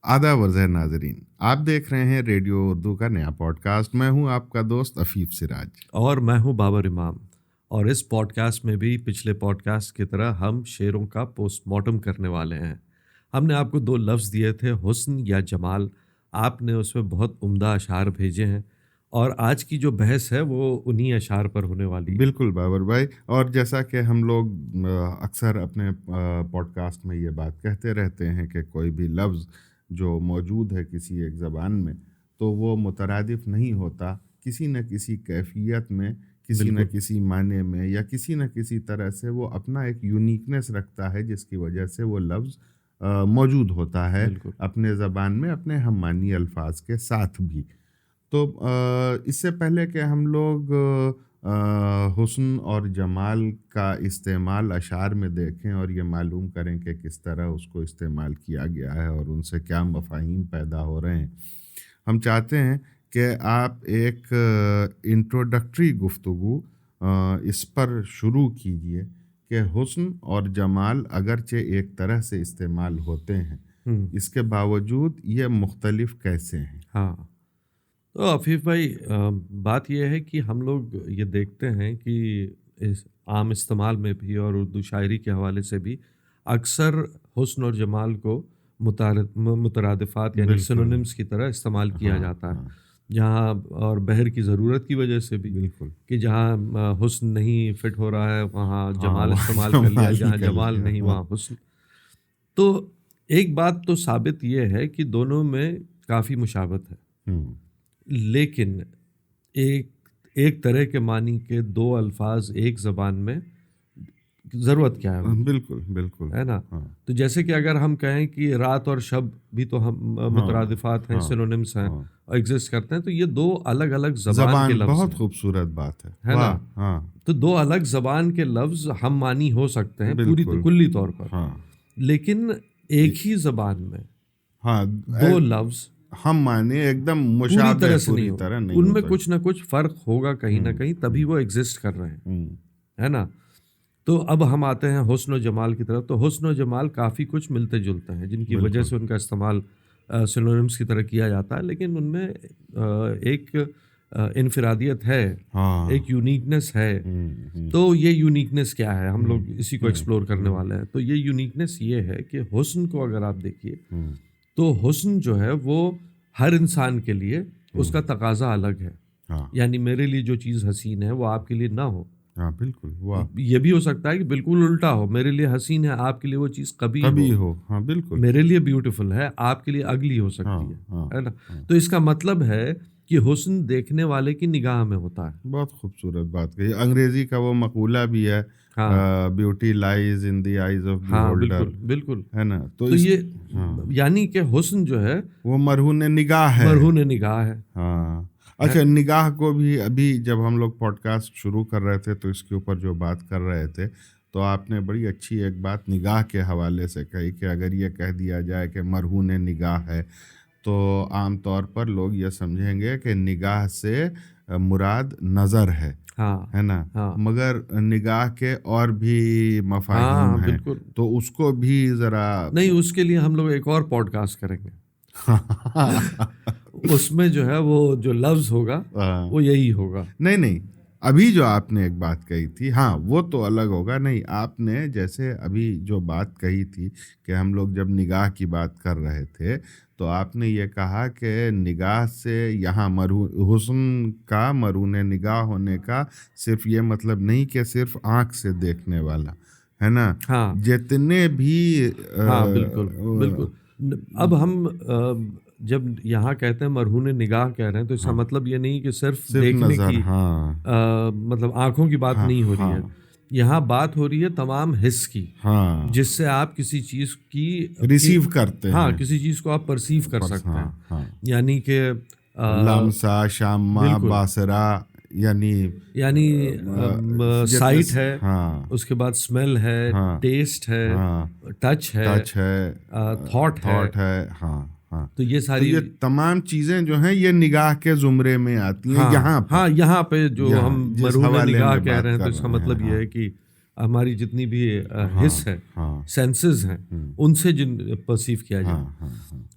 آداب ورزہ ناظرین، آپ دیکھ رہے ہیں ریڈیو اردو کا نیا پوڈ کاسٹ۔ میں ہوں آپ کا دوست عفیف سراج، اور میں ہوں بابر امام۔ اور اس پوڈ کاسٹ میں بھی پچھلے پوڈ کاسٹ کی طرح ہم شعروں کا پوسٹ مارٹم کرنے والے ہیں۔ ہم نے آپ کو 2 لفظ دیے تھے، حسن یا جمال۔ آپ نے اس میں بہت عمدہ اشعار بھیجے ہیں، اور آج کی جو بحث ہے وہ انہی اشعار پر ہونے والی ہے۔ بالکل بابر بھائی، اور جیسا کہ ہم لوگ اکثر اپنے پوڈ کاسٹ میں یہ بات کہتے رہتے ہیں کہ کوئی بھی لفظ جو موجود ہے کسی ایک زبان میں تو وہ مترادف نہیں ہوتا، کسی نہ کسی کیفیت میں، کسی نہ کسی معنی میں، یا کسی نہ کسی طرح سے وہ اپنا ایک یونیکنیس رکھتا ہے جس کی وجہ سے وہ لفظ موجود ہوتا ہے اپنے زبان میں، اپنے ہم معنی الفاظ کے ساتھ بھی۔ تو اس سے پہلے کہ ہم لوگ حسن اور جمال کا استعمال اشعار میں دیکھیں اور یہ معلوم کریں کہ کس طرح اس کو استعمال کیا گیا ہے اور ان سے کیا مفاہیم پیدا ہو رہے ہیں، ہم چاہتے ہیں کہ آپ ایک انٹروڈکٹری گفتگو اس پر شروع کیجئے کہ حسن اور جمال اگرچہ ایک طرح سے استعمال ہوتے ہیں، اس کے باوجود یہ مختلف کیسے ہیں؟ ہاں، تو عفیف بھائی، بات یہ ہے کہ ہم لوگ یہ دیکھتے ہیں کہ اس عام استعمال میں بھی اور اردو شاعری کے حوالے سے بھی اکثر حسن اور جمال کو مترادفات یعنی سینونیمز کی طرح استعمال کیا جاتا ہے، جہاں اور بہر کی ضرورت کی وجہ سے بھی، بالکل، کہ جہاں حسن نہیں فٹ ہو رہا ہے وہاں جمال استعمال کر لیا، جہاں جمال نہیں وہاں حسن۔ تو ایک بات تو ثابت یہ ہے کہ دونوں میں کافی مشابہت ہے، لیکن ایک طرح کے معنی کے 2 الفاظ ایک زبان میں ضرورت کیا ہے؟ بالکل بالکل ہے نا۔ تو جیسے کہ اگر ہم کہیں کہ رات اور شب بھی تو ہم مترادفات ہیں، سینونیمز ہیں اور ایگزسٹ کرتے ہیں، تو یہ 2 الگ الگ زبان کے لفظ بہت خوبصورت بات ہے نا۔ تو 2 الگ زبان کے لفظ ہم معنی ہو سکتے ہیں پوری کلی طور پر، لیکن ایک ہی زبان میں 2 لفظ ہم معنی ایک دم مشابہ پوری طرح نہیں، ان میں کچھ نہ کچھ فرق ہوگا کہیں نہ کہیں، تبھی وہ ایگزسٹ کر رہے ہیں، ہے نا۔ تو اب ہم آتے ہیں حسن و جمال کی طرف۔ تو حسن و جمال کافی کچھ ملتے جلتے ہیں جن کی وجہ سے ان کا استعمال سینونیمز کی طرح کیا جاتا ہے، لیکن ان میں ایک انفرادیت ہے، ایک یونیکنیس ہے۔ تو یہ یونیکنیس کیا ہے، ہم لوگ اسی کو ایکسپلور کرنے والے ہیں۔ تو یہ یونیکنیس یہ ہے کہ حسن کو اگر آپ دیکھیے تو حسن جو ہے وہ ہر انسان کے لیے اس کا تقاضا الگ ہے، یعنی میرے لیے جو چیز حسین ہے وہ آپ کے لیے نہ ہو۔ بالکل، یہ بھی ہو سکتا ہے کہ بالکل الٹا ہو، میرے لیے حسین ہے، آپ کے لیے وہ چیز قبیح ہو۔ بالکل، میرے لیے بیوٹیفل ہے، آپ کے لیے اگلی ہو سکتی ہے نا۔ تو اس کا مطلب ہے کہ حسن دیکھنے والے کی نگاہ میں ہوتا ہے۔ بہت خوبصورت بات کہی۔ انگریزی کا وہ مقولہ بھی ہے، beauty lies in the eyes of the holder, بالکل، ہے نا۔ تو یہ یعنی کہ حسن جو ہے وہ مرہون نگاہ ہے، مرہون نگاہ ہے۔ اچھا، نگاہ کو بھی ابھی جب ہم لوگ پوڈ کاسٹ شروع کر رہے تھے تو اس کے اوپر جو بات کر رہے تھے تو آپ نے بڑی اچھی ایک بات نگاہ کے حوالے سے کہی کہ اگر یہ کہہ دیا جائے کہ مرہون نگاہ ہے تو عام طور پر لوگ یہ سمجھیں گے کہ نگاہ سے مراد نظر ہے نا، مگر نگاہ کے اور بھی مفاہیم ہیں، تو اس کو بھی ذرا نہیں، اس کے لیے ہم لوگ ایک اور پوڈ کاسٹ کریں گے، اس میں جو ہے وہ جو لفظ ہوگا وہ یہی ہوگا۔ نہیں، ابھی جو آپ نے ایک بات کہی تھی، وہ تو الگ ہوگا۔ نہیں، آپ نے جیسے ابھی جو بات کہی تھی کہ ہم لوگ جب نگاہ کی بات کر رہے تھے تو آپ نے یہ کہا کہ نگاہ سے یہاں حسن کا مرہون نگاہ ہونے کا صرف یہ مطلب نہیں کہ صرف آنکھ سے دیکھنے والا، ہے نا، جتنے بھی بالکل۔ اب ہم جب یہاں کہتے ہیں مرہون نگاہ کہہ رہے ہیں تو اس کا مطلب یہ نہیں کہ صرف دیکھنے کی، مطلب آنکھوں کی بات نہیں ہو رہی ہے، یہاں بات ہو رہی ہے تمام حس کی، جس سے آپ کسی چیز کی ریسیو کرتے ہیں، کسی چیز کو آپ پرسیو کر سکتے ہیں، یعنی کہ لمسا، شامہ، باصرہ، یعنی سائٹ ہے، اس کے بعد اسمیل ہے، ٹیسٹ ہے، ٹچ ہے، تھاٹ ہے۔ تو یہ ساری تمام چیزیں جو ہیں یہ نگاہ کے زمرے میں آتی ہیں۔ یہاں پہ جو ہم مرہون نگاہ کہہ رہے ہیں تو اس کا مطلب یہ ہے کہ ہماری جتنی بھی حص ہے، سینسز ہیں، ان سے جن پرسیو کیا جائے.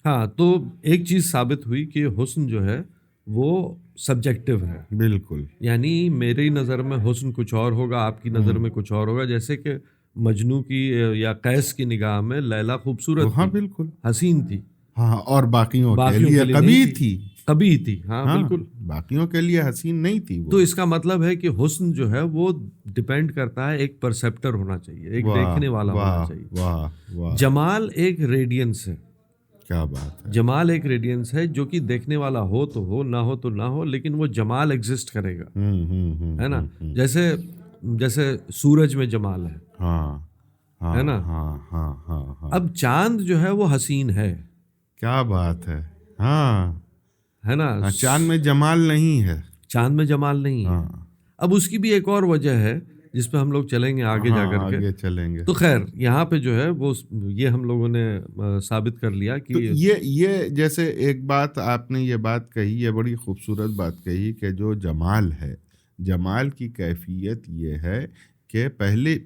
ہاں، تو ایک چیز ثابت ہوئی کہ حسن جو ہے وہ سبجیکٹو ہے. بالکل. یعنی میری نظر میں حسن کچھ اور ہوگا، آپ کی نظر میں کچھ اور ہوگا. جیسے کہ مجنو کی یا قیس کی نگاہ میں لیلا خوبصورت ہاں تھی، بالکل حسین تھی. ہاں، اور باقیوں کے لیے کبھی تھی. ہاں بالکل، باقیوں کے لیے حسین نہیں تھی وہ. تو اس کا مطلب ہے کہ حسن جو ہے وہ ڈیپینڈ کرتا ہے، ایک پرسیپٹر ہونا چاہیے، ایک دیکھنے والا ہونا چاہیے. واہ. جمال ایک ریڈینس ہے. کیا بات ہے. جمال ایک ریڈینس ہے جو کہ دیکھنے والا ہو تو ہو، نہ ہو تو نہ ہو، لیکن وہ جمال ایگزسٹ کرے گا. ہے نا؟ جیسے سورج میں جمال ہے. ہے نا؟ اب چاند جو ہے وہ حسین ہے. کیا بات ہے. ہاں، ہے نا؟ چاند میں جمال نہیں ہے. چاند میں جمال نہیں ہے. اب اس کی بھی ایک اور وجہ ہے جس پہ ہم لوگ چلیں گے آگے جا کر کے. آگے چلیں گے. تو خیر یہاں پہ جو ہے وہ یہ ہم لوگوں نے ثابت کر لیا کہ یہ جیسے ایک بات آپ نے یہ بات کہی، یہ بڑی خوبصورت بات کہی کہ جو جمال ہے، جمال کی کیفیت یہ ہے کہ پہلی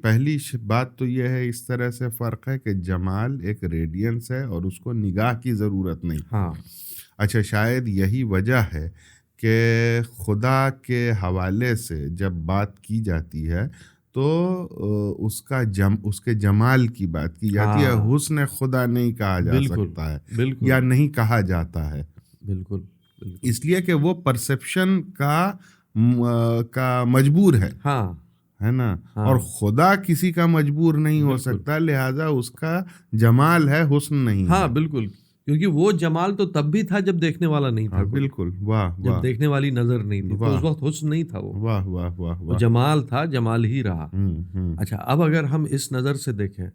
بات تو یہ ہے، اس طرح سے فرق ہے کہ جمال ایک ریڈینس ہے اور اس کو نگاہ کی ضرورت نہیں. ہاں. اچھا، شاید یہی وجہ ہے کہ خدا کے حوالے سے جب بات کی جاتی ہے تو اس کے جمال کی بات کی جاتی ہے. حسن خدا نہیں کہا جا سکتا ہے یا نہیں کہا جاتا ہے. بالکل. اس لیے کہ وہ پرسیپشن کا مجبور ہے. ہاں، ہے نا. اور خدا کسی کا مجبور نہیں ہو سکتا، لہذا اس کا جمال ہے، حسن نہیں. ہاں بالکل، کیونکہ وہ جمال تو تب بھی تھا جب دیکھنے والا نہیں تھا. بالکل. واہ. جب دیکھنے والی نظر نہیں تھی تو اس وقت حسن نہیں تھا. وہ واہ واہ واہ وہ جمال تھا، جمال ہی رہا. اچھا، اب اگر ہم اس نظر سے دیکھیں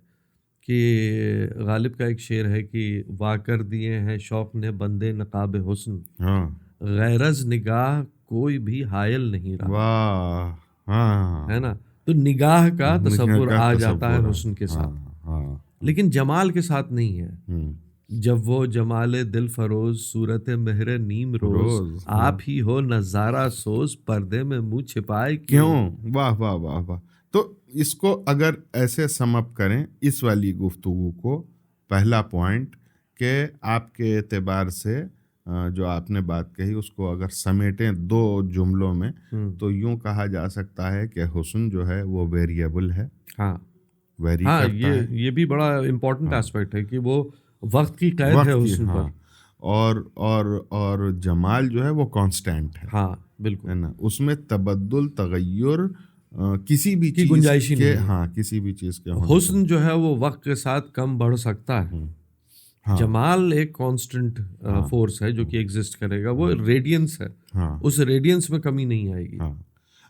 کہ غالب کا ایک شعر ہے کہ وا کر دیے ہیں شوق نے بندے نقاب حسن، غیرز نگاہ کوئی بھی حائل نہیں رہا. واہ. ہے نا؟ تو نگاہ کا تصور آ جاتا ہے حسن کے ساتھ، لیکن جمال کے ساتھ نہیں ہے. جب وہ جمال دل فروز صورت مہر نیم روز، آپ ہی ہو نظارہ سوز پردے میں منہ چھپائے کیوں. واہ واہ واہ واہ. تو اس کو اگر ایسے سم اپ کریں اس والی گفتگو کو، پہلا پوائنٹ کہ آپ کے اعتبار سے جو آپ نے بات کہی اس کو اگر سمیٹیں دو جملوں میں تو یوں کہا جا سکتا ہے کہ حسن جو ہے وہ ویریبل ہے. ویری کرتا ہے. یہ بھی بڑا امپورٹنٹ ایسپیکٹ ہے کہ وہ وقت کی قید ہے حسن پر. اور جمال جو ہے وہ کانسٹینٹ ہے. ہاں بالکل. ہے نا. اس میں تبدل، تغیر کسی بھی کی گنجائش نہیں ہے. ہاں، کسی بھی چیز کے. حسن جو ہے وہ وقت کے ساتھ کم بڑھ سکتا ہے. جمال ایک کانسٹنٹ فورس ہے جو کہ ایگزسٹ کرے گا. وہ ریڈینس ہے، اس ریڈینس میں کمی نہیں آئے گی.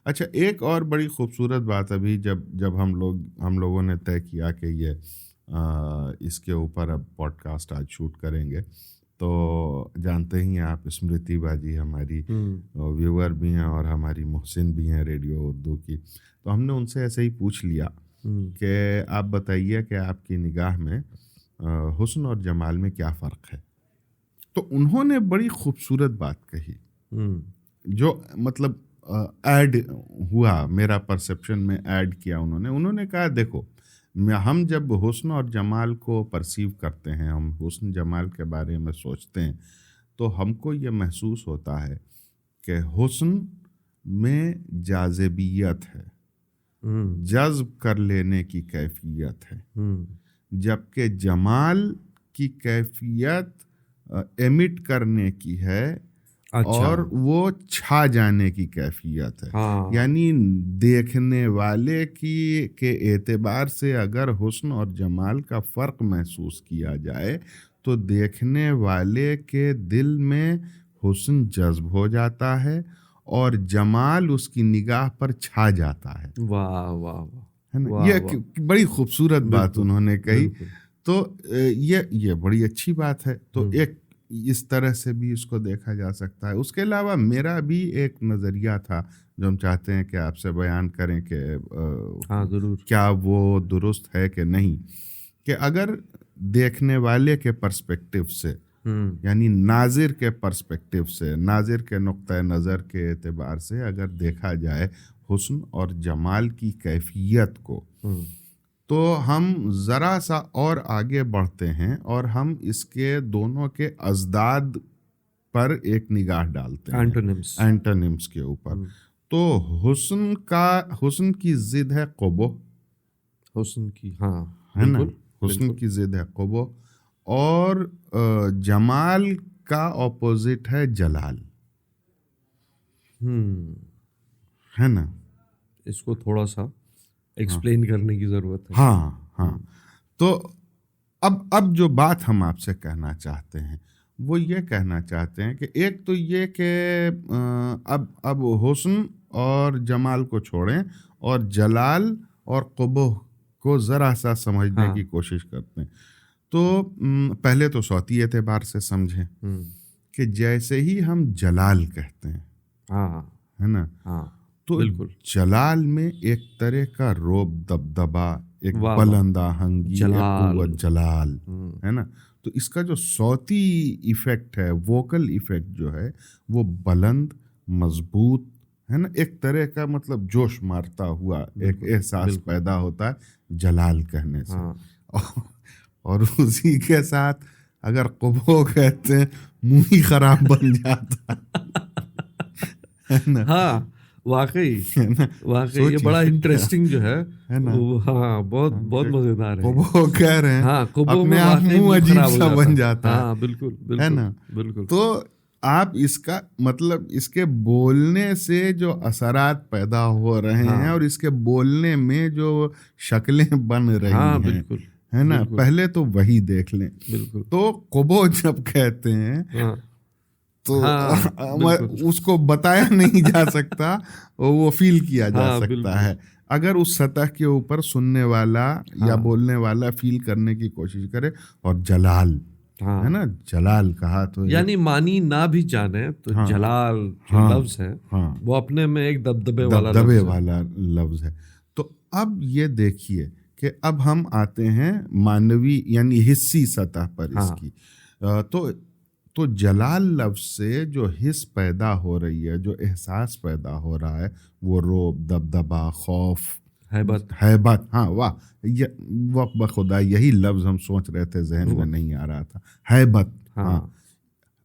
اچھا، ایک اور بڑی خوبصورت بات ابھی جب ہم لوگوں نے طے کیا کہ یہ اس کے اوپر اب پوڈ کاسٹ آج شوٹ کریں گے، تو جانتے ہی ہیں آپ اسمرتی باجی ہماری ویور بھی ہیں اور ہماری محسن بھی ہیں ریڈیو اردو کی. تو ہم نے ان سے ایسے ہی پوچھ لیا کہ آپ بتائیے کہ آپ کی نگاہ میں حسن اور جمال میں کیا فرق ہے. تو انہوں نے بڑی خوبصورت بات کہی جو مطلب ایڈ ہوا میرا پرسیپشن میں، ایڈ کیا انہوں نے کہا دیکھو، ہم جب حسن اور جمال کو پرسیو کرتے ہیں، ہم حسن جمال کے بارے میں سوچتے ہیں تو ہم کو یہ محسوس ہوتا ہے کہ حسن میں جاذبیت ہے، جذب کر لینے کی کیفیت ہے، جبکہ جمال کی کیفیت ایمٹ کرنے کی ہے اور وہ چھا جانے کی کیفیت ہے. یعنی دیکھنے والے کے اعتبار سے اگر حسن اور جمال کا فرق محسوس کیا جائے تو دیکھنے والے کے دل میں حسن جذب ہو جاتا ہے اور جمال اس کی نگاہ پر چھا جاتا ہے. واہ واہ واہ. ہے نا. یہ بڑی خوبصورت بات انہوں نے کہی. تو یہ بڑی اچھی بات ہے. تو ایک اس طرح سے بھی اس کو دیکھا جا سکتا ہے. اس کے علاوہ میرا بھی ایک نظریہ تھا جو ہم چاہتے ہیں کہ آپ سے بیان کریں کہ ضرور کیا وہ درست ہے کہ نہیں، کہ اگر دیکھنے والے کے پرسپیکٹیو سے، یعنی ناظر کے پرسپیکٹیو سے، ناظر کے نقطۂ نظر کے اعتبار سے اگر دیکھا جائے حسن اور جمال کی کیفیت کو، تو ہم ذرا سا اور آگے بڑھتے ہیں اور ہم اس کے دونوں کے ازداد پر ایک نگاہ ڈالتے ہیں، اینٹونیمز کے اوپر. تو حسن کی ضد ہے قبح، حسن کی، ہاں ہے نا، حسن کی ضد ہے قبح. اور جمال کا اپوزٹ ہے جلال، ہے نا. اس کو تھوڑا سا ایکسپلین کرنے کی ضرورت ہے. ہاں. تو اب جو بات ہم آپ سے کہنا چاہتے ہیں وہ یہ کہنا چاہتے ہیں کہ ایک تو یہ کہ اب حسن اور جمال کو چھوڑیں اور جلال اور قبح کو ذرا سا سمجھنے کی کوشش کرتے ہیں. تو پہلے تو صوتی اعتبار سے سمجھیں کہ جیسے ہی ہم جلال کہتے ہیں، ہے نا، تو جلال میں ایک طرح کا روب دبدبا، ایک بلند آہنگی، قوت، جلال، ہے نا. تو اس کا جو صوتی ایفیکٹ ہے، ووکل ایفیکٹ جو ہے، وہ بلند، مضبوط، ہے نا، ایک طرح کا مطلب جوش مارتا ہوا ایک احساس پیدا ہوتا ہے جلال کہنے سے. اور اسی کے ساتھ اگر قبح کہتے ہیں منہ ہی خراب بن جاتا ہے نا. ہاں واقعی یہ بڑا انٹرسٹنگ جو ہے نا. ہاں بہت مزیدار ہے. قبح کہہ رہے ہیں، اپنے آپ منہ عجیب سا بن جاتا ہے. ہاں بالکل ہے نا، بالکل. تو آپ اس کا مطلب اس کے بولنے سے جو اثرات پیدا ہو رہے ہیں اور اس کے بولنے میں جو شکلیں بن رہی ہیں، ہے نا، پہلے تو وہی دیکھ لیں. تو قبح جب کہتے ہیں تو اس کو بتایا نہیں جا سکتا، وہ فیل کیا جا سکتا ہے. اگر اس سطح کے اوپر سننے والا یا بولنے والا فیل کرنے کی کوشش کرے. اور جلال، ہے نا، جلال کہا تو یعنی معنی نہ بھی جانے تو جلال جو لفظ ہے وہ اپنے میں ایک دبدبے والا لفظ ہے. تو اب یہ دیکھیے کہ اب ہم آتے ہیں مانوی یعنی حسی سطح پر اس کی. تو جلال لفظ سے جو حس پیدا ہو رہی ہے، جو احساس پیدا ہو رہا ہے، وہ روب، دبدبا، خوف، ہیبت. ہاں واہ، وقت بخدا یہی لفظ ہم سوچ رہے تھے، ذہن میں نہیں آ رہا تھا. ہیبت، ہاں،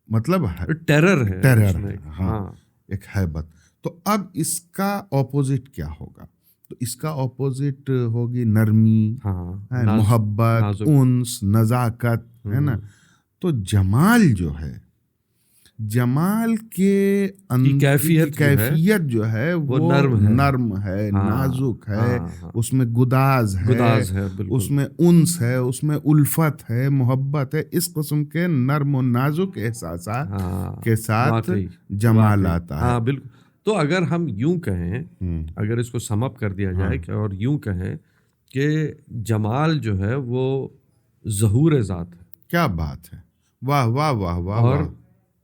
مطلب ٹیرر ہے. ہاں، ایک ہیبت. تو اب اس کا اپوزٹ کیا ہوگا؟ تو اس کا اپوزٹ ہوگی نرمی، محبت، انس، نزاکت، ہے نا. تو جمال جو ہے، جمال کے کیفیت جو ہے وہ نرم ہے، نازک ہے، اس میں گداز ہے، اس میں انس ہے، اس میں الفت ہے، محبت ہے. اس قسم کے نرم و نازک احساسات کے ساتھ جمال آتا ہے. ہاں بالکل. تو اگر ہم یوں کہیں، اگر اس کو سم اپ کر دیا جائے اور یوں کہیں کہ جمال جو ہے وہ ظہور ذات ہے. کیا بات ہے، واہ واہ واہ واہ. اور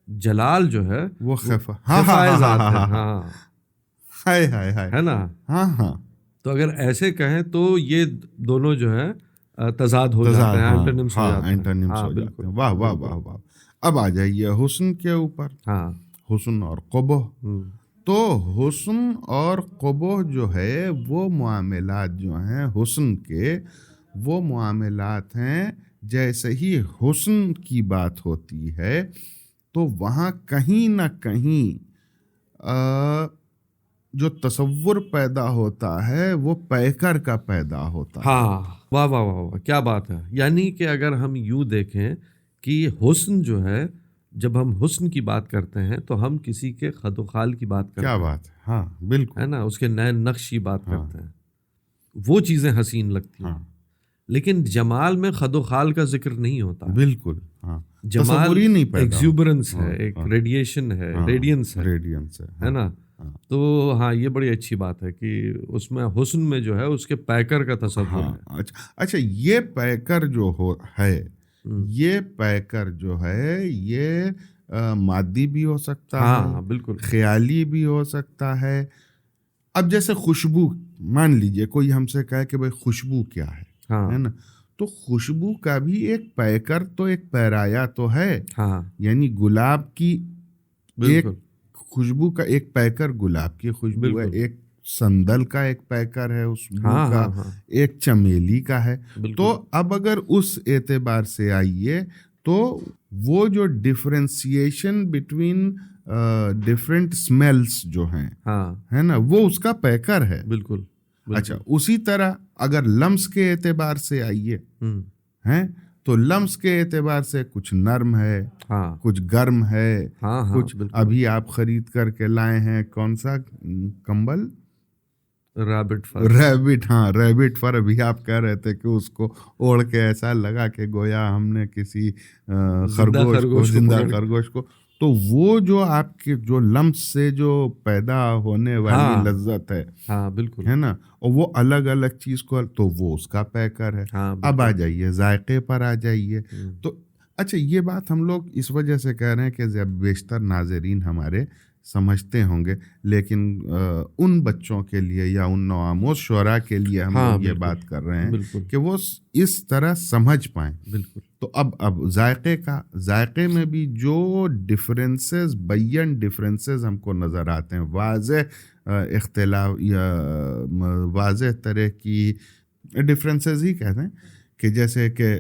جلال جو ہے وہ خفائے ذات ہے. ہے نا. ہاں. تو اگر ایسے کہیں تو یہ دونوں جو ہے تضاد ہو جاتے ہیں، اینٹونیمز ہو جاتے ہیں. واہ واہ واہ واہ. اب آ جائیے حسن کے اوپر. حسن اور قبح. تو حسن اور قبح جو ہے وہ معاملات جو ہیں حسن کے، وہ معاملات ہیں جیسے ہی حسن کی بات ہوتی ہے تو وہاں کہیں نہ کہیں جو تصور پیدا ہوتا ہے وہ پیکر کا پیدا ہوتا ہے. ہاں واہ واہ واہ، کیا بات ہے. یعنی کہ اگر ہم یوں دیکھیں کہ حسن جو ہے، جب ہم حسن کی بات کرتے ہیں تو ہم کسی کے خد و خال کی بات کرتے ہیں. کیا بات ہے. ہاں بالکل، ہے نا، اس کے نئے نقش کی بات کرتے ہیں. وہ چیزیں حسین لگتی ہیں. لیکن جمال میں خد و خال کا ذکر نہیں ہوتا. بالکل. جمال ایکزوبرنس ہے، ایک ریڈیشن ہے، ریڈینس ہے نا. تو ہاں یہ بڑی اچھی بات ہے کہ اس میں حسن میں جو ہے اس کے پیکر کا تصور ہے. اچھا یہ پیکر جو ہے، یہ پیکر جو ہے یہ مادی بھی ہو سکتا ہے، بالکل خیالی بھی ہو سکتا ہے. اب جیسے خوشبو، مان لیجئے کوئی ہم سے کہے کہ بھائی خوشبو کیا ہے نا، تو خوشبو کا بھی ایک پیکر تو ایک پیرایا تو ہے. یعنی گلاب کی ایک خوشبو کا ایک پیکر گلاب کی خوشبو ہے، ایک سندل کا ایک پیکر ہے، اس بو ہاں کا ہاں ہاں ایک چمیلی کا ہے. بالکل. تو اب اگر اس اعتبار سے آئیے تو وہ جو ڈفرینسیشن بٹوین ڈفرینٹ اسمیلس جو ہیں ہاں ہے نا، وہ اس کا پیکر ہے. بالکل. اچھا، اسی طرح اگر لمس کے اعتبار سے آئیے ہیں تو لمس کے اعتبار سے کچھ نرم ہے، ہاں کچھ گرم ہے، ہاں ہاں کچھ بالکل. ابھی آپ خرید کر کے لائے ہیں کون سا کمبل، ریبٹ فر. ریبٹ. ہاں ریبٹ فر. ابھی آپ کہہ رہے تھے کہ اس کو اوڑھ کے ایسا لگا کہ گویا ہم نے کسی خرگوش کو، زندہ خرگوش کو. تو وہ جو آپ کے جو لمس سے جو پیدا ہونے والی لذت ہے، ہاں بالکل ہے نا، اور وہ الگ الگ چیز کو، تو وہ اس کا پیکر ہے. اب آ جائیے ذائقے پر آ جائیے. تو اچھا، یہ بات ہم لوگ اس وجہ سے کہہ رہے ہیں کہ بیشتر ناظرین ہمارے سمجھتے ہوں گے، لیکن ان بچوں کے لیے یا ان نوآموز شعراء کے لیے ہم لوگ یہ بات کر رہے ہیں کہ وہ اس طرح سمجھ پائیں. بالکل. تو اب ذائقے میں بھی جو ڈفرینسز، بیان ڈفرینسز ہم کو نظر آتے ہیں، واضح اختلاف یا واضح طرح کی ڈفرینسز ہی کہتے ہیں، کہ جیسے کہ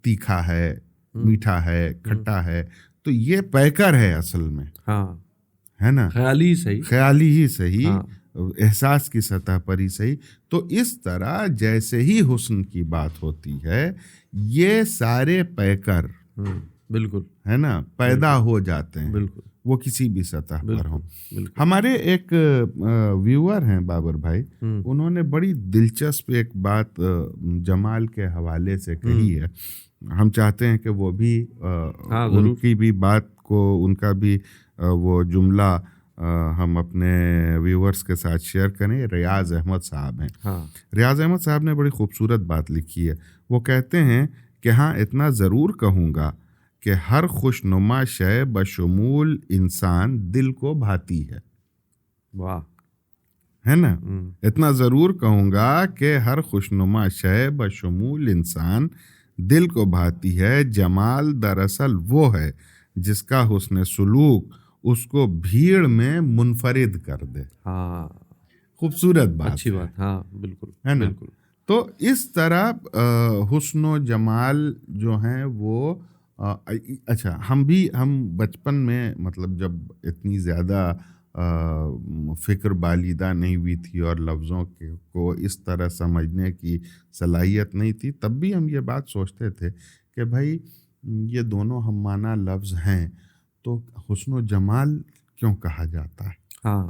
تیکھا ہے، میٹھا ہے، کھٹا ہے، تو یہ پیکر ہے اصل میں. ہاں، ہے نا، خیالی ہی صحیح، احساس کی سطح پر ہی صحیح. تو اس طرح جیسے ہی حسن کی بات ہوتی ہے، یہ سارے پیکر بالکل ہے نا پیدا ہو جاتے ہیں، بالکل، وہ کسی بھی سطح پر ہوں. ہمارے ایک ویور ہیں بابر بھائی، انہوں نے بڑی دلچسپ ایک بات جمال کے حوالے سے کہی ہے. ہم چاہتے ہیں کہ وہ بھی ان کی بھی بات کو، ان کا بھی وہ جملہ ہم اپنے ویورز کے ساتھ شیئر کریں. ریاض احمد صاحب ہیں. ریاض احمد صاحب نے بڑی خوبصورت بات لکھی ہے. وہ کہتے ہیں کہ ہاں، اتنا ضرور کہوں گا کہ ہر خوش نما شے بشمول انسان دل کو بھاتی ہے. واہ، ہے نا. اتنا ضرور کہوں گا کہ ہر خوش نما شے بشمول انسان دل کو بھاتی ہے. جمال دراصل وہ ہے جس کا حسن سلوک اس کو بھیڑ میں منفرد کر دے. ہاں، خوبصورت بات، اچھی بات. ہاں بالکل، ہے نا. تو اس طرح حسن و جمال جو ہیں وہ اچھا، ہم بچپن میں مطلب جب اتنی زیادہ فکر بالیدہ نہیں ہوئی تھی اور لفظوں کو اس طرح سمجھنے کی صلاحیت نہیں تھی، تب بھی ہم یہ بات سوچتے تھے کہ بھائی یہ دونوں ہم معنی لفظ ہیں، تو حسن و جمال کیوں کہا جاتا ہے؟ ہاں،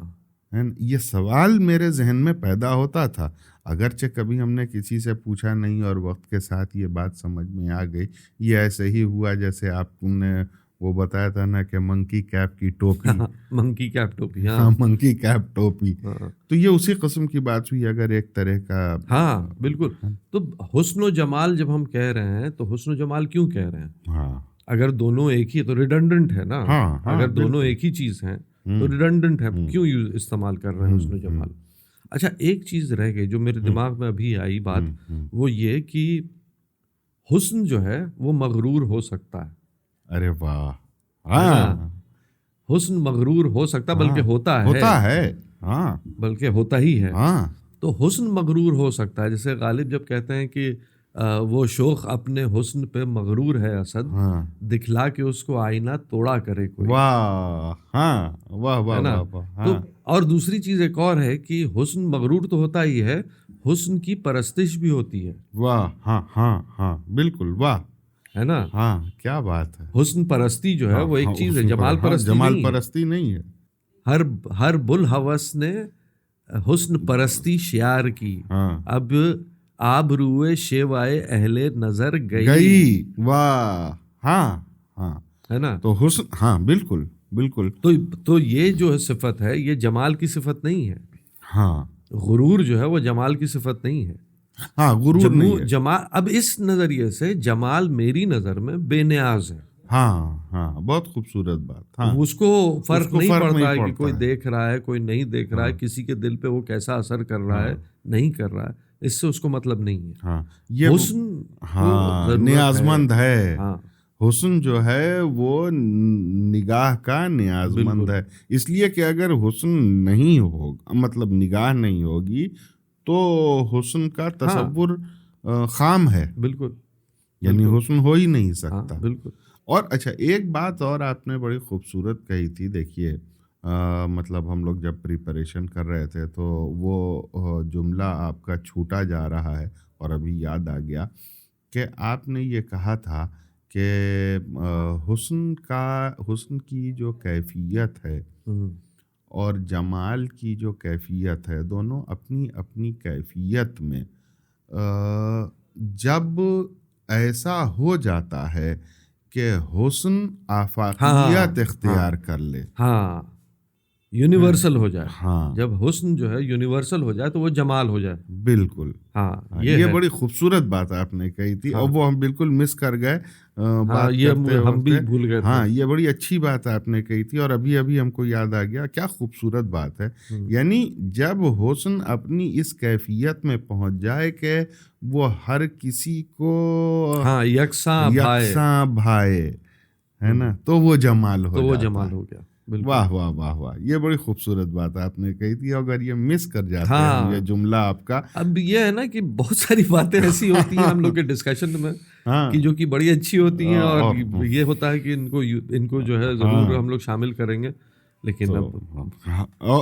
یہ سوال میرے ذہن میں پیدا ہوتا تھا، اگرچہ کبھی ہم نے کسی سے پوچھا نہیں، اور وقت کے ساتھ یہ بات سمجھ میں آ گئی. یہ ایسے ہی ہوا جیسے آپ نے وہ بتایا تھا نا کہ منکی کیپ کی ٹوپی. منکی کیپ ٹوپی. ہاں، منکی کیپ ٹوپی. تو یہ اسی قسم کی بات ہوئی، اگر ایک طرح کا. ہاں بالکل. تو حسن و جمال جب ہم کہہ رہے ہیں تو حسن و جمال کیوں کہہ رہے ہیں؟ ہاں، اگر دونوں ایک ہی تو ریڈنڈنٹ ہے نا. اگر دونوں ایک ہی چیز ہیں تو ریڈنڈنٹ ہے، کیوں استعمال کر رہے ہیں حسن و جمال؟ اچھا، ایک چیز رہ گئی جو میرے دماغ میں ابھی آئی بات، وہ یہ کہ حسن جو ہے وہ مغرور ہو سکتا ہے. ارے واہ، ہاں، حسن مغرور ہو سکتا، بلکہ ہوتا ہے. ہاں، بلکہ ہوتا ہی ہے. ہاں، تو حسن مغرور ہو سکتا ہے. جیسے غالب جب کہتے ہیں کہ وہ شوخ اپنے حسن پہ مغرور ہے اسد، دکھلا کے اس کو آئینہ توڑا کرے کوئی. واہ، ہاں، واہ واہ واہ. تو اور دوسری چیز ایک اور ہے کہ حسن مغرور تو ہوتا ہی ہے، حسن کی پرستش بھی ہوتی ہے. واہ، ہاں ہاں ہاں بالکل، واہ، ہے نا. ہاں، کیا بات ہے. حسن پرستی جو ہے وہ ایک چیز ہے، جمال پرستی نہیں ہے. ہر بل ہوس نے حسن پرستی شیار کی، اب آب روئے شیوائے اہل نظر گئی. واہ، ہاں ہاں، ہے نا. تو حسن، ہاں بالکل بالکل. تو یہ جو صفت ہے یہ جمال کی صفت نہیں ہے. ہاں، غرور جو ہے وہ جمال کی صفت نہیں ہے. ہاں، غرور نہیں ہے. جمال، اب اس نظریے سے جمال میری نظر میں بے نیاز ہے. ہاں ہاں، بہت خوبصورت بات. ہاں، اس کو فرق نہیں پڑتا ہے کہ کوئی دیکھ رہا ہے کوئی نہیں دیکھ رہا ہے، کسی کے دل پہ وہ کیسا اثر کر رہا ہے نہیں کر رہا ہے، اس سے اس کو مطلب نہیں ہے. ہاں، یہ حسن نیازمند ہے. ہاں، حسن جو ہے وہ نگاہ کا نیاز مند ہے، اس لیے کہ اگر حسن نہیں ہوگا، مطلب نگاہ نہیں ہوگی، تو حسن کا تصور خام ہے، بالکل، یعنی حسن ہو ہی نہیں سکتا۔ بالکل۔ اور اچھا ایک بات اور آپ نے بڑی خوبصورت کہی تھی، دیکھیے مطلب ہم لوگ جب پریپریشن کر رہے تھے تو وہ جملہ آپ کا چھوٹا جا رہا ہے اور ابھی یاد آ گیا کہ آپ نے یہ کہا تھا کہ حسن کی جو کیفیت ہے اور جمال کی جو کیفیت ہے، دونوں اپنی اپنی کیفیت میں جب ایسا ہو جاتا ہے کہ حسن آفاقیت اختیار کر لے، ہاں، یونیورسل ہو جائے، ہاں، جب حسن جو ہے یونیورسل ہو جائے تو وہ جمال ہو جائے۔ بالکل، ہاں، یہ بڑی خوبصورت بات آپ نے کہی تھی، اور وہ ہم بالکل مس کر گئے بات یہ کرتے ہم بھی وقت۔ بھول گئے تھے۔ ہاں، یہ بڑی اچھی بات آپ نے کہی تھی اور ابھی ابھی ہم کو یاد آ گیا، کیا خوبصورت بات ہے۔ یعنی جب حسن اپنی اس کیفیت میں پہنچ جائے کہ وہ ہر کسی کو یکساں بھائے، ہے نا، تو وہ جمال ہو جاتا ہے، جمال ہو گیا۔ واہ واہ واہ واہ، یہ بڑی خوبصورت بات آپ نے کہی تھی، اگر یہ مس کر جاتے ہیں یہ جملہ آپ کا۔ اب یہ ہے نا کہ بہت ساری باتیں ایسی ہوتی ہیں ہم لوگ کے ڈسکشن میں کہ جو کہ بڑی اچھی ہوتی ہیں، اور یہ ہوتا ہے کہ ان کو جو ہے ضرور ہم لوگ شامل کریں گے، لیکن اب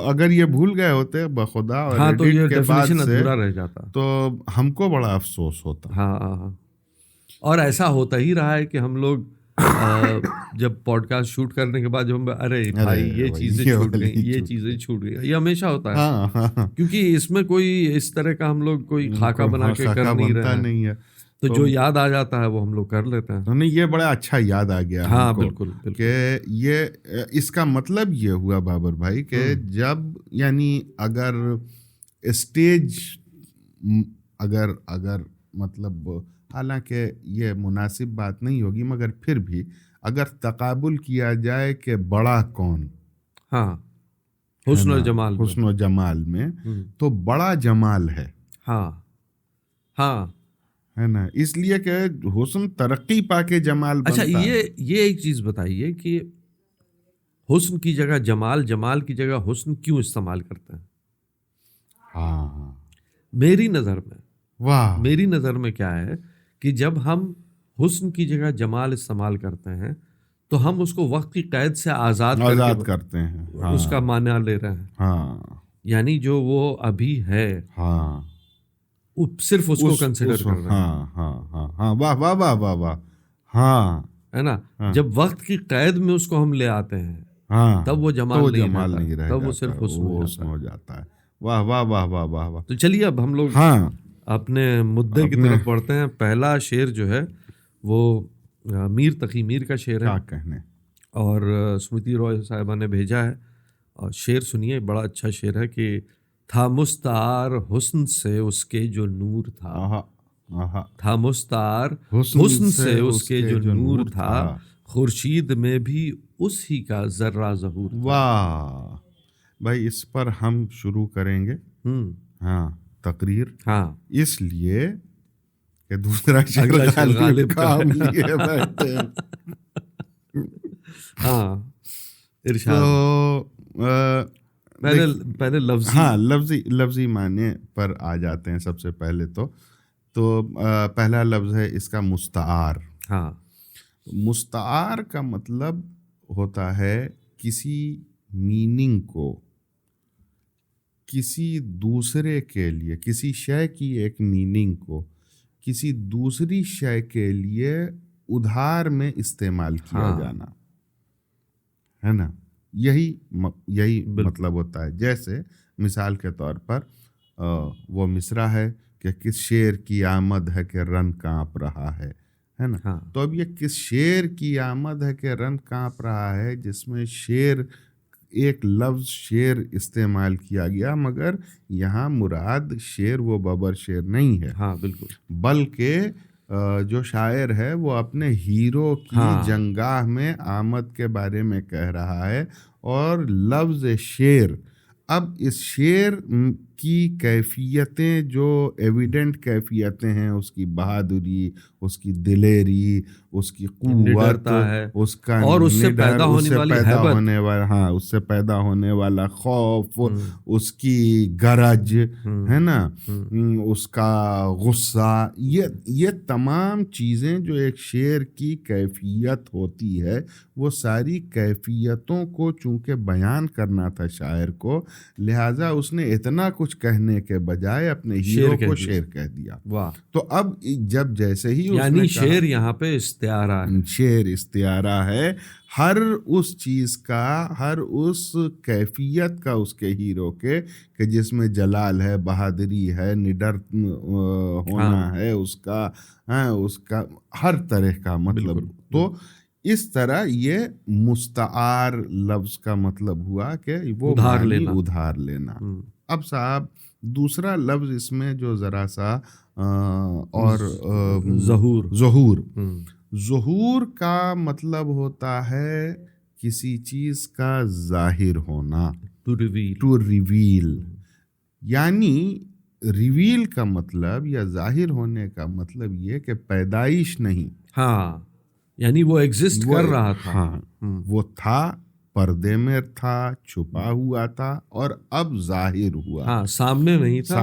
اگر یہ بھول گئے ہوتے بخدا اور تو یہ کے بعد ڈیفینیشن سے ادھورا رہ جاتا، تو ہم کو بڑا افسوس ہوتا۔ ہاں، اور ایسا ہوتا ہی رہا ہے کہ ہم لوگ جب پوڈ کاسٹ شوٹ کرنے کے بعد جب ارے بھائی یہ چیزیں چھوٹ گئیں، یہ چیزیں چھوٹ گئی، یہ ہمیشہ ہوتا ہے، کیونکہ اس میں کوئی اس طرح کا ہم لوگ کوئی خاکہ بنا کے کر نہیں رہے ہیں، تو جو یاد آ جاتا ہے وہ ہم لوگ کر لیتے ہیں۔ نہیں، یہ بڑا اچھا یاد آ گیا ہاں، ہم کو، بالکل کہ یہ اس کا مطلب یہ ہوا بابر بھائی کہ جب یعنی اگر اسٹیج اگر مطلب، حالانکہ یہ مناسب بات نہیں ہوگی، مگر پھر بھی اگر تقابل کیا جائے کہ بڑا کون، ہاں، حسن و جمال میں تو بڑا جمال ہے، ہاں، ہے نا، اس لیے کہ حسن ترقی پا کے جمال بنتا ہے۔ اچھا یہ ایک چیز بتائیے کہ حسن کی جگہ جمال، جمال کی جگہ حسن کیوں استعمال کرتے ہیں؟ ہاں، میری نظر میں، واہ، میری نظر میں کیا ہے کہ جب ہم حسن کی جگہ جمال استعمال کرتے ہیں تو ہم اس کو وقت کی قید سے آزاد کرتے ہیں، اس کا معنی لے رہے ہیں، ہاں، یعنی جو وہ ابھی ہے، ہاں، صرف اس کو کنسیڈر کر رہے ہیں، ہاں، واہ واہ واہ واہ واہ، ہاں، ہے نا، جب وقت کی قید میں اس کو ہم لے آتے ہیں تب وہ جمال نہیں رہتا، تب وہ صرف حسن ہو جاتا ہے۔ واہ واہ واہ واہ واہ واہ۔ تو چلیے اب ہم لوگ اپنے مدعے کی طرف بڑھتے ہیں۔ پہلا شعر جو ہے وہ میر تقی میر کا شعر ہے، کیا کہنے، اور سمرتی رائے صاحبہ نے بھیجا ہے، اور شعر سنیے، بڑا اچھا شعر ہے کہ تھا مستعار حسن سے اس کے جو نور تھا، تھا مستعار حسن سے اس کے جو نور تھا، خورشید میں بھی اس ہی کا ذرہ ظہور تھا۔ واہ بھائی، اس پر ہم شروع کریں گے تقریر، اس لیے کہ دوسرا شعر غالب کا ہم لیے بیٹھے ہیں۔ ارشاد، پہلے لفظی معنی پر آ جاتے ہیں۔ سب سے پہلے تو پہلا لفظ ہے اس کا مستعار۔ مستعار کا مطلب ہوتا ہے کسی میننگ کو کسی دوسرے کے لیے، کسی شے کی ایک میننگ کو کسی دوسری شے کے لیے ادھار میں استعمال کیا جانا، ہے نا، یہی مطلب ہوتا ہے۔ جیسے مثال کے طور پر وہ مصرع ہے کہ کس شیر کی آمد ہے کہ رن کانپ رہا ہے نا، تو اب یہ کس شیر کی آمد ہے کہ رن کانپ رہا ہے، جس میں شیر ایک لفظ شیر استعمال کیا گیا، مگر یہاں مراد شیر وہ بابر شیر نہیں ہے، بالکل، بلکہ جو شاعر ہے وہ اپنے ہیرو کی جنگاہ میں آمد کے بارے میں کہہ رہا ہے، اور لفظ شیر، اب اس شیر کی کیفیتیں جو ایویڈنٹ کیفیتیں ہیں، اس کی بہادری، اس کی دلیری، اس کی قوت، اس کا اور اس سے پیدا اس سے پیدا ہونے والا خوف، اس کی گرج، ہے نا، اس کا غصہ، یہ تمام چیزیں جو ایک شعر کی کیفیت ہوتی ہے، وہ ساری کیفیتوں کو چونکہ بیان کرنا تھا شاعر کو، لہٰذا اس نے اتنا کچھ کہنے کے بجائے اپنے ہیرو کو شعر کہہ دیا۔ تو اب جب جیسے ہی اس نے شعر یہاں پہ استعارہ ہے، شعر استعارہ ہے، ہر اس چیز کا، ہر اس کیفیت کا اس کے ہیرو کے، کہ جس میں جلال ہے، بہادری ہے، نڈر ہونا ہے اس کا ہر طرح کا مطلب۔ تو اس طرح یہ مستعار لفظ کا مطلب ہوا کہ وہ ادھار لینا۔ اب صاحب دوسرا لفظ اس میں جو ذرا سا اور ظہور کا مطلب ہوتا ہے کسی چیز کا ظاہر ہونا، ٹو ریویل، یعنی ریویل کا مطلب یا ظاہر ہونے کا مطلب یہ کہ پیدائش نہیں، ہاں، یعنی وہ ایگزسٹ کر رہا تھا، ہاں وہ تھا، پردے میں تھا، چھپا ہوا تھا، اور اب ظاہر ہوا، ہاں سامنے نہیں تھا،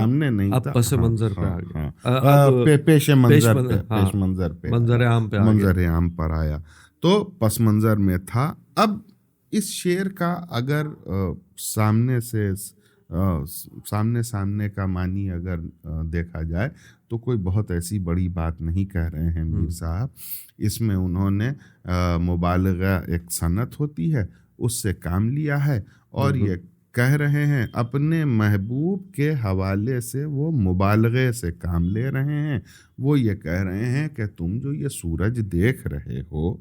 اب پس منظر پہ آ گیا، پیش منظر پہ، منظر عام پر آیا، تو پس منظر میں تھا۔ اب اس شعر کا اگر سامنے کا معنی اگر دیکھا جائے تو کوئی بہت ایسی بڑی بات نہیں کہہ رہے ہیں میر صاحب، اس میں انہوں نے مبالغہ، ایک صنعت ہوتی ہے اس سے کام لیا ہے، اور یہ کہہ رہے ہیں اپنے محبوب کے حوالے سے، وہ مبالغے سے کام لے رہے ہیں۔ وہ یہ کہہ رہے ہیں کہ تم جو یہ سورج دیکھ رہے ہو،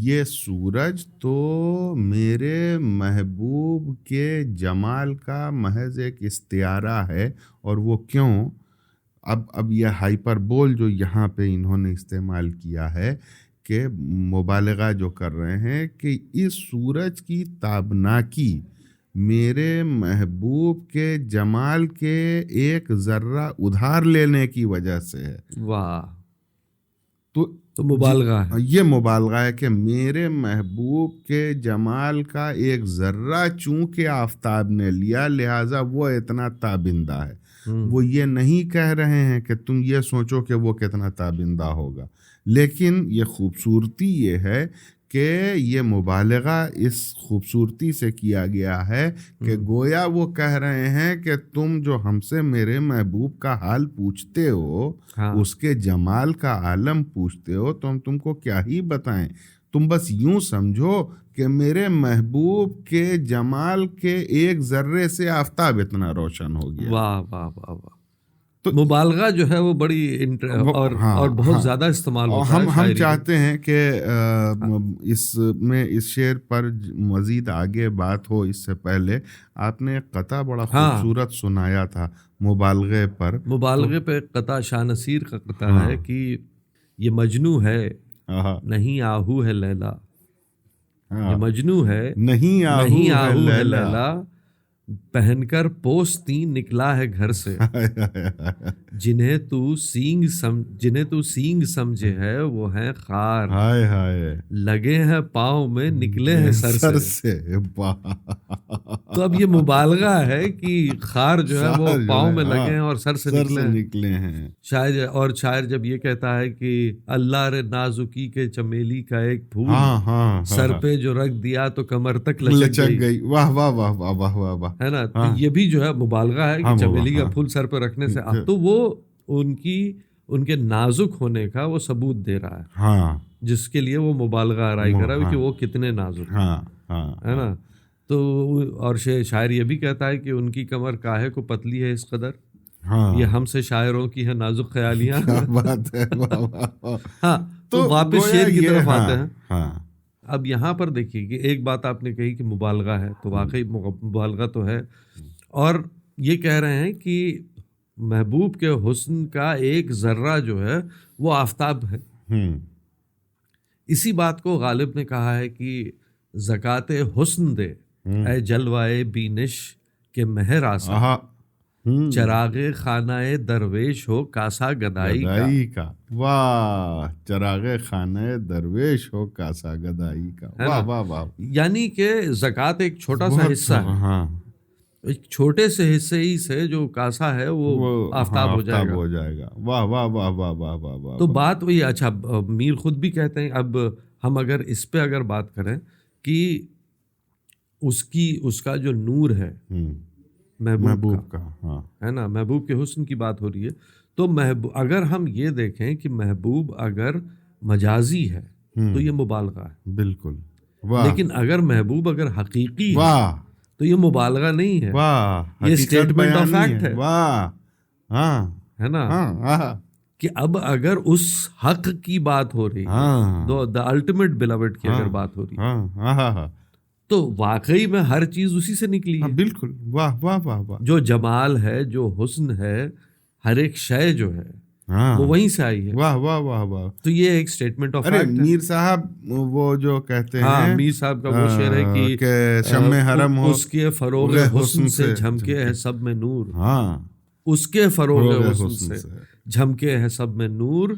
یہ سورج تو میرے محبوب کے جمال کا محض ایک استعارہ ہے، اور وہ کیوں؟ اب یہ ہائپر بول جو یہاں پہ انہوں نے استعمال کیا ہے، کہ مبالغہ جو کر رہے ہیں کہ اس سورج کی تابناکی میرے محبوب کے جمال کے ایک ذرہ ادھار لینے کی وجہ سے ہے۔ واہ، تو مبالغہ ہے، یہ مبالغہ ہے کہ میرے محبوب کے جمال کا ایک ذرہ چونکہ آفتاب نے لیا، لہٰذا وہ اتنا تابندہ ہے۔ وہ یہ نہیں کہہ رہے ہیں کہ تم یہ سوچو کہ وہ کتنا تابندہ ہوگا، لیکن یہ خوبصورتی یہ ہے کہ یہ مبالغہ اس خوبصورتی سے کیا گیا ہے کہ گویا وہ کہہ رہے ہیں کہ تم جو ہم سے میرے محبوب کا حال پوچھتے ہو، اس کے جمال کا عالم پوچھتے ہو، تو ہم تم کو کیا ہی بتائیں، تم بس یوں سمجھو کہ میرے محبوب کے جمال کے ایک ذرے سے آفتاب اتنا روشن ہو گیا۔ واہ واہ واہ واہ، تو مبالغہ جو ہے وہ بڑی اور بہت زیادہ استعمال ہوتا ہے۔ ہم چاہتے ہیں کہ اس شعر پر مزید آگے بات ہو، اس سے پہلے آپ نے ایک قطعہ بڑا خوبصورت سنایا تھا مبالغے پر۔ مبالغے پہ قطعہ شاہ نصیر کا قطعہ ہے کہ یہ مجنو ہے نہیں آہو ہے لیلا، یہ مجنو ہے نہیں آہو ہے لیلا، پہن کر پوستین نکلا ہے گھر سے، جنہیں تو سینگ سمجھے ہے وہ ہیں خار، لگے ہیں پاؤں میں نکلے ہیں سر سے۔ تو اب یہ مبالغہ ہے کہ خار جو ہے وہ پاؤں میں لگے ہیں اور سر سے نکلے ہیں۔ شاعر جب یہ کہتا ہے کہ اللہ رے نازکی کے چمیلی کا ایک پھول سر پہ جو رکھ دیا تو کمر تک لچک گئی، واہ واہ واہ واہ واہ واہ واہ، ہے نا، تو یہ بھی جو ہے مبالغہ ہے کہ چمیلی کا پھول سر پہ رکھنے سے تو وہ ان کے نازک ہونے کا وہ ثبوت دے رہا ہے، جس کے لیے وہ مبالغہ آرائی کر رہا ہے کہ وہ کتنے نازک ہے نا۔ تو اور شاعر یہ بھی کہتا ہے کہ ان کی کمر کاہے کو پتلی ہے اس قدر، یہ ہم سے شاعروں کی ہے نازک خیالیاں۔ ہاں، تو واپس شعر کی طرف آتے ہیں۔ اب یہاں پر دیکھیے کہ ایک بات آپ نے کہی کہ مبالغہ ہے، تو واقعی مبالغہ تو ہے، اور یہ کہہ رہے ہیں کہ محبوب کے حسن کا ایک ذرہ جو ہے وہ آفتاب ہے۔ اسی بات کو غالب نے کہا ہے کہ زکوٰۃ حسن دے اے جلوائے بینش کہ مہر آسا آہا چراغ خانہ درویش ہو کاسا گدائی کا. واہ چراغ خانہ درویش ہو کاسا گدائی کا. واہ واہ واہ. یعنی کہ زکوٰۃ ایک چھوٹا سا حصہ ہے. ہاں ایک چھوٹے سے حصے ہی سے جو کاسا ہے وہ آفتاب ہو جائے گا. واہ واہ واہ واہ واہ واہ واہ. تو بات وہی. اچھا میر خود بھی کہتے ہیں. اب ہم اگر اس پہ اگر بات کریں کہ اس کا جو نور ہے محبوب کا ہے نا, محبوب کے حسن کی بات ہو رہی ہے, تو اگر ہم یہ دیکھیں کہ محبوب اگر مجازی ہے تو یہ مبالغہ ہے. بالکل. لیکن اگر محبوب اگر حقیقی ہے تو یہ مبالغہ نہیں ہے, یہ اسٹیٹمنٹ آف فیکٹ ہے. ہے نا کہ اب اگر اس حق کی بات ہو رہی ہے, دا الٹیمیٹ بیلوڈ کی اگر بات ہو رہی ہے, تو واقعی میں ہر چیز اسی سے نکلی ہے. بالکل. واہ واہ واہ واہ. جو جمال ہے, جو حسن ہے, ہر ایک شے جو ہے وہ وہیں سے آئی ہے. واہ واہ واہ واہ. تو یہ ایک اسٹیٹمنٹ آف فیکٹ ہے. میر صاحب وہ جو کہتے ہیں, میر صاحب کا وہ شعر ہے کہ شمع حرم ہو اس کے فروغ حسن سے جھمکے ہے سب میں نور. اس کے فروغ حسن سے جھمکے ہے سب میں نور,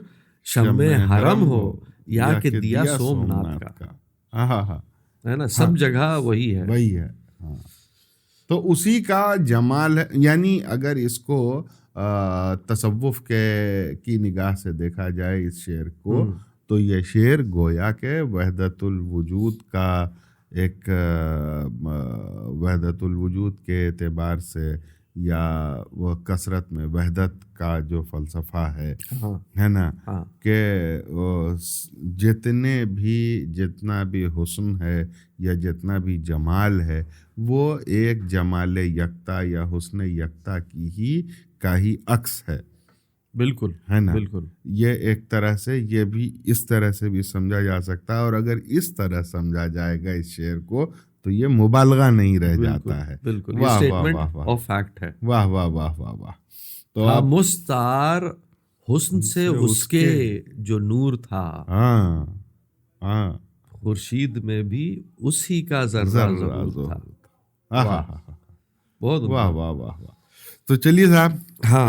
شمع حرم ہو یا کہ دیا سومناتھ کا. ہے نا, سب جگہ وہی ہے. تو اسی کا جمال ہے. یعنی اگر اس کو تصوف کی نگاہ سے دیکھا جائے اس شعر کو, تو یہ شعر گویا کہ وحدت الوجود کا ایک وحدت الوجود کے اعتبار سے, یا وہ کثرت میں وحدت کا جو فلسفہ ہے نا, کہ جتنا بھی حسن ہے یا جتنا بھی جمال ہے وہ ایک جمال یکتا یا حسن یکتا کا ہی عکس ہے. بالکل ہے نا. بالکل. یہ ایک طرح سے یہ بھی اس طرح سے بھی سمجھا جا سکتا ہے, اور اگر اس طرح سمجھا جائے گا اس شعر کو تو یہ مبالغہ نہیں رہ جاتا ہے. بالکل. یہ اسٹیٹمنٹ آف فیکٹ ہے. واہ واہ واہ واہ واہ. تو مستعار حسن سے اس کے جو نور تھا, خورشید میں بھی اسی کا ذرہ ضرور تھا. بہت واہ واہ واہ واہ. تو چلیے صاحب,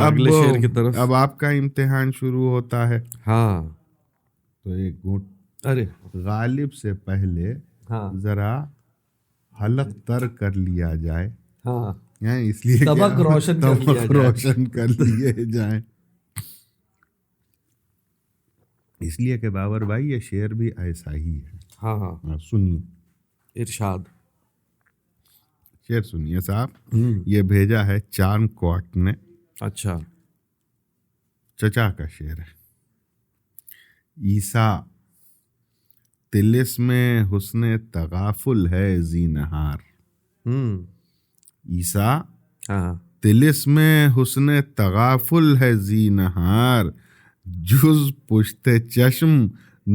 اگلے شعر کی طرف. اب آپ کا امتحان شروع ہوتا ہے. تو ایک گھونٹ غالب سے پہلے ذرا حلق تر کر لیا جائے, اس لیے طبق روشن کر لیے جائیں, اس لیے کہ باور بھائی یہ شعر بھی ایسا ہی ہے. سنیے ارشاد. شعر سنیے صاحب. یہ بھیجا ہے چارم کوٹ نے. اچھا. چچا کا شعر ہے. عیسیٰ طلسم حسن تغافل ہے زینہار. عیسیٰ طلسم حسن تغافل ہے زینہار, جز پشت چشم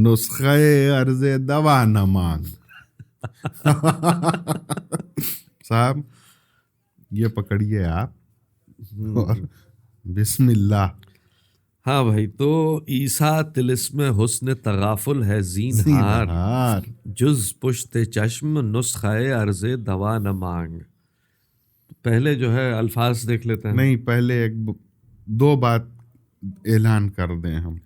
نسخے عرض دوا نہ مانگ. صاحب یہ پکڑیے آپ اور بسم اللہ. ہاں بھائی. تو عیسیٰ طلسم حسن تغافل ہے زینہار, جز پشت چشم نسخہ عرض دوا نہ مانگ. پہلے جو ہے الفاظ دیکھ لیتے ہیں. نہیں, پہلے ایک دو بات اعلان کر دیں ہم.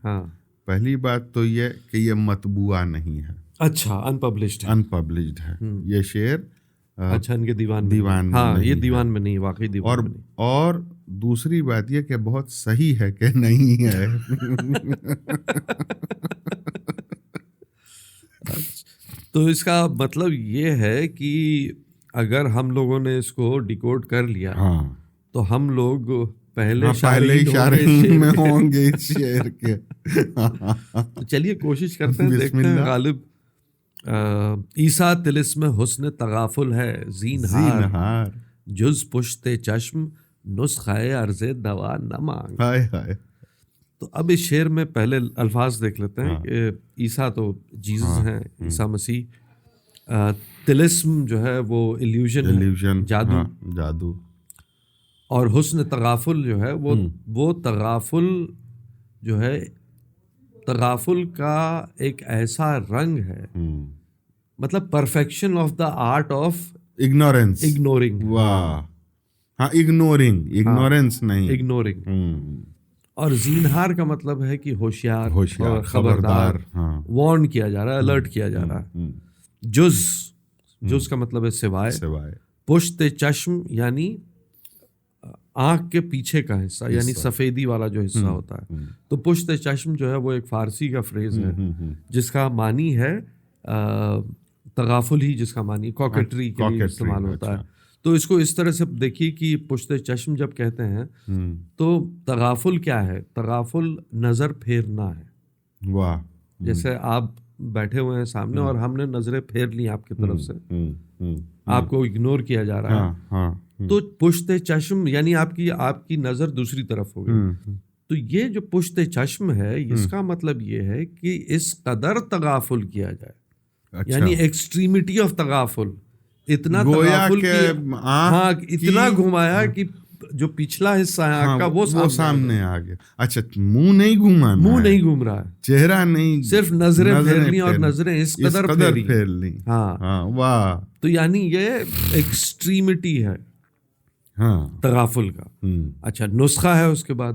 پہلی بات تو یہ کہ یہ مطبوعہ نہیں ہے. اچھا, انپبلشڈ ہے یہ شعر. اچھا, ان کے دیوان یہ دیوان میں نہیں, واقعی دیوان میں نہیں. اور دوسری بات یہ کہ بہت صحیح ہے کہ نہیں ہے. تو اس کا مطلب یہ ہے کہ اگر ہم لوگوں نے اس کو ڈیکوڈ کر لیا تو ہم لوگ پہلے شارحین میں ہوں گے اس شعر کے. چلیے کوشش کرتے ہیں, دیکھتے ہیں غالب. عیسیٰ طلسم حسن تغافل ہے زینہار, جز پشت چشم نسخہ عرض دوا نہ مانگ. تو اب اس شعر میں پہلے الفاظ دیکھ لیتے ہیں کہ عیسیٰ تو جیزس ہیں, عیسیٰ مسیح. طلسم جو ہے وہ ایلیوژن, جادو. اور حسن تغافل جو ہے وہ تغافل جو ہے, تغافل کا ایک ایسا رنگ ہے, مطلب perfection of the art of ignoring. واہ. ہاں اگنورینس نہیں، اگنورنگ. اور زینہار کا مطلب ہے کہ ہوشیار اور خبردار، وارن کیا جا رہا ہے، الرٹ کیا جا رہا ہے. جز کا مطلب ہے سوائے. پشت چشم یعنی آنکھ کے پیچھے کا حصہ، یعنی سفیدی والا جو حصہ ہوتا ہے. تو پشت چشم جو ہے وہ ایک فارسی کا فریز ہے جس کا معنی ہے تغافل ہی، جس کا معنی کاکٹری کے لیے استعمال ہوتا ہے. تو اس کو اس طرح سے دیکھیے کہ پشت چشم جب کہتے ہیں تو تغافل کیا ہے؟ تغافل نظر پھیرنا ہے. واہ. جیسے آپ بیٹھے ہوئے ہیں سامنے اور ہم نے نظریں پھیر لی آپ کی طرف سے، آپ کو اگنور کیا جا رہا ہے، تو پشت چشم یعنی آپ کی نظر دوسری طرف ہو گئی. تو یہ جو پشت چشم ہے اس کا مطلب یہ ہے کہ اس قدر تغافل کیا جائے، یعنی ایکسٹریمٹی آف تغافل، اتنا تغافل کی اتنا گھمایا کہ جو پچھلا حصہ ہے آنکھ کا وہ سامنے آ گیا. اچھا، منہ نہیں گھوما، منہ نہیں گھوم رہا ہے، چہرہ نہیں، صرف نظریں پھیرنی اور نظریں اس قدر پھیر لی. ہاں واہ. تو یعنی یہ ایکسٹریمٹی ہے تغافل کا. اچھا، نسخہ ہے اس کے بعد.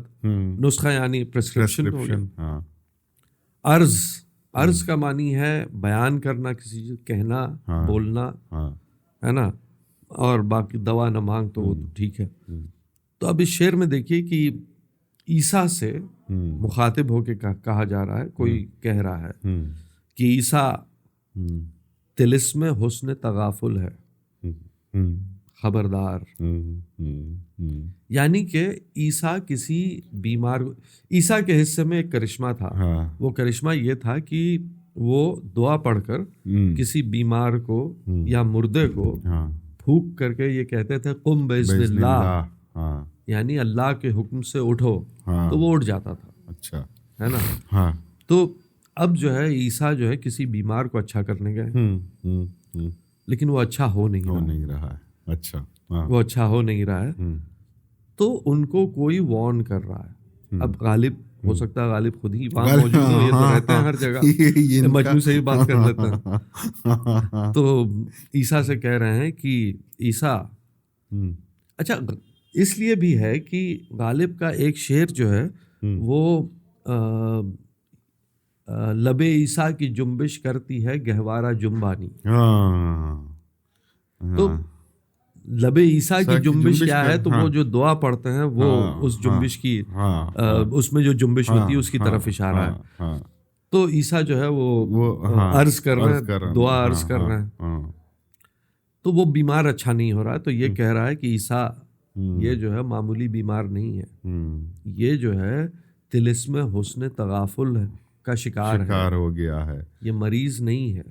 نسخہ یعنی پرسکرپشن ہو گیا. عرض کا معنی ہے بیان کرنا، کسی چیز کہنا، بولنا، ہے نا. اور باقی دوا نہ مانگ تو وہ ٹھیک ہے. تو اب اس شعر میں دیکھیے کہ عیسیٰ سے مخاطب ہو کے کہا جا رہا ہے، کوئی کہہ رہا ہے کہ عیسیٰ طلسم حسن تغافل ہے، خبردار. یعنی کہ عیسیٰ کسی بیمار، عیسیٰ کے حصے میں ایک کرشمہ تھا. وہ کرشمہ یہ تھا کہ وہ دعا پڑھ کر کسی بیمار کو یا مردے کو پھونک کر کے یہ کہتے تھے قم بإذن اللہ، یعنی اللہ کے حکم سے اٹھو، تو وہ اٹھ جاتا تھا. اچھا، ہے نا. تو اب جو ہے عیسیٰ جو ہے کسی بیمار کو اچھا کرنے گئے، لیکن وہ اچھا ہو نہیں رہا ہے. اچھا، وہ اچھا ہو نہیں رہا ہے. تو ان کو کوئی وارن کر رہا ہے. اب غالب ہو سکتا ہے غالب خود ہی وہاں موجود ہو، یہ تو رہتے ہیں ہر جگہ، مجنوں سے ہی بات کر لیتے ہیں. تو عیسیٰ سے کہہ رہے ہیں کہ عیسیٰ، اچھا اس لیے بھی ہے کہ غالب کا ایک شعر جو ہے وہ لب عیسیٰ کی جنبش کرتی ہے گہوارہ جنبانی. تو لب عیسیٰ کی جنبش کیا ہے؟ تو وہ جو دعا پڑھتے ہیں وہ اس جنبش کی، اس میں جو جنبش ہوتی ہے اس کی طرف اشارہ ہے. تو عیسیٰ جو ہے وہ عرض کر رہے ہیں، دعا عرض کر رہے ہیں. تو وہ بیمار اچھا نہیں ہو رہا ہے. تو یہ کہہ رہا ہے کہ عیسیٰ یہ جو ہے معمولی بیمار نہیں ہے، یہ جو ہے طلسم حسن تغافل کا شکار ہو گیا ہے. یہ مریض نہیں ہے،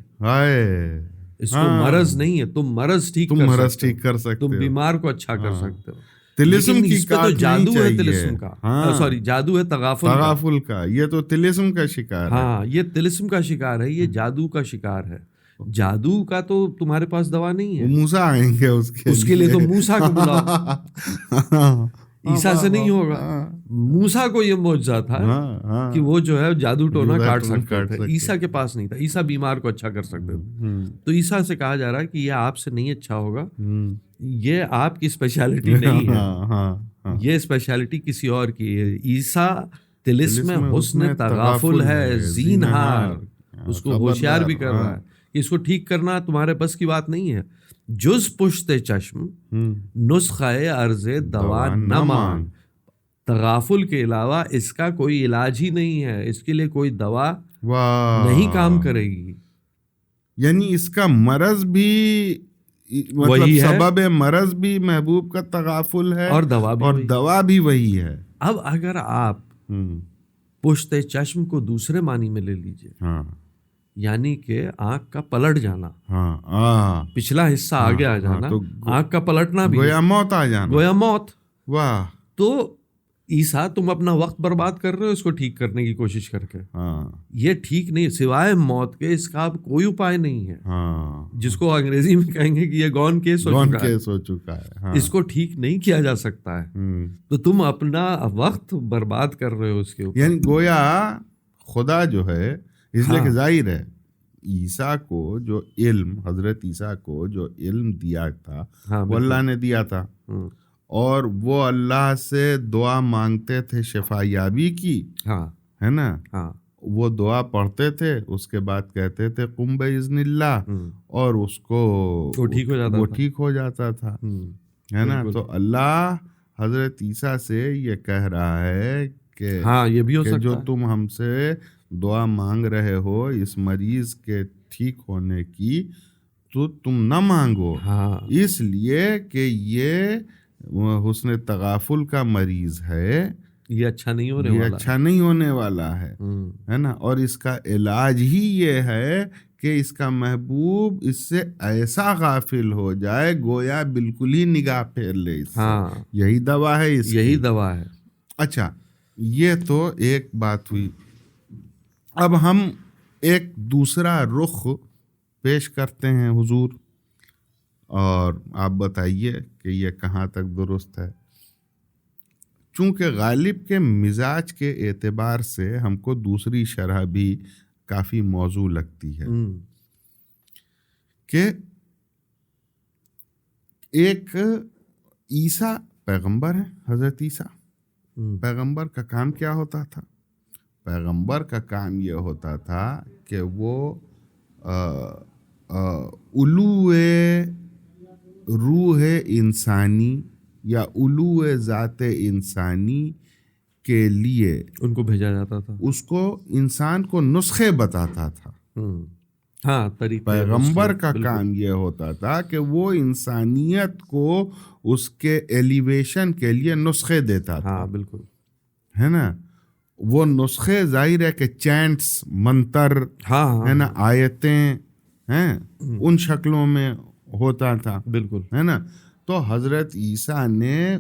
اس کو مرض نہیں ہے. تم مرض ٹھیک کر سکتے، تم بیمار کو اچھا کر سکتے ہو. طلسم کی تو جادو ہے طلسم کا، سوری جادو ہے تغافل کا. یہ تو طلسم کا شکار ہے. ہاں، یہ طلسم کا شکار ہے، یہ جادو کا شکار ہے. جادو کا تو تمہارے پاس دوا نہیں ہے. موسیٰ آئیں گے اس کے لیے تو موسیٰ کو بلاؤ. عیسیٰ سے نہیں ہوگا. موسیٰ کو یہ معجزہ تھا کہ وہ جو ہے جادو ٹونا کاٹ سکتے تھے، عیسیٰ کے پاس نہیں تھا. عیسیٰ بیمار کو اچھا کر سکتے تھے. تو عیسیٰ سے کہا جا رہا ہے کہ یہ آپ سے نہیں اچھا ہوگا، یہ آپ کی اسپیشلٹی نہیں ہے، یہ اسپیشلٹی کسی اور کی ہے. عیسیٰ طلسم حسن تغافل ہے، زینہار. اس کو ہوشیار بھی کر رہا ہے کہ اس کو ٹھیک کرنا تمہارے بس کی بات نہیں ہے. جز پشت چشم نسخہ عرض دوا نہ مانگ. تغافل کے علاوہ اس کا کوئی علاج ہی نہیں ہے، اس کے لیے کوئی دوا نہیں کام کرے گی. یعنی اس کا مرض بھی، مطلب سبب مرض بھی محبوب کا تغافل ہے، اور دوا بھی وہی ہے. اب اگر آپ پشت چشم کو دوسرے معنی میں لے لیجئے، یعنی کہ آنکھ کا پلٹ جانا، پچھلا حصہ آگے آ جانا، آنکھ کا پلٹنا بھی گویا موت آ جانا، گویا موت. واہ. تو عیسیٰ تم اپنا وقت برباد کر رہے ہو اس کو ٹھیک کرنے کی کوشش کر کے. یہ ٹھیک نہیں، سوائے موت کے اس کا کوئی اپائے نہیں ہے. جس کو انگریزی میں کہیں گے کہ یہ گون کیس ہو چکا ہے، اس کو ٹھیک نہیں کیا جا سکتا ہے. تو تم اپنا وقت برباد کر رہے ہو اس کے اوپر. یعنی گویا خدا جو ہے، اس لیے کہ ظاہر ہے عیسیٰ کو جو علم، حضرت عیسیٰ کو جو علم دیا تھا وہ اللہ نے دیا تھا، اور وہ اللہ سے دعا مانگتے تھے شفا یابی کی، ہاں ہے نا، ہاں وہ دعا پڑھتے تھے، اس کے بعد کہتے تھے قم باذن اللہ، اور اس کو وہ ٹھیک ہو جاتا تھا، ہے نا. تو اللہ حضرت عیسیٰ سے یہ کہہ رہا ہے کہ ہاں یہ بھی ہو سکتا جو ہے. تم ہم سے دعا مانگ رہے ہو اس مریض کے ٹھیک ہونے کی، تو تم نہ مانگو، ہاں اس لیے کہ یہ حسن تغافل کا مریض ہے، یہ اچھا نہیں ہونے یہ والا اچھا نہیں ہونے والا ہے نا. اور اس کا علاج ہی یہ ہے کہ اس کا محبوب اس سے ایسا غافل ہو جائے گویا بالکل ہی نگاہ پھیر لے اس سے. ہاں یہی دوا ہے اس یہی کی. دوا ہے. اچھا یہ تو ایک بات ہوئی. اب ہم ایک دوسرا رخ پیش کرتے ہیں حضور، اور آپ بتائیے کہ یہ کہاں تک درست ہے. چونکہ غالب کے مزاج کے اعتبار سے ہم کو دوسری شرح بھی کافی موزوں لگتی ہے کہ ایک عیسیٰ پیغمبر ہے، حضرت عیسیٰ پیغمبر کا کام کیا ہوتا تھا؟ پیغمبر کا کام یہ ہوتا تھا کہ وہ علو روح انسانی یا علو ذات انسانی کے لیے ان کو بھیجا جاتا تھا، اس کو انسان کو نسخے بتاتا تھا. ہاں طریقے. پیغمبر کا کام یہ ہوتا تھا کہ وہ انسانیت کو اس کے ایلیویشن کے لیے نسخے دیتا تھا. ہاں بالکل ہے نا. وہ نسخے ظاہر ہے کہ چینٹس، منتر، ہے نا، آیتیں ہیں، ان شکلوں میں ہوتا تھا. بالکل ہے نا. تو حضرت عیسیٰ نے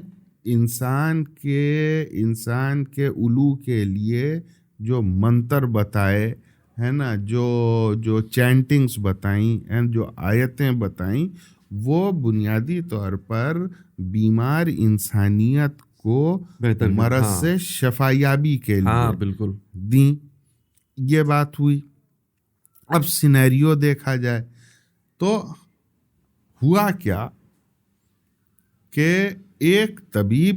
انسان کے علو کے لیے جو منتر بتائے، ہے نا، جو چینٹنگز بتائیں، جو آیتیں بتائیں، وہ بنیادی طور پر بیمار انسانیت کو مرض سے شفا یابی کے لیے بالکل دیں. یہ بات ہوئی. اب سینیریو دیکھا جائے تو ہوا کیا کہ ایک طبیب،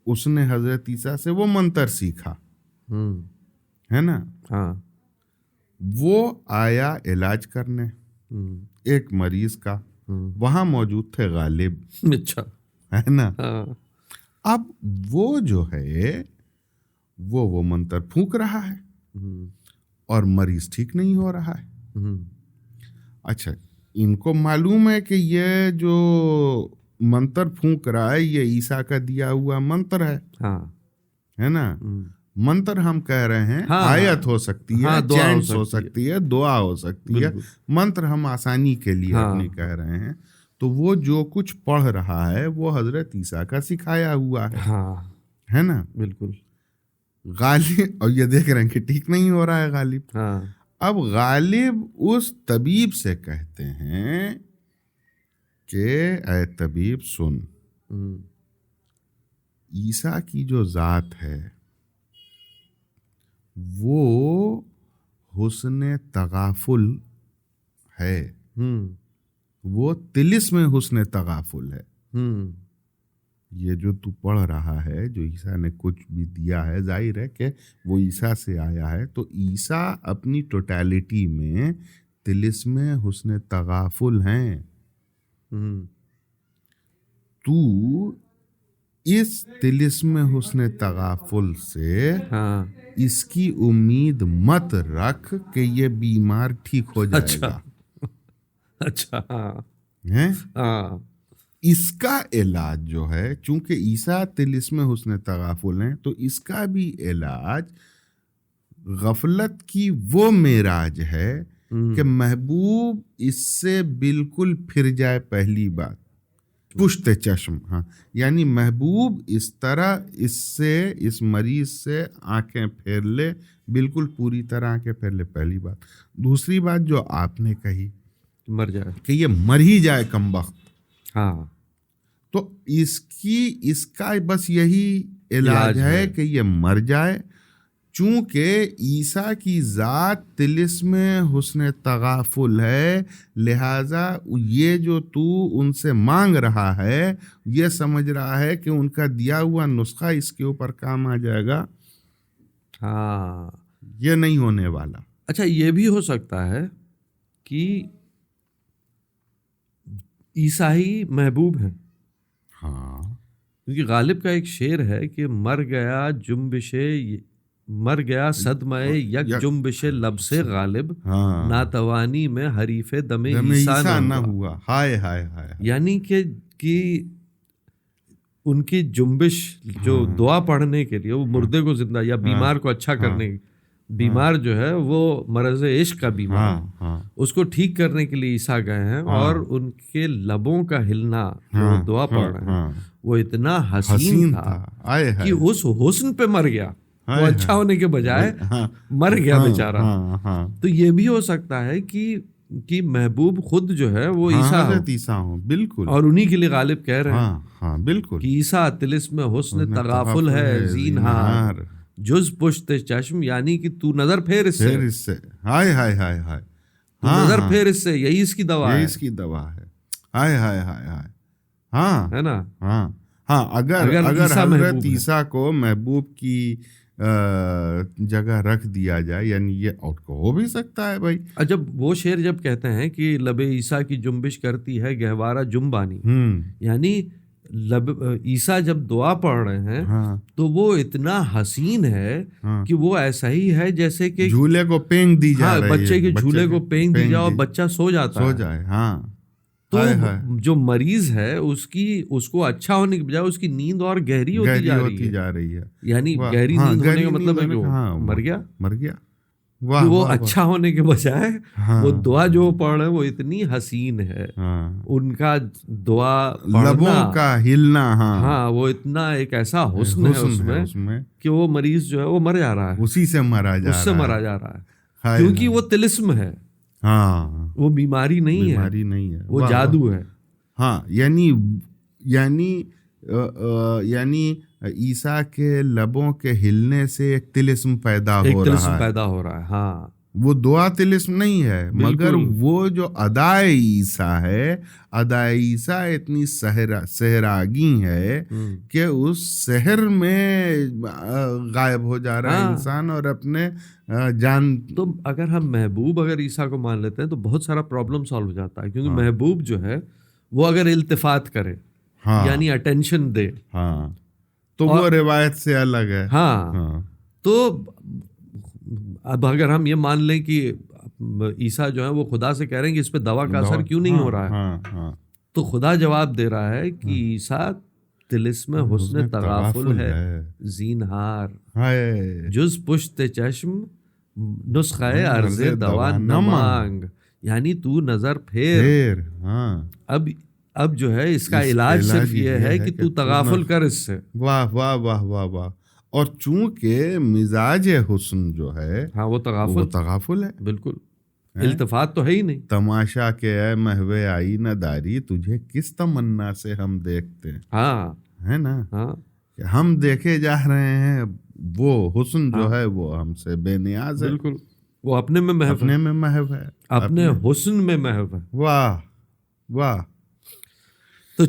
اس نے حضرت عیسیٰ سے وہ منتر سیکھا، ہے نا. وہ آیا علاج کرنے ایک مریض کا. وہاں موجود تھے غالب. اچھا ہے نا. اب وہ جو ہے وہ منتر پھونک رہا ہے اور مریض ٹھیک نہیں ہو رہا ہے. اچھا ان کو معلوم ہے کہ یہ جو منتر پھونک رہا ہے یہ عیسیٰ کا دیا ہوا منتر ہے. ہے نا. منتر ہم کہہ رہے ہیں آیت ہو سکتی ہے، چینٹس ہو سکتی ہے، دعا ہو سکتی ہے. منتر ہم آسانی کے لیے اپنی کہہ رہے ہیں. تو وہ جو کچھ پڑھ رہا ہے وہ حضرت عیسیٰ کا سکھایا ہوا ہے نا. بالکل. غالب اور یہ دیکھ رہے ہیں کہ ٹھیک نہیں ہو رہا ہے غالب. اب غالب اس طبیب سے کہتے ہیں کہ اے طبیب سن، عیسیٰ کی جو ذات ہے وہ حسن تغافل ہے، وہ طلسم حسن تغافل ہے. یہ جو تو پڑھ رہا ہے، جو عیسیٰ نے کچھ بھی دیا ہے، ظاہر ہے کہ وہ عیسیٰ سے آیا ہے. تو عیسیٰ اپنی ٹوٹیلٹی میں طلسم حسن تغافل ہیں. تو اس طلسم حسن تغافل سے اس کی امید مت رکھ کہ یہ بیمار ٹھیک ہو جائے گا. اچھا اس کا علاج جو ہے، چونکہ عیسیٰ طلسم حسن تغافل ہیں، تو اس کا بھی علاج غفلت کی وہ معراج ہے کہ محبوب اس سے بالکل پھر جائے. پہلی بات پشت چشم. یعنی محبوب اس طرح اس مریض سے آنکھیں پھیر لے، بالکل پوری طرح آنکھیں پھیر لے. پہلی بات. دوسری بات جو آپ نے کہی مر جائے کہ یہ مر ہی جائے کمبخت. تو اس کا بس یہی علاج ہے کہ یہ مر جائے. چونکہ عیسیٰ کی ذات طلسم حسن تغافل ہے، لہٰذا یہ جو تو ان سے مانگ رہا ہے یہ سمجھ رہا ہے کہ ان کا دیا ہوا نسخہ اس کے اوپر کام آ جائے گا. ہاں یہ نہیں ہونے والا. اچھا یہ بھی ہو سکتا ہے کہ عیسیٰ ہی محبوب ہیں. ہاں کیونکہ غالب کا ایک شعر ہے کہ مر گیا صدمہ یک جنبش لب سے غالب، ناتوانی میں حریف دم عیسیٰ نہ ہوا. ہائے ہائے ہائے. یعنی کہ ان کی جنبش جو دعا پڑھنے کے لیے وہ مردے کو زندہ یا بیمار کو اچھا کرنے، بیمار جو ہے وہ مرض عشق کا بیمار، اس کو ٹھیک کرنے کے لیے عیسیٰ گئے ہیں، اور ان کے لبوں کا ہلنا جو دعا پڑھ رہے ہیں وہ اتنا حسین تھا کہ اس حسن پہ مر گیا. وہ اچھا ہونے کے بجائے مر گیا بیچارہ. تو یہ بھی ہو سکتا ہے کہ محبوب خود جو ہے وہ عیسیٰ ہوں. بالکل. اور انہی کے لیے غالب کہہ رہے ہیں. ہاں بالکل. کہ عیسیٰ طلسم حسن تغافل ہے زینہار جز پشت چشم، یعنی کہ تو نظر پھیر اس سے. ہائے ہائے ہائے ہائے. نظر پھیر اس سے، یہی اس کی دوا ہے. اس کی دوا ہے. ہائے ہائے ہائے ہائے. ہاں ہے نا. ہاں اگر حضرت عیسیٰ کو محبوب کی جگہ رکھ دیا جائے، یعنی یہ آؤٹ کو ہو بھی سکتا ہے بھائی. جب وہ شعر جب کہتے ہیں کہ لب عیسیٰ کی جنبش کرتی ہے گہوارہ جنبانی، یعنی عیسیٰ جب دعا پڑھ رہے ہیں تو وہ اتنا حسین ہے کہ وہ ایسا ہی ہے جیسے کہ جھولے کو پینگ دی جائے، بچے کے جھولے کو پینگ دی جائے اور بچہ سو جاتا ہے. ہاں تو جو مریض ہے اس کو اچھا ہونے کی بجائے اس کی نیند اور گہری ہوتی جا رہی ہے. یعنی گہری نیند ہونے کا مطلب ہے کہ مر گیا. وہ اچھا ہونے کے بجائے وہ دعا جو پڑھ رہے ہیں وہ اتنی حسین ہے، ان کا دعا لبوں کا ہلنا، ہاں وہ اتنا ایک ایسا حسن ہے اس میں کہ وہ مریض جو ہے وہ مر جا رہا ہے، اسی سے مرا جا رہا ہے، کیونکہ وہ طلسم ہے. ہاں وہ بیماری نہیں ہے، وہ جادو ہے. ہاں یعنی عیسیٰ کے لبوں کے ہلنے سے ایک طلسم پیدا ہو رہا ہے. ہاں وہ دعا طلسم نہیں ہے، مگر وہ جو ادائے عیسیٰ ہے، ادائے عیسیٰ اتنی سحراگی ہے کہ اس سحر میں غائب ہو جا رہا ہے انسان اور اپنے جان. تو اگر ہم اگر عیسیٰ کو مان لیتے ہیں تو بہت سارا پرابلم سالو ہو جاتا ہے، کیونکہ محبوب جو ہے وہ اگر التفات کرے یعنی اٹینشن دے تو وہ روایت سے الگ ہے. ہاں تو اب اگر ہم یہ مان لیں کہ عیسیٰ جو ہے وہ خدا سے کہہ رہے ہیں کہ اس پہ دوا کا اثر کیوں نہیں ہو رہا ہے، تو خدا جواب دے رہا ہے کہ عیسیٰ طلسم حسن تغافل ہے زینہار جز پشت چشم نسخہ عرض دوا نہ مانگ، یعنی تو نظر پھیر. اب جو ہے اس کا علاج صرف یہ ہے کہ تو تغافل کر اس سے. واہ واہ واہ واہ واہ. اور چونکہ مزاج حسن جو ہے وہ تغافل ہے. بالکل، التفات تو ہے ہی نہیں. تماشا کے اے محو آئینہ داری، تجھے کس تمنا سے ہم دیکھتے ہیں. ہے نا. کہ ہم دیکھے جا رہے ہیں، وہ حسن جو ہے وہ ہم سے بے نیاز ہے. بالکل، وہ اپنے میں محو ہے، اپنے حسن میں محو ہے. واہ واہ. تو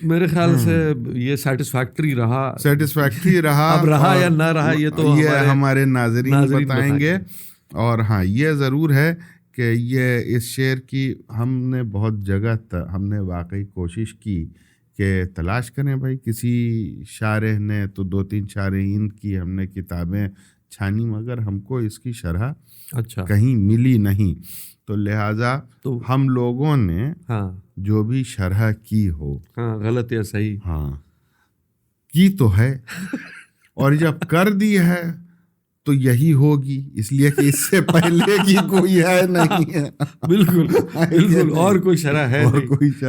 میرے خیال سے یہ سیٹسفیکٹری رہا. اب رہا یا نہ رہا یہ تو ہمارے ناظرین بتائیں گے. اور ہاں یہ ضرور ہے کہ یہ اس شعر کی ہم نے بہت جگہ ہم نے واقعی کوشش کی کہ تلاش کریں بھائی کسی شارح نے، تو 2-3 شارحین کی ہم نے کتابیں چھانی، مگر ہم کو اس کی شرح کہیں ملی نہیں. تو لہٰذا ہم لوگوں نے جو بھی شرح کی ہو، غلط یا صحیح، کی تو ہے، اور جب کر دی ہے تو یہی ہوگی، اس لیے کہ اس سے پہلے کی کوئی ہے نہیں ہے. بالکل اور کوئی شرح ہے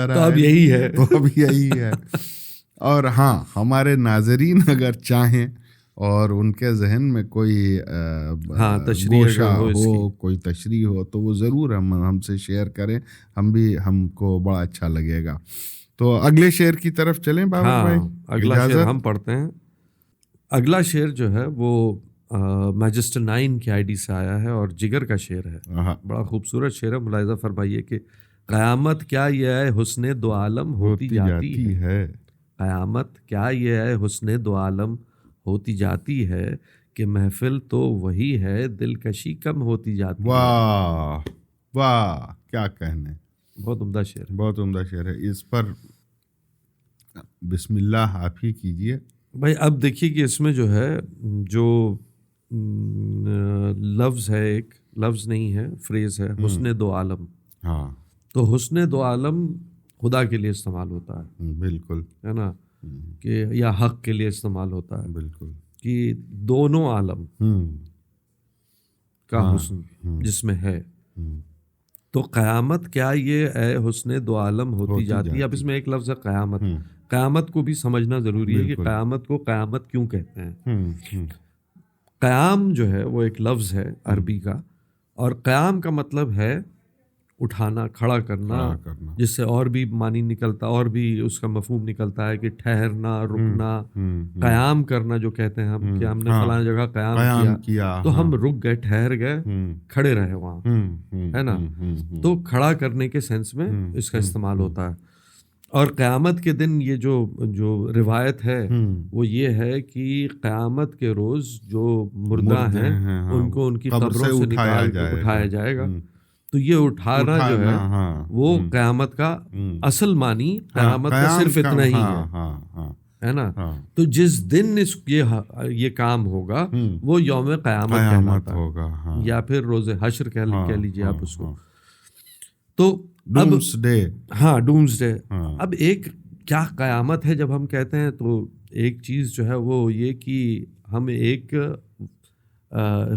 تو اب یہی ہے. اور ہاں ہمارے ناظرین اگر چاہیں اور ان کے ذہن میں کوئی گوشہ ہو، کوئی تشریح ہو، تو وہ ضرور ہم سے شیئر کریں، ہم کو بڑا اچھا لگے گا. تو اگلے شعر کی طرف چلیں بابا بھائی. اگلا شعر ہم پڑھتے ہیں. اگلا شعر جو ہے وہ میجسٹر 9 کی آئی ڈی سے آیا ہے اور جگر کا شعر ہے. بڑا خوبصورت شعر ہے. ملاحظہ فرمائیے کہ قیامت کیا یہ ہے حسن دو عالم ہوتی جاتی ہے. قیامت کیا یہ ہے حسن دو عالم ہوتی جاتی ہے کہ محفل تو وہی ہے دلکشی کم ہوتی جاتی ہے. واہ واہ کیا کہنے. بہت عمدہ شعر. بہت عمدہ شعر ہے. اس پر بسم اللہ آپ ہی کیجئے بھائی. اب دیکھیے کہ اس میں جو ہے جو لفظ ہے, ایک لفظ نہیں ہے, فریز ہے حسن دو عالم. ہاں تو حسن دو عالم خدا کے لیے استعمال ہوتا ہے. بالکل ہے نا, کہ یا حق کے لیے استعمال ہوتا ہے. بالکل کہ دونوں عالم کا حسن جس میں ہے. تو قیامت کیا یہ اے حسن دو عالم ہوتی جاتی ہے. اب اس میں ایک لفظ ہے قیامت. قیامت کو بھی سمجھنا ضروری ہے کہ قیامت کو قیامت کیوں کہتے ہیں. قیام جو ہے وہ ایک لفظ ہے عربی کا, اور قیام کا مطلب ہے اٹھانا, کھڑا کرنا, جس سے اور بھی معنی نکلتا, اور بھی اس کا مفہوم نکلتا ہے کہ ٹھہرنا, رکنا. قیام کرنا جو کہتے ہیں ہم, کہ ہم نے فلاں جگہ قیام کیا تو ہم رک گئے, ٹھہر گئے, کھڑے رہے وہاں, ہے نا. تو کھڑا کرنے کے سینس میں اس کا استعمال ہوتا ہے. اور قیامت کے دن یہ جو روایت ہے وہ یہ ہے کہ قیامت کے روز جو مردہ ہیں ان کو ان کی قبروں سے نکال کے اٹھایا جائے گا. تو یہ اٹھانا جو ہے وہ قیامت کا اصل معنی قیامت کا صرف اتنا ہی ہے نا. تو جس دن یہ کام ہوگا وہ یوم قیامت کہلاتا ہوگا, یا پھر روز حشر کہہ لیجیے آپ اس کو. تو ڈومس ڈے. ہاں, ڈومس ڈے. اب ایک کیا قیامت ہے جب ہم کہتے ہیں, تو ایک چیز جو ہے وہ یہ کہ ہم ایک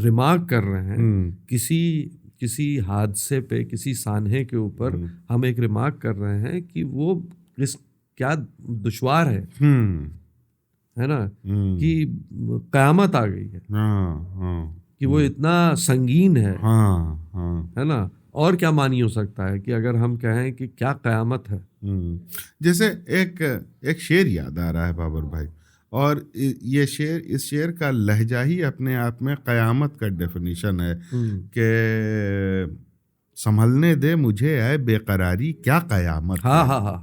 ریمارک کر رہے ہیں کسی حادثے پہ, کسی سانحے کے اوپر ہم ایک ریمارک کر رہے ہیں کہ وہ کیا دشوار ہے نا, کہ قیامت آ گئی ہے, کہ وہ اتنا سنگین ہے نا. اور کیا معنی ہو سکتا ہے کہ اگر ہم کہیں کہ کیا قیامت ہے. جیسے ایک شعر یاد آ رہا ہے بابر بھائی, اور یہ شعر, اس شعر کا لہجہ ہی اپنے آپ میں قیامت کا ڈیفینیشن ہے کہ سنبھلنے دے مجھے اے بے قراری کیا قیامت. ہاں ہاں ہاں,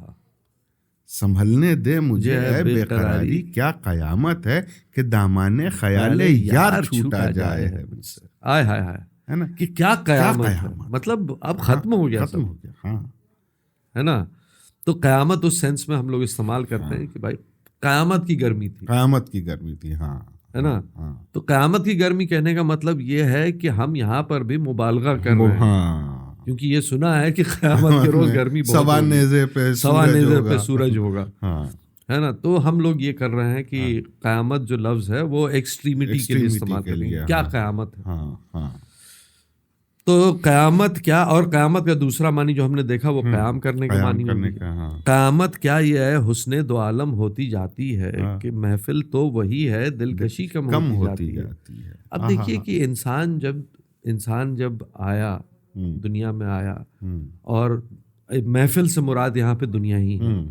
سنبھلنے دے مجھے اے بے قراری کیا قیامت ہے کہ دامان خیال یار چھوٹا جائے ہے مجھ سے. آئے ہائے ہائے, ہے نا, کہ کیا قیامت ہے, مطلب اب ختم ہو گیا, ختم ہو گیا. ہاں, ہے نا. تو قیامت اس سینس میں ہم لوگ استعمال کرتے ہیں کہ بھائی قیامت کی گرمی تھی, قیامت کی گرمی تھی. ہاں, ہے نا. تو قیامت کی گرمی کہنے کا مطلب یہ ہے کہ ہم یہاں پر بھی مبالغہ کر رہے ہیں, کیونکہ یہ سنا ہے کہ قیامت کے روز گرمی بہت سوا نیزے پہ سورج ہوگا, ہے نا. تو ہم لوگ یہ کر رہے ہیں کہ قیامت جو لفظ ہے وہ ایکسٹریمٹی کے لیے استعمال کریں گے. کیا قیامت ہے. تو قیامت کیا, اور قیامت کا دوسرا معنی جو ہم نے دیکھا وہ قیام کرنے کا معنی ہوگی. قیامت کیا یہ ہے حسن دو عالم ہوتی جاتی ہے کہ محفل تو وہی ہے دلکشی کم ہوتی جاتی ہے. اب دیکھیے کہ انسان جب آیا, دنیا میں آیا, اور محفل سے مراد یہاں پہ دنیا ہی ہے,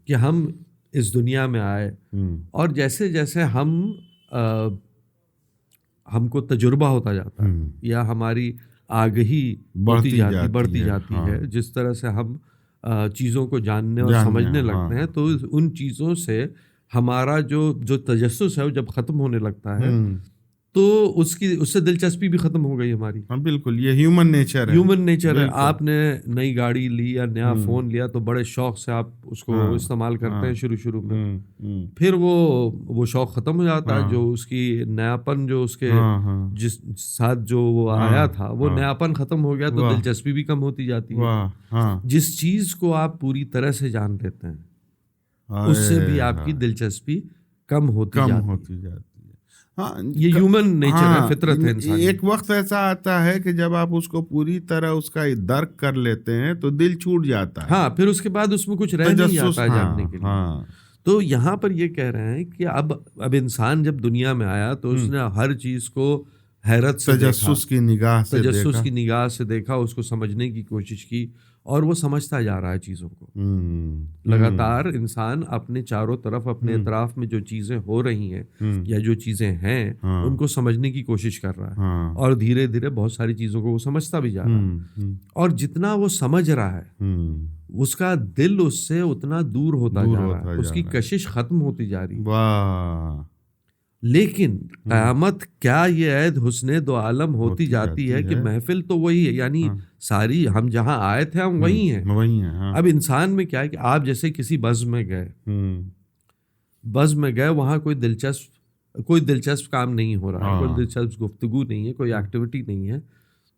کہ ہم اس دنیا میں آئے, اور جیسے جیسے ہم کو تجربہ ہوتا جاتا ہے یا ہماری آگہی بڑھتی جاتی ہے, جس طرح سے ہم چیزوں کو جاننے اور سمجھنے لگتے ہیں, تو ان چیزوں سے ہمارا جو تجسس ہے وہ جب ختم ہونے لگتا ہے تو اس سے دلچسپی بھی ختم ہو گئی ہماری. بالکل, یہ ہیومن نیچر ہے. آپ نے نئی گاڑی لی یا نیا فون لیا تو بڑے شوق سے آپ اس کو استعمال کرتے ہیں شروع میں, پھر وہ شوق ختم ہو جاتا ہے, جو اس کی نیاپن, جو اس کے جس ساتھ جو وہ آیا تھا وہ نیاپن ختم ہو گیا, تو دلچسپی بھی کم ہوتی جاتی ہے. جس چیز کو آپ پوری طرح سے جان لیتے ہیں اس سے بھی آپ کی دلچسپی کم ہوتی جاتی ہے. یہ ہیومن نیچر ہے, فطرت ہے انسانی. ایک وقت ایسا آتا ہے کہ جب آپ اس کو پوری طرح اس کا درک کر لیتے ہیں تو دل چھوٹ جاتا ہے. ہاں, پھر اس کے بعد اس میں کچھ رہ نہیں جاتا ہے جاننے کے لیے. تو یہاں پر یہ کہہ رہے ہیں کہ اب انسان جب دنیا میں آیا تو اس نے ہر چیز کو حیرت سے تجسس کی نگاہ سے دیکھا, اس کو سمجھنے کی کوشش کی, اور وہ سمجھتا جا رہا ہے چیزوں کو. لگاتار انسان اپنے چاروں طرف اپنے اطراف میں جو چیزیں ہو رہی ہیں یا جو چیزیں ہیں ان کو سمجھنے کی کوشش کر رہا ہے, اور دھیرے دھیرے بہت ساری چیزوں کو وہ سمجھتا بھی جا رہا ہے. اور جتنا وہ سمجھ رہا ہے اس کا دل اس سے اتنا دور ہوتا جا رہا ہے, اس کی کشش ختم ہوتی جا رہی ہے. لیکن قیامت کیا یہ عید حسن دو عالم ہوتی جاتی ہے کہ محفل تو وہی ہے, یعنی ساری ہم جہاں آئے تھے ہم وہی ہیں. اب انسان میں کیا ہے کہ آپ جیسے کسی بز میں گئے, وہاں کوئی دلچسپ کام نہیں ہو رہا ہے, کوئی دلچسپ گفتگو نہیں ہے, کوئی ایکٹیویٹی نہیں ہے,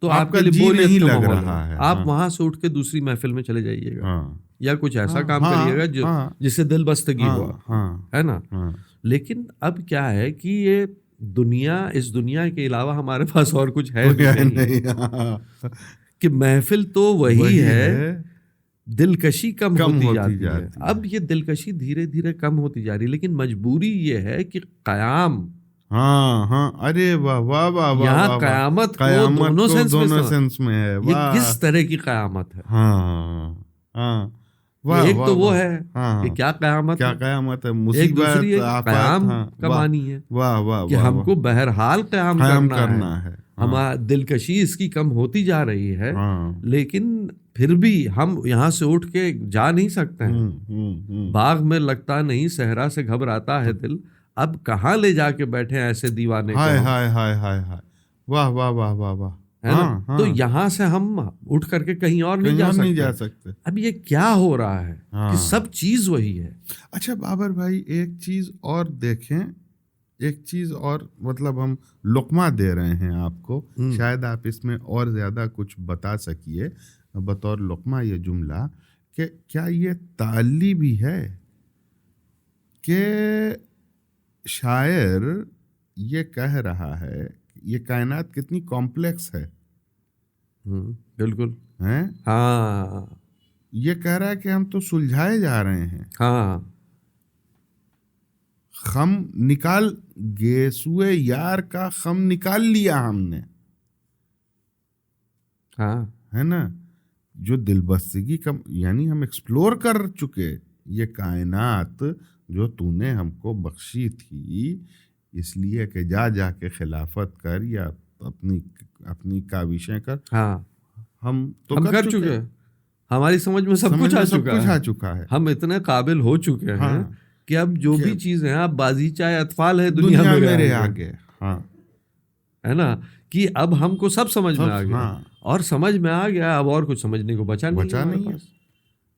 تو آپ کے لیے بوریت نہیں لگ رہا ہے. آپ وہاں سے اٹھ کے دوسری محفل میں چلے جائیے گا یا کچھ ایسا کام کریے گا جس سے دل بستگی ہو, ہے نا. لیکن اب کیا ہے کہ یہ اس دنیا کے علاوہ ہمارے پاس اور کچھ ہے نہیں کہ محفل تو وہی ہے, دلکشی کم ہوتی جاتی ہے. اب یہ دلکشی دھیرے دھیرے کم ہوتی جا رہی ہے, لیکن مجبوری یہ ہے کہ قیام, ارے واہ واہ واہ واہ, یہاں قیامت کو دونوں سینس میں ہے. یہ کس طرح کی قیامت ہے؟ ایک تو وہ ہے کہ کیا قیامت ہے, ایک دوسری قیام کا معنی ہے کہ ہم کو بہرحال قیام کرنا ہے. ہمارا دلکشی اس کی کم ہوتی جا رہی ہے, لیکن پھر بھی ہم یہاں سے اٹھ کے جا نہیں سکتے ہیں. باغ میں لگتا نہیں, صحرا سے گھبراتا ہے دل, اب کہاں لے جا کے بیٹھے ایسے دیوانے کو. واہ واہ واہ واہ واہ, ہے نا. تو یہاں سے ہم اٹھ کر کے کہیں اور نہیں جا سکتے. اب یہ کیا ہو رہا ہے کہ سب چیز وہی ہے. اچھا بابر بھائی, ایک چیز اور دیکھیں, ایک چیز اور, مطلب ہم لقمہ دے رہے ہیں آپ کو, شاید آپ اس میں اور زیادہ کچھ بتا سکیے بطور لقمہ یہ جملہ, کہ کیا یہ تعلی بھی ہے کہ شاعر یہ کہہ رہا ہے یہ کائنات کتنی کمپلیکس ہے. بالکل ہیں, یہ کہہ رہا ہے کہ ہم تو سلجھائے جا رہے ہیں. خم نکال گیسوئے یار کا خم نکال لیا ہم نے, ہے نا. جو دل بستگی کا, یعنی ہم ایکسپلور کر چکے یہ کائنات جو تو نے ہم کو بخشی تھی, اس لیے کہ جا کے خلافت کر یا اپنی کاوشیں کر. ہم کر چکے ہیں, ہماری سمجھ میں سب کچھ آ چکا ہے. ہم اتنے قابل ہو چکے ہیں کہ اب جو بھی چیزیں آپ بازی چاہے اطفال ہے دنیا میرے آگے, ہے نا, کہ اب ہم کو سب سمجھ میں آ گیا, اور سمجھ میں آ گیا, اب اور کچھ سمجھنے کو بچا نہیں ہے.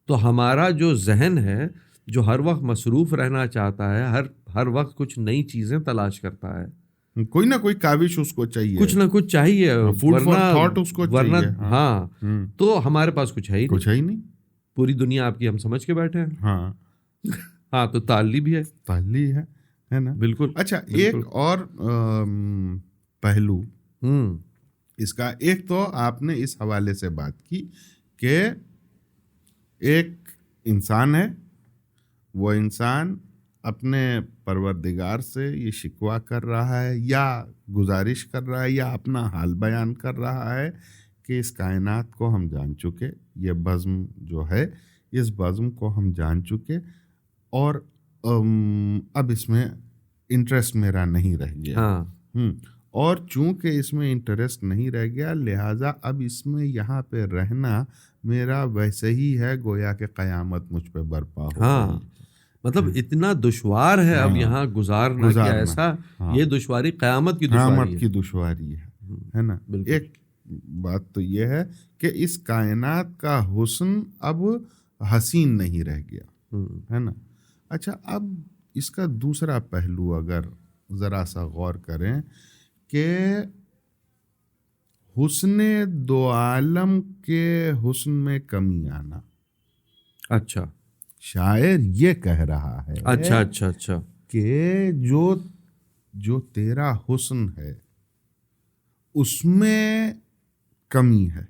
تو ہمارا جو ذہن ہے جو ہر وقت مصروف رہنا چاہتا ہے, ہر وقت کچھ نئی چیزیں تلاش کرتا ہے, کوئی نہ کوئی کاوش اس کو چاہیے, کچھ نہ کچھ چاہیے, ورنہ تو ہمارے پاس کچھ ہے ہی نہیں. پوری دنیا آپ کی ہم سمجھ کے بیٹھے ہیں. تو تعلی بھی ہے نا. بالکل. اچھا, ایک اور پہلو اس کا, ایک تو آپ نے اس حوالے سے بات کی کہ ایک انسان ہے, وہ انسان اپنے پروردگار سے یہ شکوہ کر رہا ہے یا گزارش کر رہا ہے یا اپنا حال بیان کر رہا ہے کہ اس کائنات کو ہم جان چکے, یہ بزم جو ہے اس بزم کو ہم جان چکے, اور اب اس میں انٹرسٹ میرا نہیں رہ گیا. اور چونکہ اس میں انٹرسٹ نہیں رہ گیا, لہٰذا اب اس میں یہاں پہ رہنا میرا ویسے ہی ہے گویا کہ قیامت مجھ پہ برپا ہو. مطلب اتنا دشوار ہے اب یہاں گزارنا کیا ایسا, یہ دشواری قیامت کی دشواری ہے نا. ایک بات تو یہ ہے کہ اس کائنات کا حسن اب حسین نہیں رہ گیا, ہے نا. اچھا, اب اس کا دوسرا پہلو اگر ذرا سا غور کریں کہ حسن دو عالم کے حسن میں کمی آنا. اچھا, شاعر یہ کہہ رہا ہے اچھا کہ جو تیرا حسن ہے اس میں کمی ہے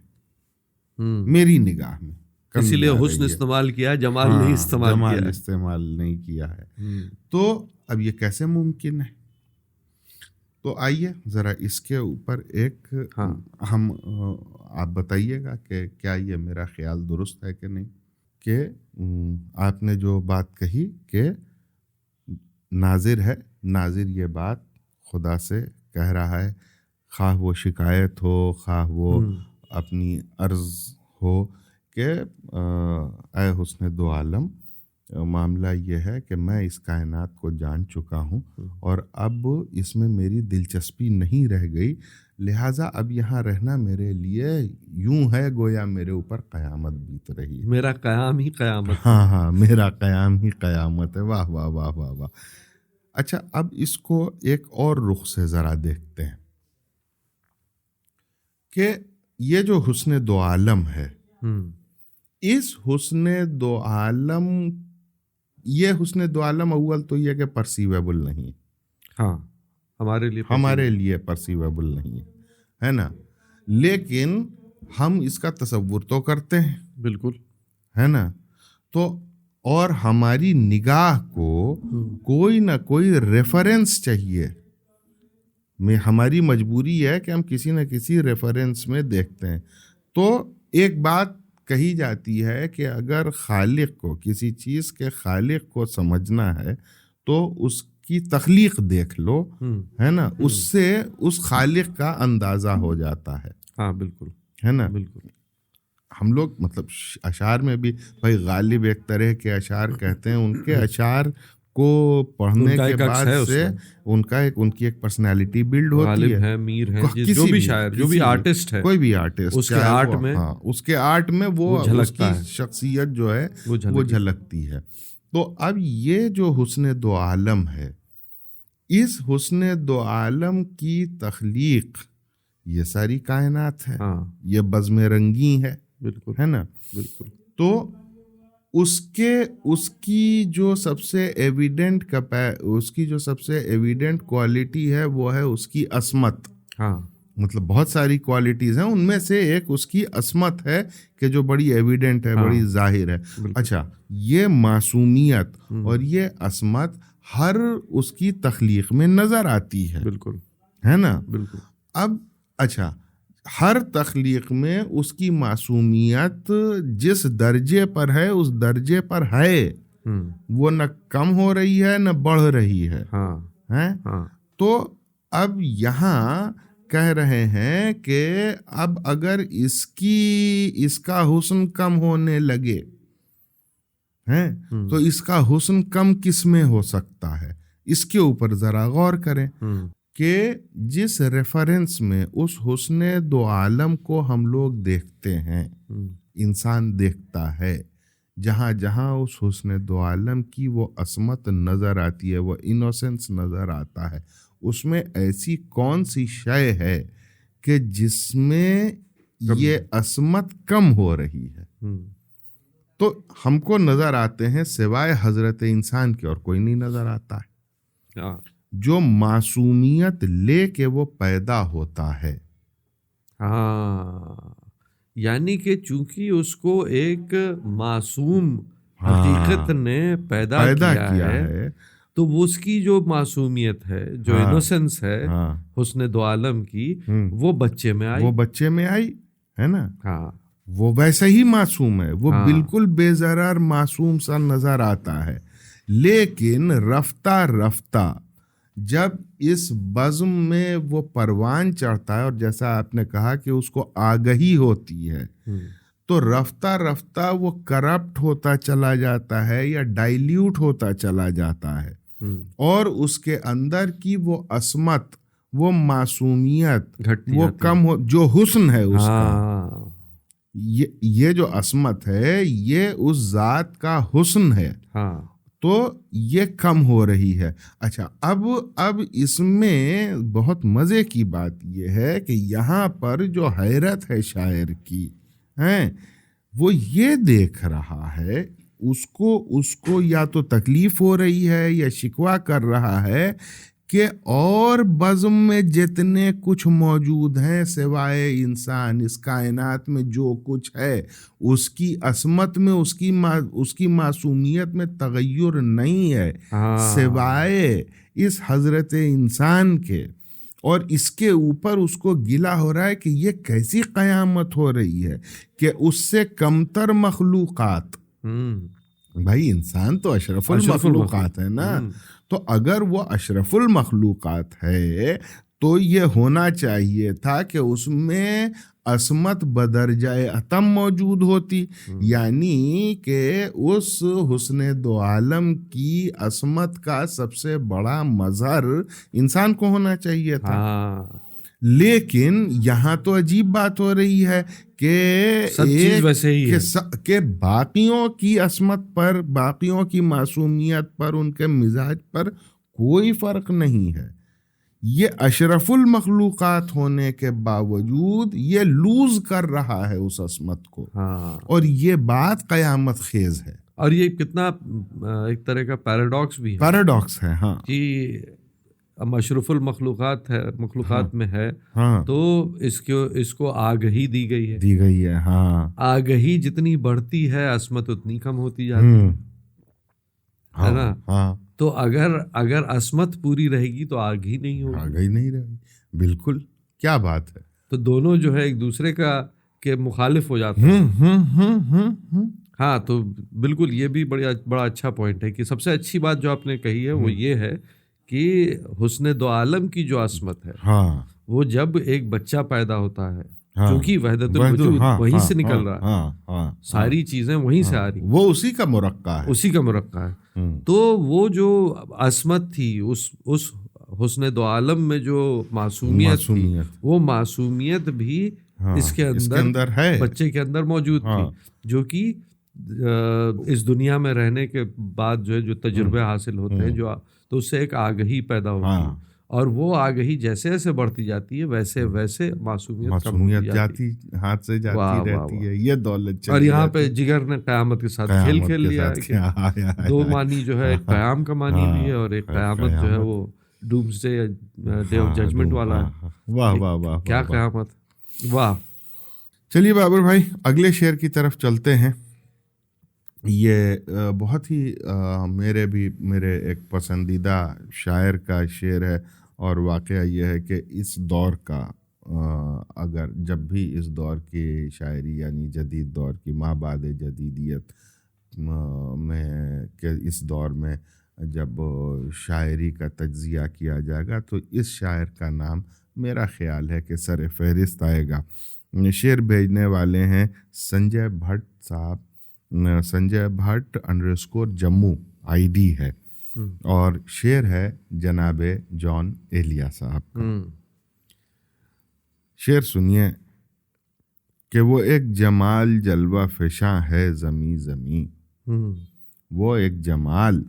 میری نگاہ میں, اسی لیے حسن استعمال کیا, جمال نہیں استعمال نہیں کیا ہے. تو اب یہ کیسے ممکن ہے؟ تو آئیے ذرا اس کے اوپر ایک ہم آپ بتائیے گا کہ کیا یہ میرا خیال درست ہے کہ نہیں، کہ آپ نے جو بات کہی کہ ناظر ہے، ناظر یہ بات خدا سے کہہ رہا ہے، خواہ وہ شکایت ہو خواہ وہ اپنی عرض ہو کہ اے حسن دو عالم، معاملہ یہ ہے کہ میں اس کائنات کو جان چکا ہوں اور اب اس میں میری دلچسپی نہیں رہ گئی، لہٰذا اب یہاں رہنا میرے لیے یوں ہے گویا میرے اوپر قیامت بیت رہی ہے، میرا قیام ہی قیامت، ہاں میرا قیام ہی قیامت ہے۔ واہ واہ واہ واہ واہ۔ اچھا، اب اس کو ایک اور رخ سے ذرا دیکھتے ہیں کہ یہ جو حسن دو عالم ہے، اس حسن دو عالم، یہ حسن دو عالم اول تو یہ کہ پرسیویبل نہیں، ہاں ہمارے لیے پرسیویبل نہیں ہے نا، لیکن ہم اس کا تصور تو کرتے ہیں، بالکل ہے نا، تو اور ہماری نگاہ کو کوئی نہ کوئی ریفرنس چاہیے، ہماری مجبوری ہے کہ ہم کسی نہ کسی ریفرنس میں دیکھتے ہیں۔ تو ایک بات کہی جاتی ہے کہ اگر خالق کو، کسی چیز کے خالق کو سمجھنا ہے تو اس کی تخلیق دیکھ لو، ہے نا، اس سے اس خالق کا اندازہ ہو جاتا ہے۔ ہاں بالکل، ہے نا، بالکل۔ ہم لوگ مطلب اشعار میں بھی بھائی غالب ایک طرح کے اشعار کہتے ہیں، ان کے اشعار کو پڑھنے کے بعد سے ان کی ایک پرسنالٹی بلڈ ہوتی ہے، میر ہے، جو بھی شاعر، جو بھی آرٹسٹ ہے، کوئی بھی آرٹسٹ، اس کے آرٹ میں، ہاں اس کے آرٹ میں وہ اس کی شخصیت جو ہے وہ جھلکتی ہے۔ تو اب یہ جو حسن دو عالم ہے، اس حسن دو عالم کی تخلیق یہ ساری کائنات ہے، یہ بزم رنگی ہے، بالکل، ہے نا، بالکل۔ تو اس کی جو سب سے ایویڈنٹ کوالٹی ہے وہ ہے اس کی عصمت، ہاں، مطلب بہت ساری کوالٹیز ہیں، ان میں سے ایک اس کی عصمت ہے کہ جو بڑی ایویڈنٹ ہے، بڑی ظاہر ہے۔ اچھا، یہ معصومیت اور یہ عصمت ہر اس کی تخلیق میں نظر آتی ہے، بالکل، ہے نا، بالکل۔ اب اچھا، ہر تخلیق میں اس کی معصومیت جس درجے پر ہے اس درجے پر ہے، وہ نہ کم ہو رہی ہے نہ بڑھ رہی ہے، ہاں۔ تو اب یہاں کہہ رہے ہیں کہ اب اگر اس کا حسن کم ہونے لگے ہیں تو اس کا حسن کم کس میں ہو سکتا ہے، اس کے اوپر ذرا غور کریں کہ جس ریفرنس میں اس حسن دو عالم کو ہم لوگ دیکھتے ہیں، انسان دیکھتا ہے، جہاں جہاں اس حسن دو عالم کی وہ عصمت نظر آتی ہے، وہ انوسنس نظر آتا ہے، اس میں ایسی کون سی شے ہے کہ جس میں یہ عصمت کم ہو رہی ہے؟ تو ہم کو نظر آتے ہیں سوائے حضرت انسان کے اور کوئی نہیں نظر آتا ہے جو معصومیت لے کے وہ پیدا ہوتا ہے۔ ہاں، یعنی کہ چونکہ اس کو ایک معصوم حقیقت نے پیدا کیا ہے تو وہ اس کی جو معصومیت ہے، جو انوسنس ہے حسن دو عالم کی، وہ بچے میں آئی، ہے نا، ہاں، وہ ویسے ہی معصوم ہے، وہ بالکل بے ضرر معصوم سا نظر آتا ہے، لیکن رفتہ رفتہ جب اس بزم میں وہ پروان چڑھتا ہے، اور جیسا آپ نے کہا کہ اس کو آگہی ہوتی ہے، تو رفتہ رفتہ وہ کرپٹ ہوتا چلا جاتا ہے یا ڈائلیوٹ ہوتا چلا جاتا ہے، اور اس کے اندر کی وہ عصمت، وہ معصومیت، وہ کم ہو، جو حسن ہے اس کا، یہ جو عصمت ہے یہ اس ذات کا حسن ہے، تو یہ کم ہو رہی ہے۔ اچھا، اب اس میں بہت مزے کی بات یہ ہے کہ یہاں پر جو حیرت ہے شاعر کی، وہ یہ دیکھ رہا ہے، اس کو یا تو تکلیف ہو رہی ہے یا شکوہ کر رہا ہے کہ اور بزم میں جتنے کچھ موجود ہیں سوائے انسان، اس کائنات میں جو کچھ ہے اس کی عصمت میں، اس کی معصومیت میں تغیر نہیں ہے سوائے اس حضرت انسان کے، اور اس کے اوپر اس کو گلا ہو رہا ہے کہ یہ کیسی قیامت ہو رہی ہے کہ اس سے کمتر مخلوقات. بھائی انسان تو اشرف المخلوقات ہے نا. تو اگر وہ اشرف المخلوقات ہے تو یہ ہونا چاہیے تھا کہ اس میں عصمت بدرجۂ اتم موجود ہوتی, یعنی کہ اس حسن دو عالم کی عصمت کا سب سے بڑا مظہر انسان کو ہونا چاہیے تھا. لیکن یہاں تو عجیب بات ہو رہی ہے کہ سب چیز ویسے ہی ہے کہ باقیوں کی عصمت پر, باقیوں کی معصومیت پر, ان کے مزاج پر کوئی فرق نہیں ہے. یہ اشرف المخلوقات ہونے کے باوجود یہ لوز کر رہا ہے اس عصمت کو. اور یہ بات قیامت خیز ہے. اور یہ کتنا ایک طرح کا پیراڈاکس بھی ہے. پیراڈاکس ہے ہاں, کہ اشرف المخلوقات ہے, مخلوقات میں ہے, تو اس کو آگہی دی گئی ہے. ہاں, آگہی جتنی بڑھتی ہے عصمت اتنی کم ہوتی جاتی ہے نا. تو اگر عصمت پوری رہے گی تو آگہی نہیں ہوگی. آگہی نہیں رہے گی. بالکل, کیا بات ہے. تو دونوں جو ہے ایک دوسرے کے مخالف ہو جاتے ہیں. ہاں, تو بالکل یہ بھی بڑا اچھا پوائنٹ ہے کہ سب سے اچھی بات جو آپ نے کہی ہے وہ یہ ہے کہ حسن دو عالم کی جو عصمت ہے وہ جب ایک بچہ پیدا ہوتا ہے, کیونکہ وحدت الوجود وہیں سے نکل رہا ہے, ساری چیزیں وہیں سے آ رہی, وہ اسی کا مرقع ہے. تو وہ جو عصمت تھی اس حسن دو عالم میں جو معصومیت تھی, وہ معصومیت بھی اس کے اندر ہے, بچے کے اندر موجود تھی, جو کہ اس دنیا میں رہنے کے بعد جو تجربے حاصل ہوتے ہیں تو اس سے ایک آگہی پیدا ہوتی ہے, اور وہ آگہی جیسے جیسے بڑھتی جاتی ہے ویسے ویسے معصومیت جاتی ہاتھ سے جاتی رہتی ہے. یہ دولت اور یہاں پہ جگر نے قیامت کے ساتھ کھیل لیا. دو معنی جو ہے, ایک قیام کا معنی بھی ہے اور ایک قیامت جو ہے وہ ڈومسڈے ڈے آف ججمنٹ والا ہے. واہ واہ واہ, کیا قیامت. واہ. چلیے بابر بھائی اگلے شعر کی طرف چلتے ہیں. یہ بہت ہی میرے ایک پسندیدہ شاعر کا شعر ہے, اور واقعہ یہ ہے کہ اس دور کا اگر جب بھی اس دور کی شاعری یعنی جدید دور کی مابعد جدیدیت میں کہ اس دور میں جب شاعری کا تجزیہ کیا جائے گا تو اس شاعر کا نام میرا خیال ہے کہ سر فہرست آئے گا. شعر بھیجنے والے ہیں سنجے بھٹ صاحب, سنجے بھٹ _ جموں ID ہے, اور شعر ہے جناب جان ایلیا صاحب کا. شعر سنیے کہ وہ ایک جمال جلوہ فشاں ہے زمیں زمیں, وہ ایک جمال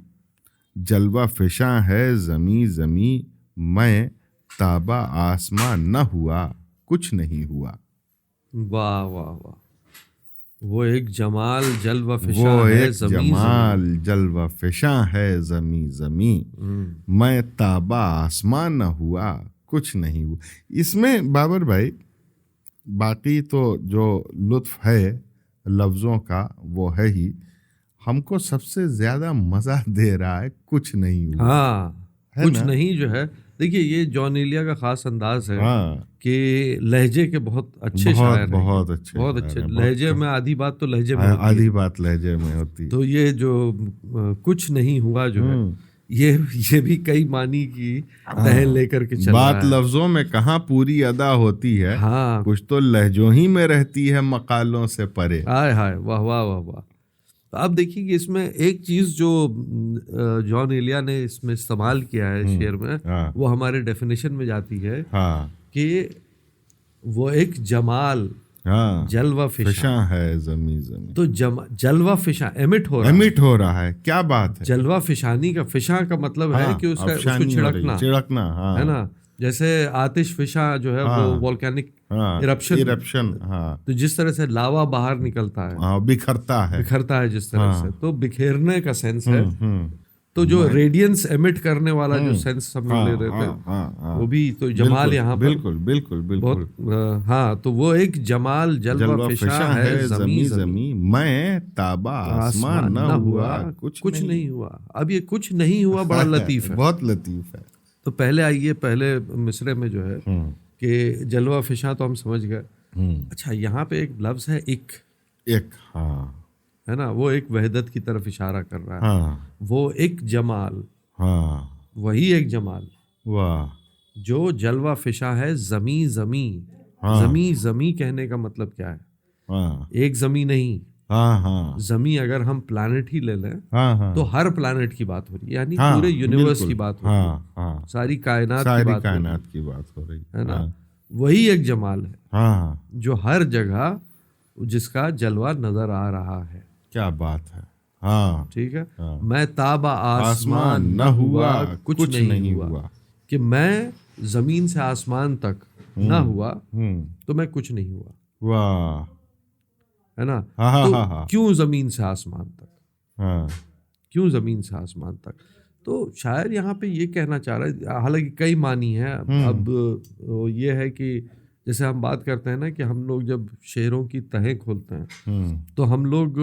جلوہ فشاں ہے زمیں زمیں, میں تابہ آسماں نہ ہوا کچھ نہیں ہوا. واہ واہ واہ. وہ ایک جمال جلوہ فشاں ہے زمیں, جمال جلوہ فشاں ہے زمیں زمیں, میں تابہ آسمان نہ ہوا کچھ نہیں ہوا. اس میں بابر بھائی باقی تو جو لطف ہے لفظوں کا وہ ہے ہی, ہم کو سب سے زیادہ مزہ دے رہا ہے کچھ نہیں ہوا. ہاں, کچھ نہیں جو ہے. دیکھیے یہ جان ایلیا کا خاص انداز ہے کہ لہجے کے بہت اچھے شاعر ہیں, بہت اچھے لہجے میں آدھی بات تو لہجے میں ہوتی ہے. تو یہ جو کچھ نہیں ہوا جو ہے یہ بھی کئی معنی کی تہہ لے کر کے چل رہا ہے. بات لفظوں میں کہاں پوری ادا ہوتی ہے, کچھ تو لہجوں ہی میں رہتی ہے مقالوں سے پرے. ہائے ہائے, واہ واہ واہ واہ. تو اب دیکھیے کہ اس میں ایک چیز جو جان ایلیا نے اس میں استعمال کیا ہے شعر میں, وہ ہمارے ڈیفینیشن میں جاتی ہے کہ وہ ایک جمال جلوہ فشاں ہے زمیں زمیں. تو جلوہ فشاں ایمٹ ہو رہا ہے. کیا بات ہے. جلوہ فشانی کا فشاں کا مطلب ہے کہ اس کو چھڑکنا ہے نا. جیسے آتش فشاں جو ہے وہ والکینک ایرپشن, تو جس طرح سے لاوا باہر نکلتا ہے, بکھرتا ہے جس طرح سے, تو بکھیرنے کا سینس ہے. تو جو ریڈینس ایمٹ کرنے والا جو سینس ہم لے رہے تھے وہ بھی تو جمال یہاں پر بالکل. ہاں, تو وہ ایک جمال جلوہ فشاں ہے زمیں زمیں, میں تابہ آسمان نہ ہوا کچھ نہیں ہوا. اب یہ کچھ نہیں ہوا بڑا لطیف ہے, بہت لطیف ہے. تو پہلے آئیے پہلے مصرے میں جو ہے کہ جلوہ فشاں تو ہم سمجھ گئے. اچھا یہاں پہ ایک لفظ ہے ایک ہاں ہے نا, وہ ایک وحدت کی طرف اشارہ کر رہا ہے. ہاں وہ ایک جمال, ہاں وہی ایک جمال واہ جو جلوہ فشاں ہے. زمیں زمیں کہنے کا مطلب کیا ہے؟ ہاں ایک زمیں نہیں, ہاں ہاں زمیں اگر ہم پلانٹ ہی لے لیں ہاں ہاں تو ہر پلانٹ کی بات ہو رہی ہے, یعنی ہاں پورے یونیورس بالکل. کی بات ہو رہی ہاں ہاں ہے, ساری کائنات کی بات ہو رہی ہے نا. وہی ایک جمال ہے ہاں جو ہر جگہ جس کا جلوہ نظر آ رہا ہے. کیا بات ہے. ہاں ٹھیک ہے. ہاں. میں تابہ آسمان نہ ہوا کچھ نہیں ہوا, کہ میں زمین سے آسمان تک نہ ہوا تو میں کچھ نہیں ہوا. واہ ہے نا. ہاں تو ہاں کیوں زمین سے آسمان تک, ہاں کیوں زمین سے آسمان تک؟ تو شاعر یہاں پہ یہ کہنا چاہ رہا ہے, حالانکہ کئی معنی ہیں. اب یہ ہے کہ جیسے ہم بات کرتے ہیں نا کہ ہم لوگ جب شعروں کی تہیں کھولتے ہیں تو ہم لوگ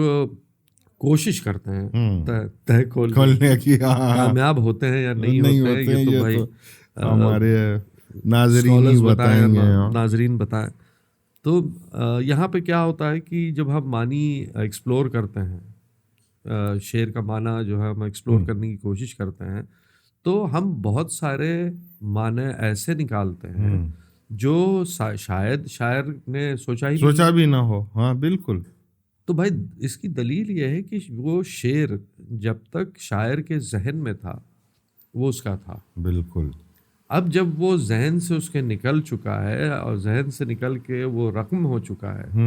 کوشش کرتے ہیں تہ کھولنے کی. کامیاب ہوتے ہیں یا نہیں ہوتے ہیں یہ تو بھائی ہمارے ناظرین بتائیں گے, ناظرین بتائیں. تو یہاں پہ کیا ہوتا ہے کہ جب ہم معنی ایکسپلور کرتے ہیں, شعر کا معنی جو ہے ہم ایکسپلور کرنے کی کوشش کرتے ہیں, تو ہم بہت سارے معنی ایسے نکالتے ہیں جو شاید شاعر نے سوچا بھی نہ ہو. ہاں بالکل. تو بھائی اس کی دلیل یہ ہے کہ وہ شعر جب تک شاعر کے ذہن میں تھا وہ اس کا تھا. بالکل. اب جب وہ ذہن سے اس کے نکل چکا ہے اور ذہن سے نکل کے وہ رقم ہو چکا ہے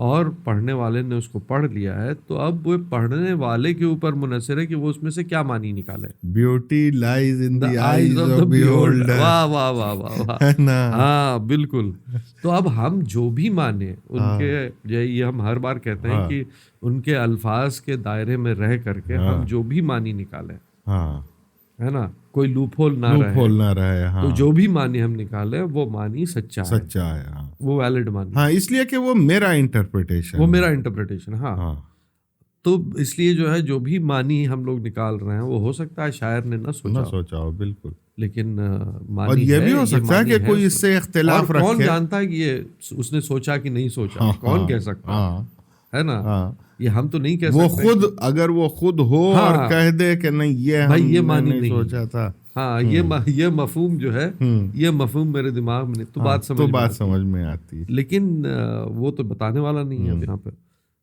اور پڑھنے والے نے اس کو پڑھ لیا ہے, تو اب وہ پڑھنے والے کے اوپر منحصر ہے کہ وہ اس میں سے کیا معنی نکالے. Beauty lies in the eyes of the beholder. واہ واہ واہ واہ واہ. ہاں بالکل. تو اب ہم جو بھی مانے ان کے, یہ ہم ہر بار کہتے ہیں کہ ان کے الفاظ کے دائرے میں رہ کر کے ہم جو بھی معنی نکالیں, ہے نا, کوئی لوپ ہول نہ رہے. تو جو بھی معنی ہم نکالیں وہ معنی سچا ہے, وہ ویلڈ معنی. ہاں اس لیے کہ وہ میرا انٹرپریٹیشن. ہاں تو اس لیے جو ہے جو بھی معنی ہم لوگ نکال رہے ہیں وہ ہو سکتا ہے شاعر نے نہ سوچا ہو. بالکل. لیکن معنی اور یہ بھی ہو سکتا ہے کہ کوئی اس سے اختلاف رکھے. کون جانتا ہے کہ یہ اس نے سوچا کہ نہیں سوچا, کون کہہ سکتا ہے نا. یہ ہم تو نہیں کہہ سکتے. وہ خود اگر وہ خود ہو اور کہہ دے کہ نہیں یہ معنی نہیں سوچا تھا, ہاں یہ مفہوم جو ہے یہ مفہوم میرے دماغ میں تو بات سمجھ میں آتی ہے, لیکن وہ تو بتانے والا نہیں ہے اب یہاں پہ.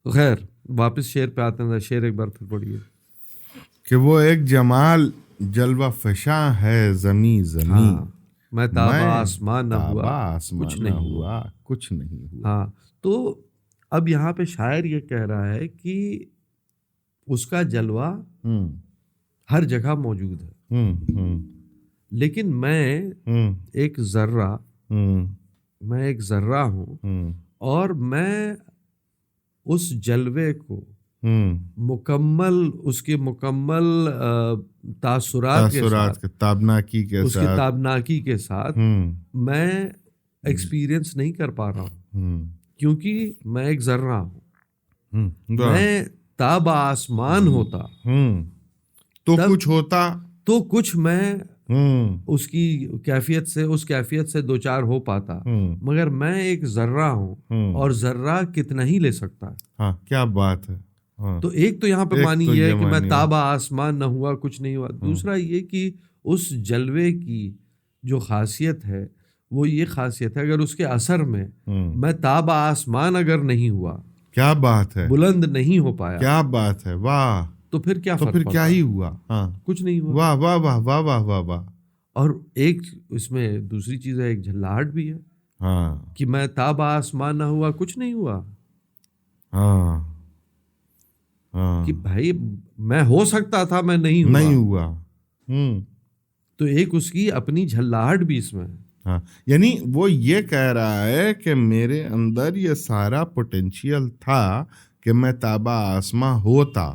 خیر واپس شعر پہ آتے ہیں. شعر ایک بار پھر پڑھیے. کہ وہ ایک جمال جلوہ فشاں ہے زمیں میں تابہ آسمان نہ ہوا کچھ نہیں ہوا. ہاں تو اب یہاں پہ شاعر یہ کہہ رہا ہے کہ اس کا جلوہ ہر جگہ موجود ہے, لیکن میں ایک ذرہ ہوں اور میں اس جلوے کو اس کے مکمل تاثرات کے تابناکی کے ساتھ میں ایکسپیرئنس نہیں کر پا رہا ہوں, کیونکہ میں ایک ذرہ ہوں. میں تاب آسمان ہوتا تو کچھ میں اس کی کیفیت سے دو چار ہو پاتا, مگر میں ایک ذرہ ہوں اور ذرہ کتنا ہی لے سکتا ہے. کیا بات ہے. تو ایک تو یہاں پہ معنی یہ ہے کہ میں تابہ آسمان نہ ہوا کچھ نہیں ہوا. دوسرا یہ کہ اس جلوے کی جو خاصیت ہے وہ یہ خاصیت ہے اگر اس کے اثر میں میں تابہ آسمان اگر نہیں ہوا, کیا بات ہے, بلند نہیں ہو پایا, کیا بات ہے, واہ, تو پھر کیا ہی ہوا. کچھ نہیں ہوا. واہ واہ واہ واہ واہ واہ واہ. اور ایک اس میں دوسری چیز ہے, ایک جھلاہٹ بھی ہے کہ میں تابہ آسمان نہ ہوا کچھ نہیں ہوا. کہ بھائی میں ہو سکتا تھا, میں نہیں ہوا. تو ایک اس کی اپنی جھلاہٹ بھی اس میں ہے. یعنی وہ یہ کہہ رہا ہے کہ میرے اندر یہ سارا پوٹینشیل تھا کہ میں تابہ آسماں ہوتا,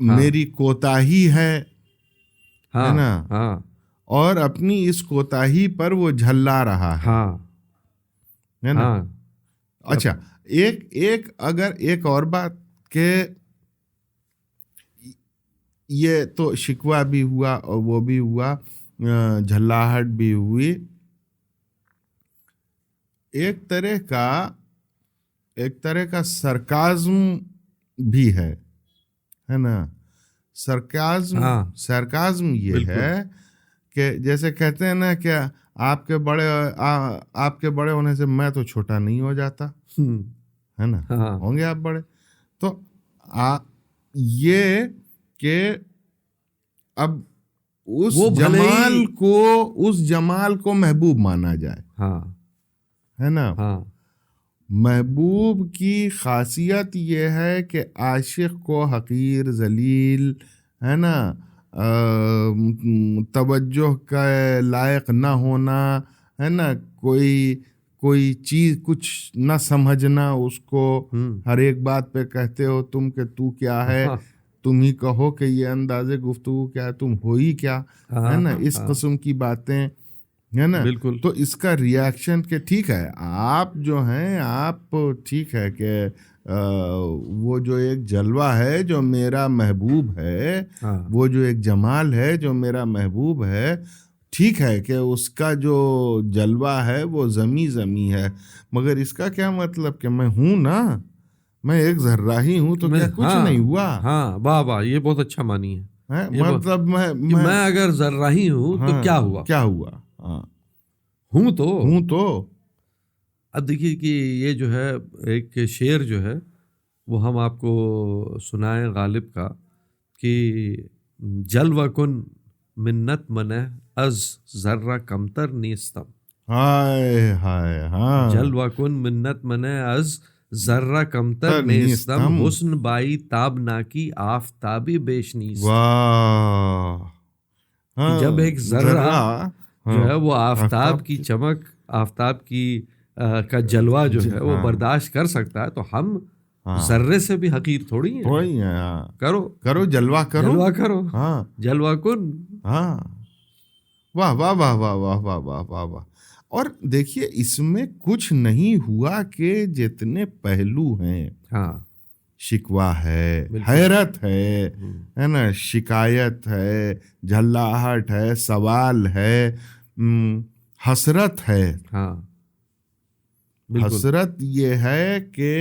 میری کوتاہی ہے نا, اور اپنی اس کوتاہی پر وہ جھلا رہا ہے نا. اچھا اگر ایک اور بات کہ یہ تو شکوہ بھی ہوا اور وہ بھی ہوا جھلاہٹ بھی ہوئی. ایک طرح کا سرکازم بھی ہے نا. سرکازم یہ ہے کہ جیسے کہتے ہیں نا کہ آپ کے بڑے ہونے سے میں تو چھوٹا نہیں ہو جاتا ہے نا. ہوں گے آپ بڑے تو یہ کہ اب اس جمال کو محبوب مانا جائے ہے نا. محبوب کی خاصیت یہ ہے کہ عاشق کو حقیر ذلیل ہے نا، توجہ کا لائق نہ ہونا ہے نا، کوئی چیز کچھ نہ سمجھنا، اس کو ہر ایک بات پہ کہتے ہو تم کہ تو کیا ہے، تم ہی کہو کہ یہ انداز گفتگو کیا ہے، تم ہو ہی کیا ہے نا، اس قسم کی باتیں ہے نا. تو اس کا ریاکشن کہ ٹھیک ہے آپ جو ہیں آپ ٹھیک ہے کہ وہ جو ایک جلوہ ہے جو میرا محبوب ہے، وہ جو ایک جمال ہے جو میرا محبوب ہے، ٹھیک ہے کہ اس کا جو جلوہ ہے وہ زمیں ہے، مگر اس کا کیا مطلب کہ میں ہوں نا، میں ایک ذرہ ہی ہوں تو کیا کچھ نہیں ہوا. ہاں واہ واہ، یہ بہت اچھا مانی ہے. مطلب میں اگر ذرہ ہی ہوں تو کیا ہوا ہوں تو. اب دیکھیے کہ یہ جو ہے ایک شعر جو ہے وہ ہم آپ کو سنائیں غالب کا کہ جلوہ کن منت منہ از ذرہ کمتر نیستم. ہائے ہائے ہاں، جلوہ کن منت منہ از ذرہ کمتر نیستم، حسن بائی تاب ناکی آفتابی بیش نیست. واہ، جب ایک ذرہ جو ہے وہ آفتاب کی چمک، آفتاب کی کا جلوہ جو ہے وہ برداشت کر سکتا ہے، تو ہم ذرے سے بھی حقیر تھوڑی ہیں. کرو جلوہ کرو جلوہ کن. ہاں واہ واہ واہ واہ واہ واہ واہ واہ واہ. اور دیکھیے اس میں کچھ نہیں ہوا کہ جتنے پہلو ہیں، شکوہ ہے، حیرت ہے نا، شکایت ہے، جھلاہٹ ہے، سوال ہے، حسرت ہے. حسرت یہ ہے کہ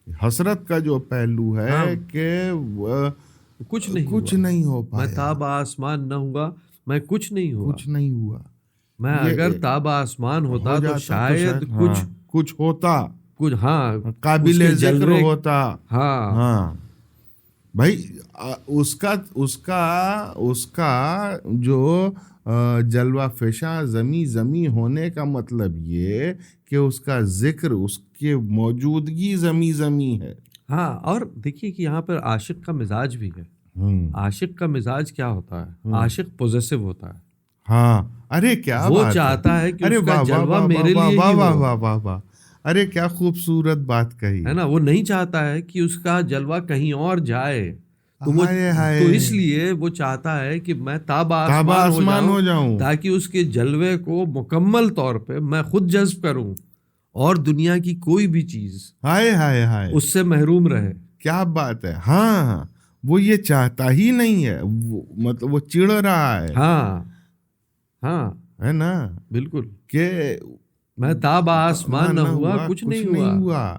حسرت کا جو پہلو ہے کہ کچھ نہیں ہو پایا. میں تاب آسمان نہ ہوا، میں کچھ نہیں ہوا. میں اگر تاب آسمان ہوتا تو شاید کچھ ہوتا، کچھ قابل ذکر ہوتا. ہاں بھائی، اس کا جو جلوہ فشاں زمیں ہونے کا مطلب یہ کہ اس کا ذکر، اس کی موجودگی زمیں ہے. ہاں، اور دیکھیے کہ یہاں پر عاشق کا مزاج بھی ہے. عاشق کا مزاج کیا ہوتا ہے؟ عاشق پوزیسو ہوتا ہے. ہاں، ارے کیا وہ چاہتا ہے کہ اس کا جلوہ میرے لیے ہی ہو. واہ واہ واہ، ارے کیا خوبصورت بات کہی ہے نا. وہ نہیں چاہتا ہے کہ اس کا جلوہ کہیں اور جائے، تو اس لیے وہ چاہتا ہے کہ میں تاب آسمان ہو جاؤں تاکہ اس کے جلوے کو مکمل طور پہ میں خود جذب کروں اور دنیا کی کوئی بھی چیز اس سے محروم رہے. کیا بات ہے. ہاں، وہ یہ چاہتا ہی نہیں ہے، مطلب وہ چڑ رہا ہے. ہاں ہے نا، بالکل، کہ میں تاب آسمان نہ ہوا، کچھ نہیں ہوا.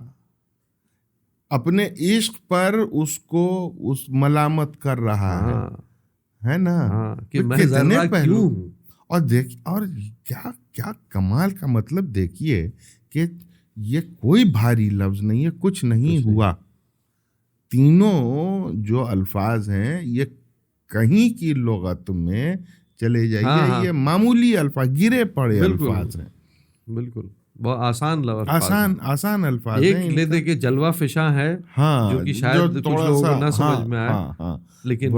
اپنے عشق پر اس کو ملامت کر رہا ہے نا، کہ میں ذرہ کیوں ہوں. اور کیا کمال کا مطلب دیکھیے کہ یہ کوئی بھاری لفظ نہیں ہے، کچھ نہیں ہوا. تینوں جو الفاظ ہیں یہ کہیں کی لغت میں چلے جائیے، یہ معمولی الفاظ، گرے پڑے الفاظ ہیں. بالکل، بہت آسان الفاظ ایک لیتے کہ جلوہ فشاں ہے، جو کہ شاید کچھ لوگوں کو نہ سمجھ میں آئے، لیکن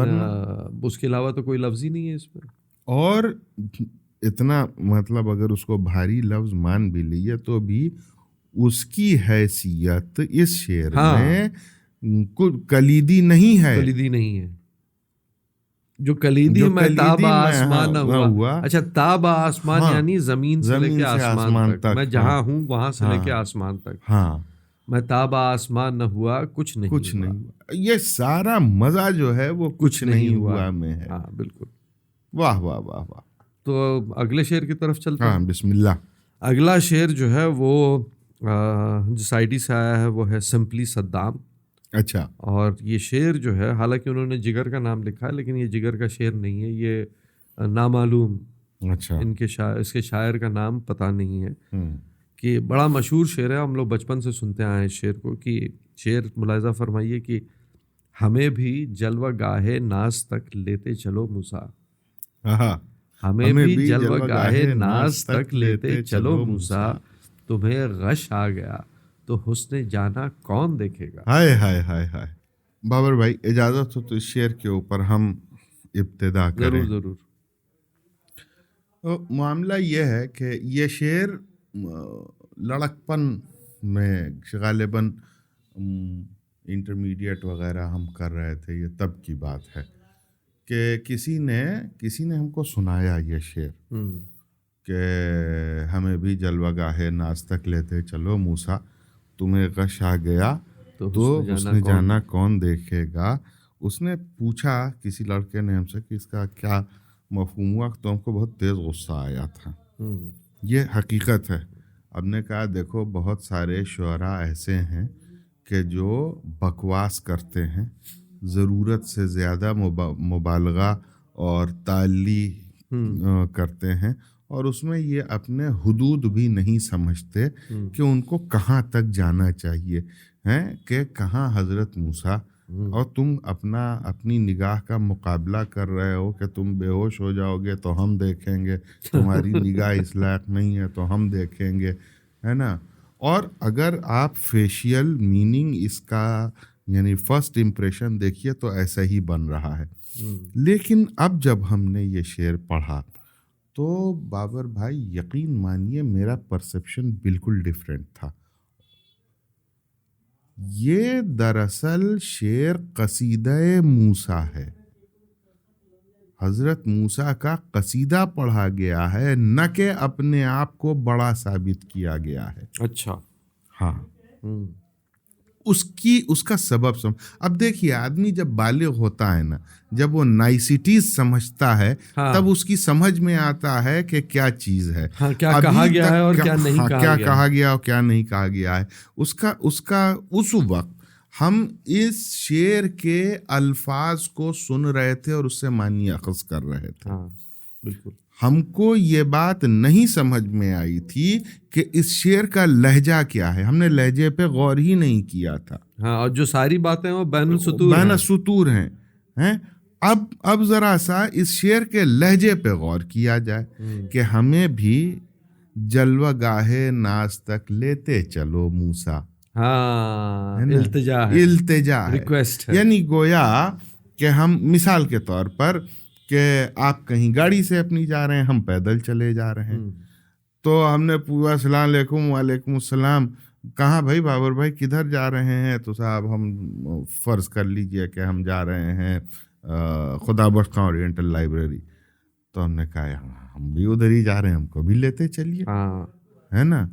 اس کے علاوہ تو کوئی لفظ ہی نہیں ہے اس میں. اور اتنا مطلب اگر اس کو بھاری لفظ مان بھی لیے تو بھی اس کی حیثیت اس شعر میں کلیدی نہیں ہے. جو کلیدی میں تاب آسمان نہ ہوا. اچھا، تاب آسمان یعنی زمین سے لے کے آسمان تک، میں جہاں ہوں وہاں سے لے کے آسمان تک. میں تاب آسمان نہ ہوا، کچھ نہیں. یہ سارا مزہ جو ہے وہ کچھ نہیں ہوا میں ہے. بالکل. واہ واہ واہ واہ. تو اگلے شعر کی طرف چلتے ہیں. ہاں بسم اللہ. اگلا شعر جو ہے وہ جو سائیڈی سے آیا ہے وہ ہے سمپلی صدام. اچھا. اور یہ شعر جو ہے حالانکہ انہوں نے جگر کا نام لکھا ہے لیکن یہ جگر کا شعر نہیں ہے, یہ نامعلوم. اچھا. اس کے شاعر کا نام پتہ نہیں ہے. کہ بڑا مشہور شعر ہے, ہم لوگ بچپن سے سنتے آئے ہیں اس شعر کو. کہ شعر ملاحظہ فرمائیے کہ ہمیں بھی جلوہ گاہے ناز تک لیتے چلو موسیٰ. ہمیں بھی جلوہ گاہے ناز تک لیتے چلو موسیٰ, تمہیں غش آ گیا تو حسن جانا کون دیکھے گا. ہائے ہائے ہائے ہائے. بابر بھائی اجازت ہو تو اس شعر کے اوپر ہم ابتدا کریں. ضرور. معاملہ یہ ہے کہ یہ شعر لڑکپن میں غالباً انٹرمیڈیٹ وغیرہ ہم کر رہے تھے, یہ تب کی بات ہے کہ کسی نے ہم کو سنایا یہ شعر کہ ہمیں بھی جلوہ گاہے ناز تک لیتے چلو موسیٰ, تمہیں غش آ گیا تو حسن جانا کون دیکھے گا. اس نے پوچھا کسی لڑکے نے ہم سے کہ اس کا کیا مفہوم ہوا, تو ہم کو بہت تیز غصہ آیا تھا. یہ حقیقت ہے. اب نے کہا دیکھو بہت سارے شعراء ایسے ہیں کہ جو بکواس کرتے ہیں, ضرورت سے زیادہ مبالغہ اور تعلی کرتے ہیں, اور اس میں یہ اپنے حدود بھی نہیں سمجھتے کہ ان کو کہاں تک جانا چاہیے ہیں, کہ کہاں حضرت موسیٰ, اور تم اپنی نگاہ کا مقابلہ کر رہے ہو کہ تم بے ہوش ہو جاؤ گے تو ہم دیکھیں گے, تمہاری نگاہ اس لائق نہیں ہے تو ہم دیکھیں گے, ہے نا. اور اگر آپ فیشیل میننگ اس کا یعنی فرسٹ امپریشن دیکھیے تو ایسا ہی بن رہا ہے. لیکن اب جب ہم نے یہ شعر پڑھا تو بابر بھائی یقین مانیے میرا پرسیپشن بالکل ڈیفرنٹ تھا. یہ دراصل شعر قصیدہ موسیٰ ہے, حضرت موسیٰ کا قصیدہ پڑھا گیا ہے, نہ کہ اپنے آپ کو بڑا ثابت کیا گیا ہے. اچھا. ہاں. اس کا سبب اب دیکھیے آدمی جب بالغ ہوتا ہے نا, جب وہ نائسٹیز سمجھتا ہے تب اس کی سمجھ میں آتا ہے کہ کیا چیز ہے, کیا کہا گیا ہے اور کیا نہیں کہا گیا اور کیا نہیں کہا گیا ہے. اس وقت ہم اس شعر کے الفاظ کو سن رہے تھے اور اس سے معنی اخذ کر رہے تھے. بالکل. ہم کو یہ بات نہیں سمجھ میں آئی تھی کہ اس شعر کا لہجہ کیا ہے, ہم نے لہجے پہ غور ہی نہیں کیا تھا. اور جو ساری باتیں وہ بین السطور ہیں. اب ذرا سا اس شعر کے لہجے پہ غور کیا جائے کہ ہمیں بھی جلوہ گاہے ناز تک لیتے چلو موسیٰ. التجا ہے, ریکویسٹ ہے. یعنی گویا کہ ہم مثال کے طور پر کہ آپ کہیں گاڑی سے اپنی جا رہے ہیں, ہم پیدل چلے جا رہے ہیں, تو ہم نے پورا السلام علیکم وعلیکم السلام, کہاں بھائی بابر بھائی کدھر جا رہے ہیں, تو صاحب ہم فرض کر لیجئے کہ ہم جا رہے ہیں خدا بخش خاں اورینٹل لائبریری. تو ہم نے کہا ہم بھی ادھر ہی جا رہے ہیں, ہم کو بھی لیتے چلیے, ہے نا.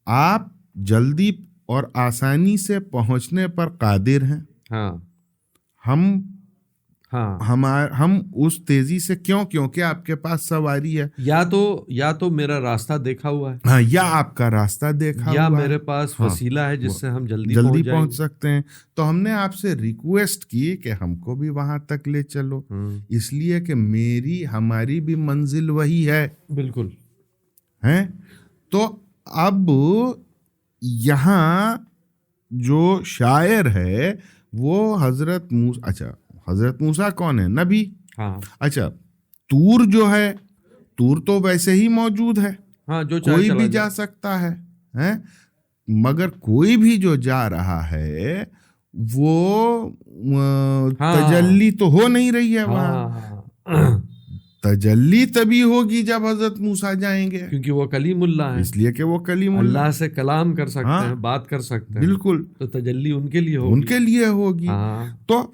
آپ جلدی اور آسانی سے پہنچنے پر قادر ہیں, ہم اس تیزی سے کیونکہ آپ کے پاس سواری ہے, یا تو میرا راستہ دیکھا ہوا ہے, ہاں, یا آپ کا راستہ دیکھا یا ہوا میرے پاس وسیلہ ہے جس سے ہم جلدی پہنچ سکتے ہیں. تو ہم نے آپ سے ریکویسٹ کی کہ ہم کو بھی وہاں تک لے چلو, اس لیے کہ ہماری بھی منزل وہی ہے. بالکل ہے. تو اب یہاں جو شاعر ہے وہ حضرت موسیٰ, اچھا حضرت موسیٰ کون ہے؟ نبی. اچھا طور جو ہے, طور تو ویسے ہی موجود ہے, جو کوئی بھی جا سکتا ہے, مگر کوئی بھی جو جا رہا ہے وہ تجلی تو ہو نہیں رہی ہے وہاں. تجلی تبھی ہوگی جب حضرت موسیٰ جائیں گے, کیونکہ وہ کلیم اللہ ہے, اس لیے کہ وہ کلیم اللہ سے کلام کر سکتے ہیں, بات کر سکتے ہیں. بالکل. تو تجلی ان کے لیے ہوگی. تو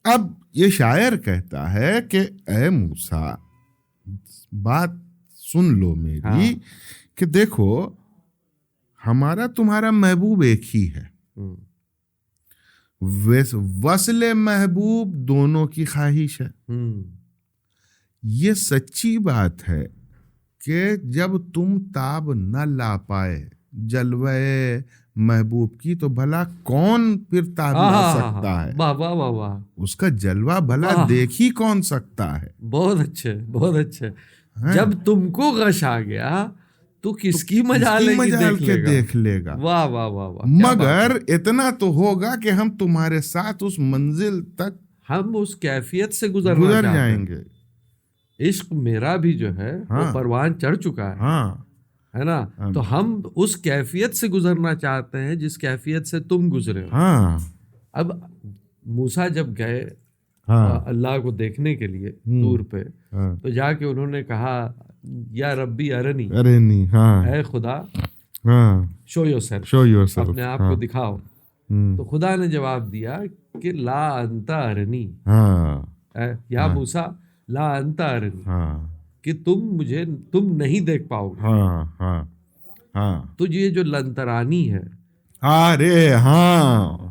اب یہ شاعر کہتا ہے کہ اے موسیٰ بات سن لو میری, کہ دیکھو ہمارا تمہارا محبوب ایک ہی ہے, وصل محبوب دونوں کی خواہش ہے, یہ سچی بات ہے کہ جب تم تاب نہ لا پائے جلوے محبوب کی تو بھلا کون پھر تاب لا سکتا ہے. واہ واہ واہ واہ, اس کا جلوہ بھلا دیکھ ہی کون سکتا ہے. بہت اچھے بہت اچھے. جب تم کو غش آ گیا تو کس کی مجال کے دیکھ لے گا. واہ واہ واہ واہ. مگر اتنا تو ہوگا کہ ہم تمہارے ساتھ اس منزل تک ہم اس کیفیت سے گزر جائیں گے. عشق میرا بھی جو ہے وہ پروان چڑھ چکا ہے نا, تو ہم اس کیفیت سے گزرنا چاہتے ہیں جس کیفیت سے تم گزرے ہو. اب موسیٰ جب گئے اللہ کو دیکھنے کے لیے دور پہ, تو جا کے انہوں نے کہا یا ربی ارنی, اے خدا شو یورسیلف, اپنے آپ کو دکھاؤ. تو خدا نے جواب دیا کہ لا انت ارنی, یا موسیٰ لا انت ارنی, کہ تم نہیں دیکھ پاؤ گے. تو یہ جو لنترانی ہے,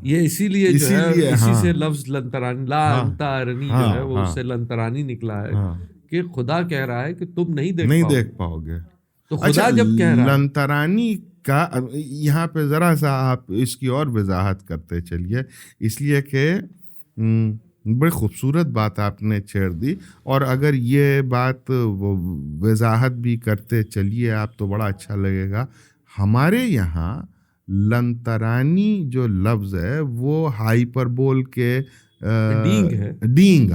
یہ اسی لیے جو ہے اسی سے لفظ لنترانی لا انت ارنی جو ہے وہ اس سے لنترانی نکلا ہے کہ خدا کہہ رہا ہے کہ تم نہیں دیکھ پاؤ گے. تو خدا جب کہہ رہا ہے لنترانی کا, یہاں پہ ذرا سا آپ اس کی اور وضاحت کرتے چلیے, اس لیے کہ بڑی خوبصورت بات آپ نے چھیڑ دی, اور اگر یہ بات وضاحت بھی کرتے چلیے آپ تو بڑا اچھا لگے گا. ہمارے یہاں لنترانی جو لفظ ہے وہ ہائپر بول کے ڈینگ ہے, ڈینگ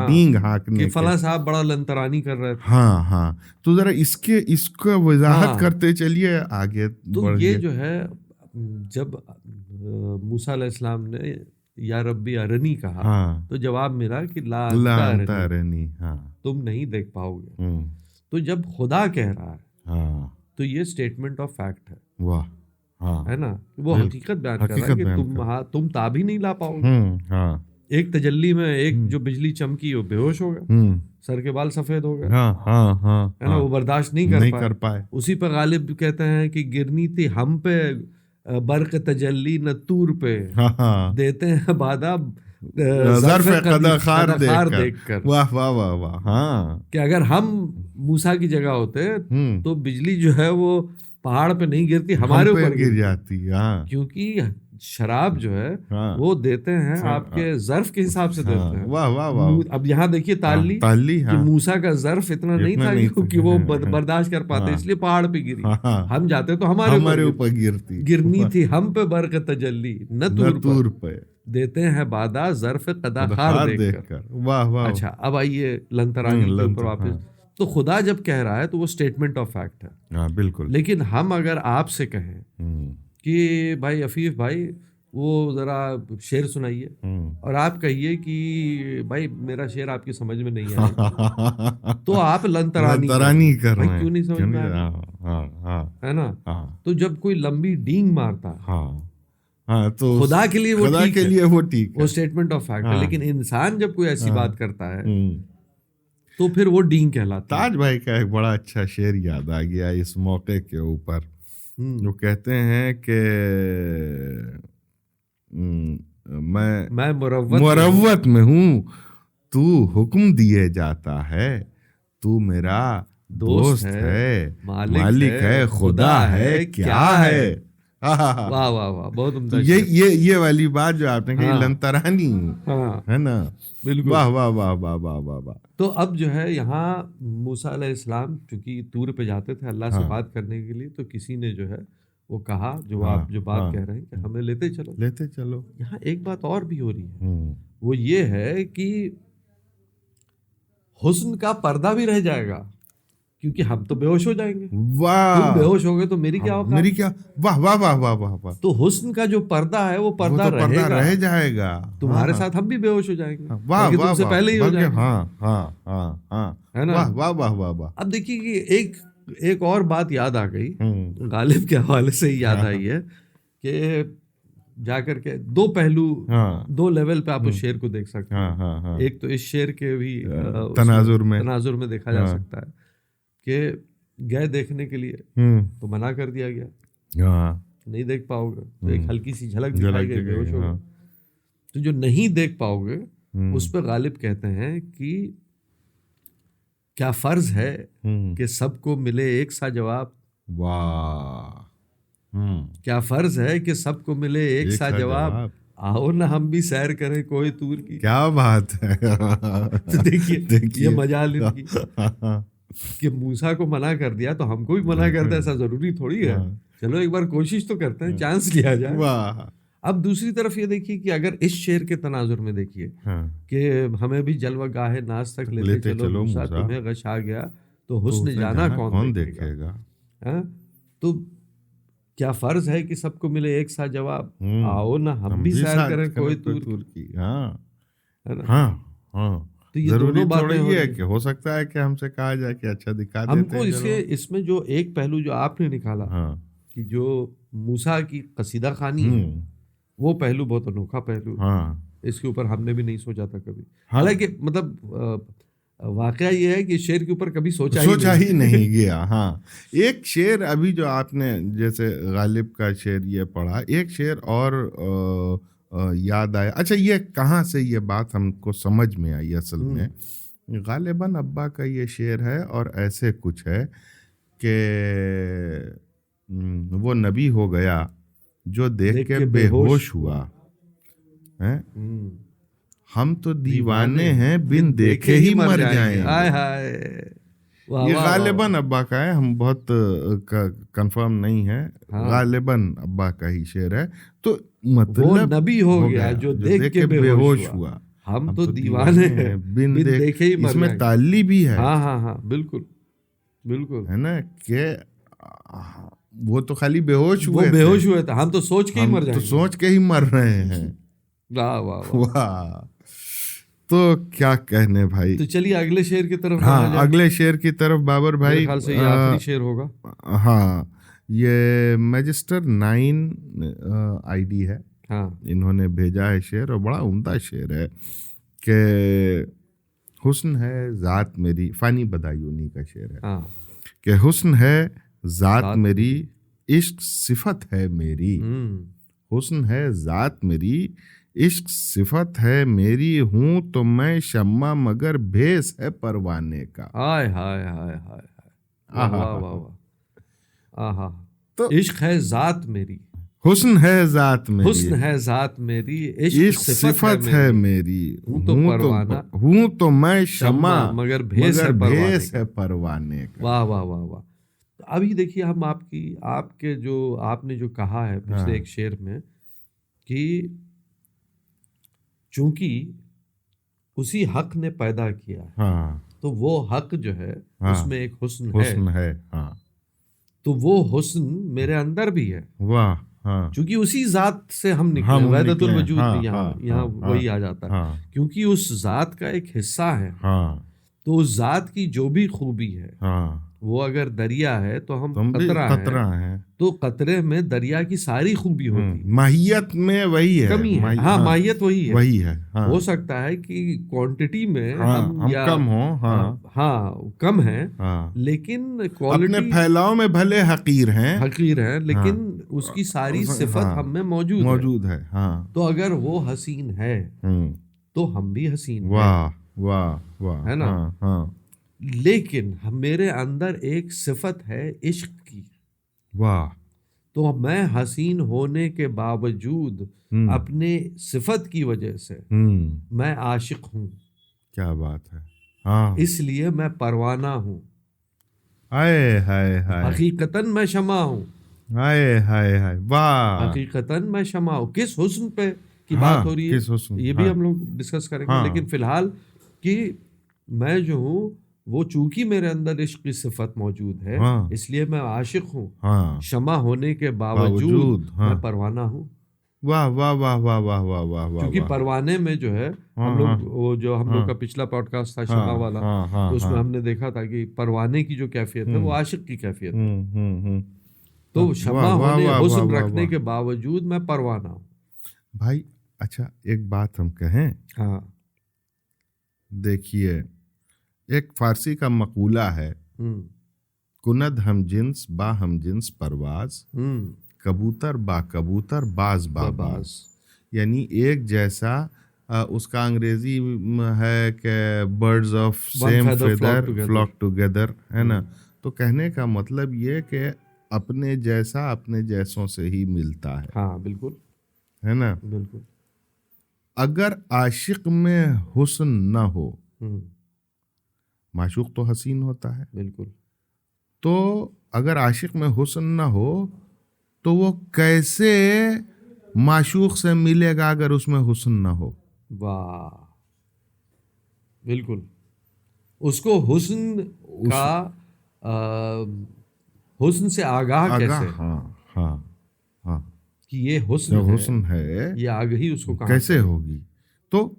ڈینگ ہانکنے, فلاں صاحب بڑا لنترانی کر رہے تھے. تو ذرا اس کا وضاحت کرتے چلیے آگے. تو یہ جو ہے جب موسیٰ علیہ السلام نے یا ربی ارنی کہا تو جواب ملا کہ لا انت ارنی, تم نہیں دیکھ پاؤ گے. تو جب خدا کہہ رہا ہے تو یہ اسٹیٹمنٹ آف فیکٹ ہے. واہ, ہے نا, وہ حقیقت بیان کر رہا ہے کہ تم تاب ہی نہیں لا پاؤ گے. ایک تجلی میں ایک جو بجلی چمکی وہ بے ہوش ہو گیا, سر کے بال سفید ہو گئے, ہے نا, وہ برداشت نہیں کر پائے. اسی پہ غالب کہتے ہیں کہ گرنی تھی ہم پہ برق تجلی نہ تور پہ, دیتے ہیں بادہ ظرف قدخار دیکھ کر. واہ واہ واہ واہ. کہ اگر ہم موسیٰ کی جگہ ہوتے تو بجلی جو ہے وہ پہاڑ پہ نہیں گرتی, ہمارے اوپر گر جاتی. کیونکہ شراب جو ہے وہ دیتے ہیں آپ کے ظرف کے حساب سے دیتے ہیں. واہ واہ واہ. اب یہاں دیکھیے تعلی کہ موسیٰ کا ظرف اتنا نہیں تھا کیونکہ وہ برداشت کر پاتے, اس لیے پہاڑ پہ گری. ہم جاتے تو ہمارے اوپر گرتی. گرنی تھی ہم پہ برق تجلی نہ تور پہ, دیتے ہیں بادہ ظرف قدخار دیکھ کر. واہ واہ. اچھا, اب آئیے لنترانی کے اوپر واپس. تو خدا جب کہہ رہا ہے تو وہ اسٹیٹمنٹ آف فیکٹ ہے. بالکل. لیکن ہم اگر آپ سے کہیں کہ بھائی عفیف بھائی وہ ذرا شعر سنائیے, اور آپ کہیے کہ بھائی میرا شعر آپ کی سمجھ میں نہیں آیا, تو آپ لنترانی کر رہے ہیں. کیوں نہیں سمجھ میں آیا, ہے نا. تو جب کوئی لمبی ڈینگ مارتا تو خدا کے لیے وہ ٹھیک, وہ اسٹیٹمنٹ آف فیکٹ ہے. لیکن انسان جب کوئی ایسی بات کرتا ہے تو پھر وہ ڈینگ کہلاتا ہے. تاج بھائی کا ایک بڑا اچھا شعر یاد آ گیا اس موقع کے اوپر, جو کہتے ہیں کہ میں مروت میں ہوں, تو حکم دیے جاتا ہے, تو میرا دوست ہے, مالک ہے, خدا ہے, کیا ہے. واہ واہ واہ, بہت عمدہ. یہ والی بات جو آپ نے کہی لنترانی ہے نا. بالکل. واہ واہ واہ واہ واہ واہ واہ. تو اب جو ہے یہاں موسیٰ علیہ السلام چونکہ طور پہ جاتے تھے اللہ سے بات کرنے کے لیے, تو کسی نے جو ہے وہ کہا جو آپ جو بات کہہ رہے ہیں کہ ہمیں لیتے چلو. یہاں ایک بات اور بھی ہو رہی ہے, وہ یہ ہے کہ حسن کا پردہ بھی رہ جائے گا, کیونکہ ہم تو بے ہوش ہو جائیں گے. تم بے ہوش ہو گئے تو میری کیا واہ واہ واہ واہ واہ. تو حسن کا جو پردہ ہے وہ پردہ رہ جائے گا. تمہارے ساتھ ہم بھی بے ہوش ہو جائیں گے, تم سے پہلے ہی ہو جائیں گے, ہے نا. واہ واہ واہ واہ. اب دیکھیے کہ ایک اور بات یاد آ گئی, غالب کے حوالے سے ہی یاد آئی ہے کہ جا کر کے دو پہلو, دو لیول پہ آپ اس شعر کو دیکھ سکتے ہیں. ایک تو اس شعر کے بھی تناظر میں دیکھا جا سکتا ہے کہ گئے دیکھنے کے لیے تو منع کر دیا گیا, نہیں دیکھ پاؤ گے, تو ایک ہلکی سی جھلک دکھائی گئی, بے ہوش ہو گئے. تو جو نہیں دیکھ پاؤ گے اس پہ غالب کہتے ہیں کہ کیا فرض ہے کہ سب کو ملے ایک سا جواب. واہ. کیا فرض ہے کہ سب کو ملے ایک سا جواب. آؤ نہ ہم بھی سیر کریں کوئی طور کی. کیا بات ہے. تو دیکھیے یہ مجال ان کی کہ موسیٰ کو منع کر دیا تو ہم کو بھی منع کر دیں، ایسا ضروری تھوڑی ہے. چلو ایک بار کوشش تو کرتے ہیں، چانس لیا جائے. اب دوسری طرف یہ دیکھیے کہ اگر اس شعر کے تناظر میں دیکھیے کہ ہمیں بھی جلوہ گاہ ناز تک لیتے چلو موسیٰ، تمہیں غش آ گیا تو حسن جانا کون دیکھے گا. تو کیا فرض ہے کہ سب کو ملے ایک سا جواب. آؤ نہ ہم بھی سیر کریں کوئی طور کی. تو یہ دونوں باتیں ہو رہی کہ ہو سکتا ہے کہ ہم سے کہا جائے کہ اچھا دکھا دیتے ہم کو. اس میں جو ایک پہلو جو آپ نے نکالا کہ جو موسیٰ کی قصیدہ خوانی ہے، وہ پہلو بہت انوکھا پہلو. اس کے اوپر ہم نے بھی نہیں سوچا تھا کبھی. حالانکہ مطلب واقعہ یہ ہے کہ شعر کے اوپر کبھی سوچا ہی نہیں گیا. ایک شعر ابھی جو آپ نے جیسے غالب کا شعر یہ پڑھا، ایک شعر اور یاد آیا. اچھا یہ کہاں سے یہ بات ہم کو سمجھ میں آئی اصل میں؟ غالباً ابا کا یہ شعر ہے اور ایسے کچھ ہے کہ وہ نبی ہو گیا جو دیکھ کے بے ہوش ہوا. ہم تو دیوانے ہیں بن دیکھے ہی مر جائیں. یہ غالباً ابا کا ہے، ہم بہت کنفرم نہیں ہے. غالباً ابا کا ہی شعر ہے. تو مطلب نبی ہو گیا جو دیکھ کے بے ہوش ہوا، ہم تو دیوانے ہیں بن دیکھے ہی مر جائیں. اس میں تعلی بھی ہے. ہاں بالکل بالکل ہے نا کہ وہ تو خالی بے ہوش ہوئے تھے، ہم تو سوچ کے ہی مر جائیں، تو سوچ کے ہی مر رہے ہیں. واہ. تو کیا کہنے بھائی. تو چلیے اگلے شعر کی طرف. اگلے شعر کی طرف بابر بھائی. میرے خیال سے یہ آخری شعر ہوگا. یہ میجسٹر 9 آئی ڈی ہے. انہوں نے بھیجا ہے شعر اور بڑا عمدہ شعر ہے کہ حسن ہے ذات میری. فانی بدایونی کا شعر ہے کہ حسن ہے ذات میری، عشق صفت ہے میری. حسن ہے ذات میری، عشق صفت ہے میری. ہوں تو میں شمع مگر بھیس ہے پروانے کا. ہائے ہائے ہائے ہائے. تو عشق ہے ذات میری، حسن ہے ذات میری، حسن ہے ذات میری، عشق صفت ہے میری. ہوں تو میں شمع مگر بھیس ہے پروانے کا. واہ واہ واہ واہ. ابھی دیکھیے ہم آپ کے جو آپ نے جو کہا ہے پچھلے ایک شعر میں کہ چونکہ اسی حق نے پیدا کیا تو وہ حق جو ہے اس میں ایک حسن ہے. تو وہ حسن میرے اندر بھی ہے. واہ. چونکہ اسی ذات سے ہم نکلے، وحدت الوجود میں یہاں وہی آ جاتا ہے. کیونکہ اس ذات کا ایک حصہ ہے، تو اس ذات کی جو بھی خوبی ہے وہ اگر دریا ہے تو ہم قطرہ ہیں، تو قطرے میں دریا کی ساری خوبی ہوتی. ماہیت میں وہی ہے، کمی ہے. ماہیت وہی ہے. ہو سکتا ہے کہ کوانٹٹی میں ہم کم ہوں، کم ہیں، لیکن اپنے پھیلاؤ میں بھلے حقیر ہیں، لیکن اس کی ساری صفت ہم میں موجود ہے. تو اگر وہ حسین ہے تو ہم بھی حسین ہیں. واہ واہ واہ. ہے نا. لیکن میرے اندر ایک صفت ہے عشق کی. واہ. تو میں حسین ہونے کے باوجود اپنے صفت کی وجہ سے میں عاشق ہوں. کیا بات ہے. اس لیے میں پروانہ ہوں. ہائے ہائے ہائے. حقیقتاً میں شمع ہوں. ہائے ہائے ہائے. واہ. حقیقتاً میں شمع ہوں. کس حسن پہ کی بات ہو رہی ہے یہ بھی ہم لوگ ڈسکس کریں گے، لیکن فی الحال کہ میں جو ہوں وہ چونکہ میرے اندر عشق کی صفت موجود ہے اس لیے میں عاشق ہوں. شمع ہونے کے باوجود میں پروانہ ہوں. واہ واہ واہ واہ واہ واہ واہ. کیونکہ پروانے میں جو ہے ہم لوگ وہ جو ہم لوگ کا پچھلا پوڈ کاسٹ تھا شمع والا، تو اس میں ہم نے دیکھا تھا کہ پروانے کی جو کیفیت ہے وہ عاشق کی کیفیت ہے. تو شمع ہونے حسن رکھنے کے باوجود میں پروانہ ہوں. بھائی اچھا ایک بات ہم کہیں. دیکھیے ایک فارسی کا مقولہ ہے، کند ہم جنس با ہم جنس پرواز، کبوتر با کبوتر باز با باز. یعنی ایک جیسا اس کا انگریزی ہے کہ birds of same feather flock together, ہے نا. تو کہنے کا مطلب یہ کہ اپنے جیسا اپنے جیسوں سے ہی ملتا ہے. ہاں بالکل، ہے نا. بالکل. اگر عاشق میں حسن نہ ہو، معشوق تو حسین ہوتا ہے، بالکل. تو اگر عاشق میں حسن نہ ہو تو وہ کیسے معشوق سے ملے گا اگر اس میں حسن نہ ہو؟ واہ، بالکل. اس کو حسن کا حسن سے آگاہ کیسے؟ ہاں ہاں ہاں، کہ یہ حسن ہے، یہ آگہی اس کو کیسے ہوگی؟ تو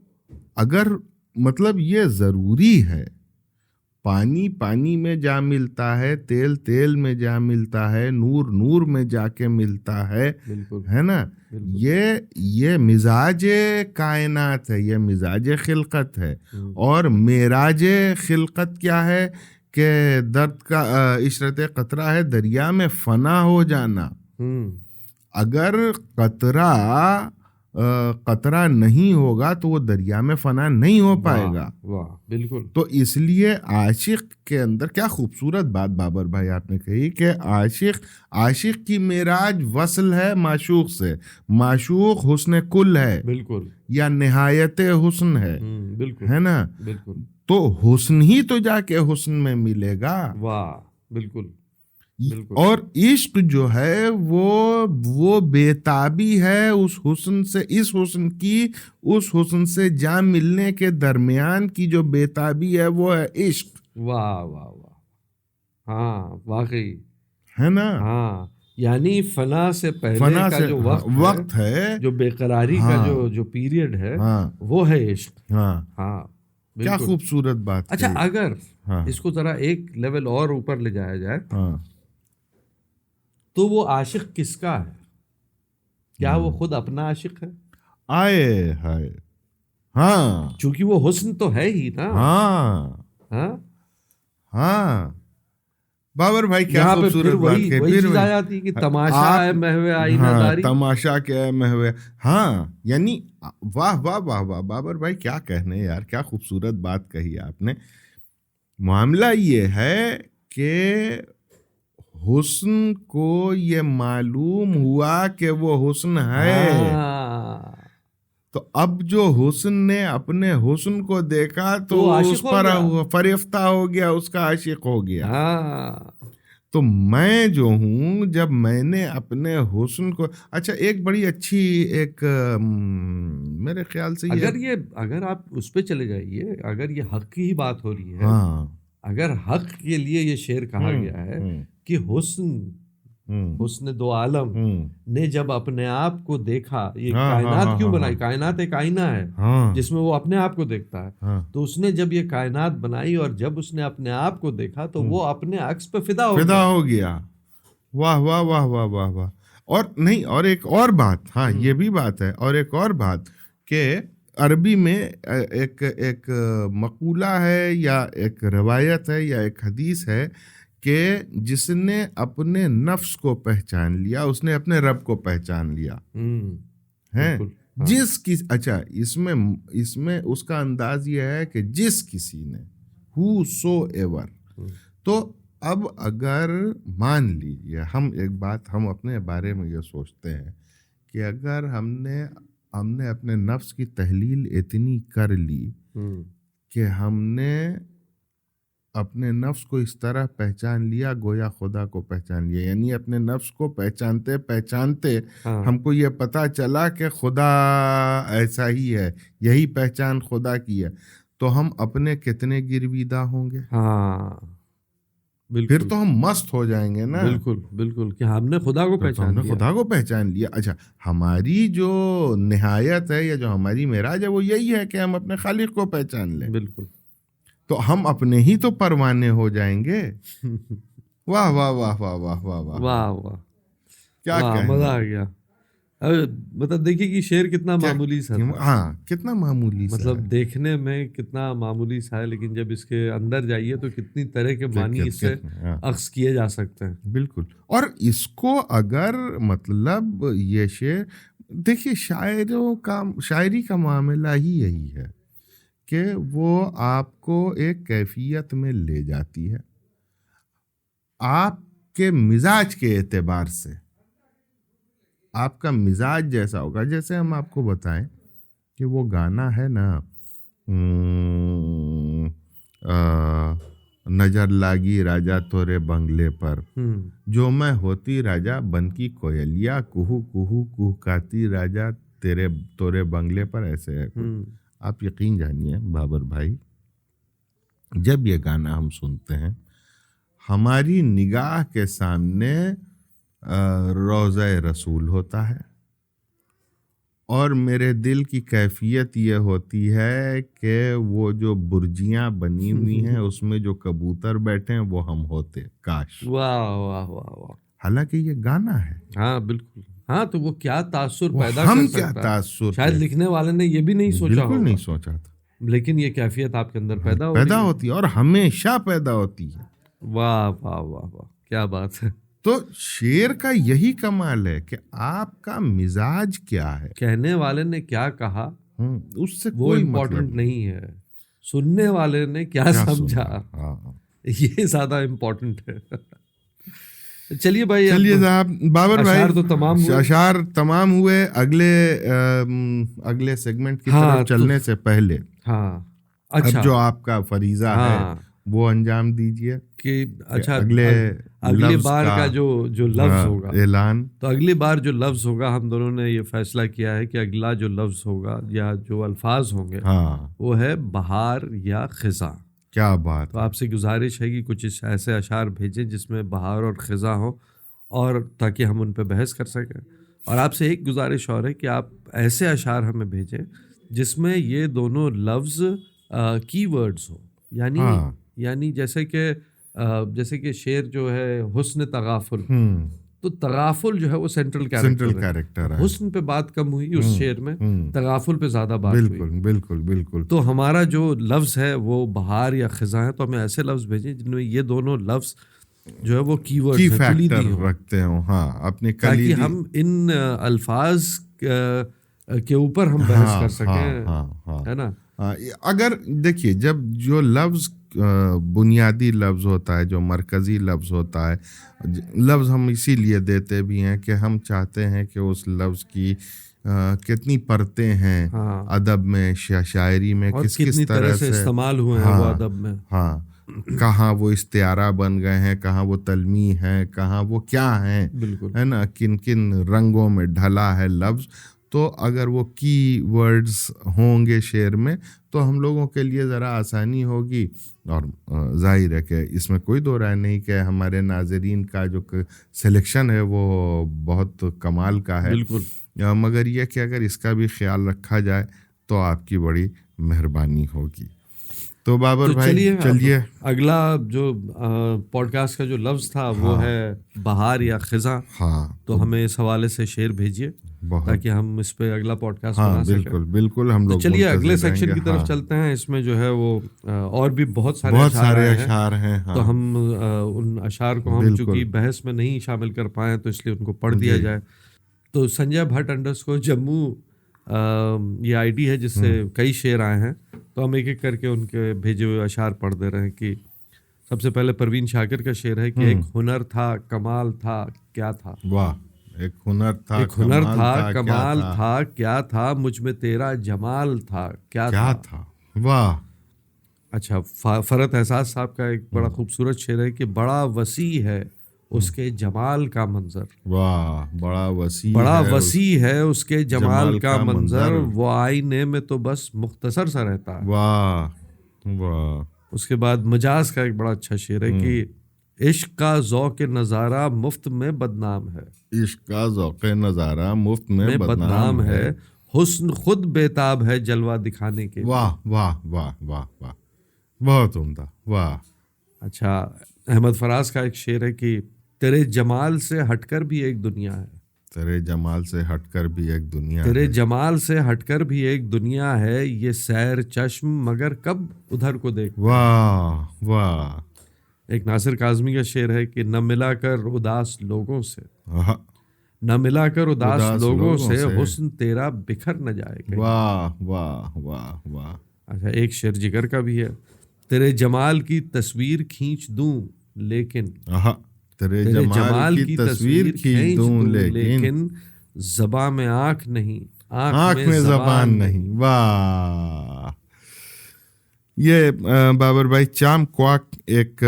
اگر مطلب یہ ضروری ہے، پانی پانی میں جا ملتا ہے، تیل تیل میں جا ملتا ہے، نور نور میں جا کے ملتا ہے، ہے نا. یہ مزاج کائنات ہے، یہ مزاج خلقت ہے. اور معراج خلقت کیا ہے کہ درد کا عشرت قطرہ ہے دریا میں فنا ہو جانا. اگر قطرہ نہیں ہوگا تو وہ دریا میں فنا نہیں ہو پائے گا. بالکل. تو اس لیے عاشق کے اندر کیا خوبصورت بات بابر بھائی آپ نے کہی کہ عاشق کی معراج وصل ہے معشوق سے. معشوق حسن کل ہے، بالکل، یا نہایت حسن ہے، بالکل، ہے نا. بالکل. تو حسن ہی تو جا کے حسن میں ملے گا. واہ، بالکل. اور عشق جو ہے وہ بےتابی ہے اس حسن سے، اس حسن سے جا ملنے کے درمیان کی جو بےتابی ہے وہ ہے عشق. واہ واہ واہ، ہاں واقعی، ہے نا. ہاں، یعنی فنا سے پہلے کا جو وقت ہے، جو بے قراری کا جو پیریڈ ہے، وہ ہے عشق. ہاں، کیا خوبصورت بات. اچھا، اگر اس کو ذرا ایک لیول اور اوپر لے جایا جائے تو وہ عاشق کس کا ہے؟ کیا وہ خود اپنا عاشق ہے؟ آئے ہائے، ہاں، چونکہ وہ حسن تو ہے ہی نا. ہاں بابر بھائی، کیا خوبصورت بات ہے. وہی چیز آ جاتی کہ تماشا ہے محو آئینہ داری. تماشا کیا ہے محو. ہاں، یعنی واہ واہ واہ واہ بابر بھائی، کیا کہنے یار، کیا خوبصورت بات کہی آپ نے. معاملہ یہ ہے کہ حسن کو یہ معلوم ہوا کہ وہ حسن ہے. تو اب جو حسن نے اپنے حسن کو دیکھا تو اس پر فریفتہ ہو گیا، اس کا عاشق ہو گیا. تو میں جو ہوں، جب میں نے اپنے حسن کو، اچھا ایک بڑی اچھی ایک میرے خیال سے اگر آپ اس پہ چلے جائیے، اگر یہ حق کی ہی بات ہو رہی ہے، اگر حق کے لیے یہ شعر کہا گیا ہے کہ حسن دو عالم نے جب اپنے آپ کو دیکھا، یہ کائنات کیوں بنائی؟ کائنات ایک آئینہ ہے جس میں وہ اپنے آپ کو دیکھتا ہے. تو اس نے جب یہ کائنات بنائی اور جب اس نے اپنے آپ کو دیکھا تو وہ اپنے عکس پہ فدا ہو گیا. واہ واہ واہ واہ واہ واہ. اور نہیں، اور ایک اور بات، ہاں یہ بھی بات ہے، اور ایک اور بات کہ عربی میں ایک مقولہ ہے یا ایک روایت ہے یا ایک حدیث ہے کہ جس نے اپنے نفس کو پہچان لیا اس نے اپنے رب کو پہچان لیا. ہے اچھا، اس میں اس کا انداز یہ ہے کہ جس کسی نے whosoever. تو اب اگر مان لیجیے ہم اپنے بارے میں یہ سوچتے ہیں کہ اگر ہم نے اپنے نفس کی تحلیل اتنی کر لی کہ ہم نے اپنے نفس کو اس طرح پہچان لیا گویا خدا کو پہچان لیا. یعنی اپنے نفس کو پہچانتے پہچانتے ہم کو یہ پتا چلا کہ خدا ایسا ہی ہے، یہی پہچان خدا کی ہے، تو ہم اپنے کتنے گرویدہ ہوں گے. پھر تو ہم مست ہو جائیں گے نا. بالکل بالکل، کہ ہم نے خدا کو پہچان لیا. اچھا، ہماری جو نہایت ہے یا جو ہماری معراج ہے وہ یہی ہے کہ ہم اپنے خالق کو پہچان لیں. بالکل. تو ہم اپنے ہی تو پروانے ہو جائیں گے. واہ واہ واہ واہ واہ واہ واہ واہ واہ، کیا مزہ آ گیا. مطلب دیکھیے کہ شعر کتنا معمولی سا، کتنا معمولی، مطلب دیکھنے میں کتنا معمولی سا ہے، لیکن جب اس کے اندر جائیے تو کتنی طرح کے معنی اس سے اخذ کیے جا سکتے ہیں. بالکل. اور اس کو اگر مطلب یہ شعر دیکھیے شاعری کا معاملہ ہی یہی ہے کہ وہ آپ کو ایک کیفیت میں لے جاتی ہے، آپ کے مزاج کے اعتبار سے. آپ کا مزاج جیسا ہوگا، جیسے ہم آپ کو بتائیں کہ وہ گانا ہے نا نظر لاگی راجا تورے بنگلے پر، جو میں ہوتی راجا بن کی کوئلیا کوہو کوہو کوہکاتی راجا تورے بنگلے پر، ایسے ہے. آپ یقین جانیے بابر بھائی، جب یہ گانا ہم سنتے ہیں ہماری نگاہ کے سامنے روضہ رسول ہوتا ہے، اور میرے دل کی کیفیت یہ ہوتی ہے کہ وہ جو برجیاں بنی ہوئی ہیں اس میں جو کبوتر بیٹھے ہیں وہ ہم ہوتے، کاش. واہ واہ واہ واہ. حالانکہ یہ گانا ہے. ہاں بالکل. ہاں تو وہ کیا تاثر پیدا ہم کر کیا سکتا ہے، تاثر شاید لکھنے والے نے یہ بھی نہیں سوچا بالکل ہوگا، نہیں سوچا تھا، لیکن یہ کیفیت آپ کے اندر پیدا ہو رہی ہے. ہوتی ہے اور ہمیشہ پیدا ہوتی ہے. واہ واہ واہ واہ، کیا بات ہے. تو شعر کا یہی کمال ہے کہ آپ کا مزاج کیا ہے، کہنے والے نے کیا کہا اس سے وہ کوئی امپورٹنٹ مطلب نہیں ہے، سننے والے نے کیا سمجھا یہ زیادہ امپورٹنٹ ہے. چلیے بھائی، چلیے صاحب بابر بھائی، اشعار تو تمام ہوئے. اشعار تمام ہوئے. اگلے سیگمنٹ کی طرف چلنے سے پہلے اب جو آپ کا فریضہ ہے وہ انجام دیجیے کہ اچھا اگلے بار کا جو لفظ ہوگا اعلان. تو اگلی بار جو لفظ ہوگا، ہم دونوں نے یہ فیصلہ کیا ہے کہ اگلا جو لفظ ہوگا یا جو الفاظ ہوں گے وہ ہے بہار یا خزاں. کیا بات. تو آپ سے گزارش ہے کہ کچھ ایسے اشعار بھیجیں جس میں بہار اور خزاں ہو، اور تاکہ ہم ان پہ بحث کر سکیں. اور آپ سے ایک گزارش اور ہے کہ آپ ایسے اشعار ہمیں بھیجیں جس میں یہ دونوں لفظ کی ورڈز ہو، یعنی جیسے کہ شعر جو ہے حسن تغافل، تو تغافل جو ہے وہ سینٹرل کیریکٹر ہے. حسن پہ بات کم ہوئی اس شعر میں، تغافل پہ زیادہ بات ہوئی. بالکل. تو ہمارا جو لفظ ہے وہ بہار یا خزاں ہے، تو ہمیں ایسے لفظ بھیجیں جن میں یہ دونوں لفظ جو ہے وہ کی ورڈ فیکٹر رکھتے ہوں. اپنے تاکہ ہم ان الفاظ کے اوپر ہم بحث کر سکیں، ہے نا. اگر دیکھیے، جب جو لفظ بنیادی لفظ ہوتا ہے، جو مرکزی لفظ ہوتا ہے، لفظ ہم اسی لیے دیتے بھی ہیں کہ ہم چاہتے ہیں کہ اس لفظ کی کتنی پرتیں ہیں ادب میں، شاعری میں، کس طرح سے استعمال ہوئے ہیں وہ ادب میں. کہاں وہ استعارہ بن گئے ہیں، کہاں وہ تلمیح ہیں، کہاں وہ کیا ہیں، ہے نا، کن رنگوں میں ڈھلا ہے لفظ. تو اگر وہ کی ورڈز ہوں گے شعر میں تو ہم لوگوں کے لیے ذرا آسانی ہوگی. اور ظاہر ہے کہ اس میں کوئی دو رائے نہیں کہ ہمارے ناظرین کا جو سلیکشن ہے وہ بہت کمال کا ہے. مگر یہ کہ اگر اس کا بھی خیال رکھا جائے تو آپ کی بڑی مہربانی ہوگی. تو بابر بھائی چلیے اگلا جو پوڈ کاسٹ کا جو لفظ تھا وہ ہے بہار یا خزاں. تو ہمیں اس حوالے سے شعر بھیجیے تاکہ ہم اس پہ اگلا پوڈ کاسٹ بنا سکیں. بالکل ہم لوگ چلیے اگلے سیکشن کی طرف چلتے ہیں. اس میں جو ہے وہ اور بھی بہت سارے اشعار ہیں. تو ہم ان اشعار کو ہم چونکہ بحث میں نہیں شامل کر پائے تو اس لیے ان کو پڑھ دیا جائے. تو سنجے بھٹ _ جموں یہ آئی ڈی ہے جس سے کئی شعر آئے ہیں، تو ہم ایک ایک کر کے ان کے بھیجے ہوئے اشعار پڑھ دے رہے ہیں. کہ سب سے پہلے پروین شاکر کا شعر ہے کہ ایک ہنر تھا کمال تھا کیا تھا. واہ. ایک ہنر تھا کمال تھا کیا تھا، مجھ میں تیرا جمال تھا کیا تھا. واہ. اچھا، فرحت احساس صاحب کا ایک بڑا خوبصورت شعر ہے کہ بڑا وسیع ہے اس کے جمال کا منظر. واہ. بڑا وسیع ہے اس کے جمال کا منظر، وہ آئینے میں تو بس مختصر سا رہتا ہے. واہ واہ. اس کے بعد مجاز کا ایک بڑا اچھا شعر ہے کہ عشق کا ذوق نظارہ مفت میں بدنام ہے. عشق کا ذوق نظارہ مفت میں بدنام ہے، حسن خود بیتاب ہے جلوہ دکھانے کے. واہ واہ واہ واہ واہ. بہت عمدہ. واہ. اچھا، احمد فراز کا ایک شعر ہے کہ تیرے جمال سے ہٹ کر بھی ایک دنیا ہے. تیرے جمال سے ہٹ کر بھی ایک دنیا تیرے جمال سے ہٹ کر بھی ایک دنیا ہے، یہ سیر چشم مگر کب ادھر کو دیکھ. واہ واہ. ایک ناصر کاظمی کا شعر ہے کہ نہ ملا کر اداس لوگوں سے، نہ ملا کر اداس لوگوں سے حسن تیرا بکھر نہ جائے کہیں. واہ واہ واہ واہ. اچھا ایک شعر جگر کا بھی ہے. تیرے جمال کی تصویر کھینچ دوں لیکن تیرے جمال کی تصویر کھینچ دوں لیکن زباں میں آنکھ نہیں آنکھ میں زبان نہیں. واہ. یہ بابر بھائی چام کواک ایک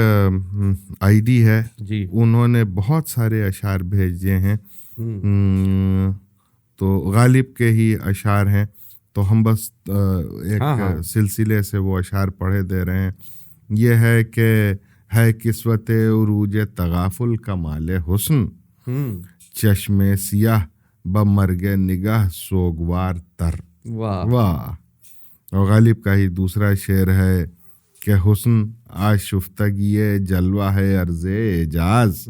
آئی ڈی ہے جی, انہوں نے بہت سارے اشعار بھیجے ہیں, تو غالب کے ہی اشعار ہیں, تو ہم بس ایک سلسلے سے وہ اشعار پڑھے دے رہے ہیں. یہ ہے کہ ہے کسوت عروج تغافل کا مال حسن, چشم سیاہ بمرگ نگاہ سوگوار تر. واہ. اور غالب کا ہی دوسرا شعر ہے کہ حسن آشفتگی جلوہ ہے عرض اعجاز,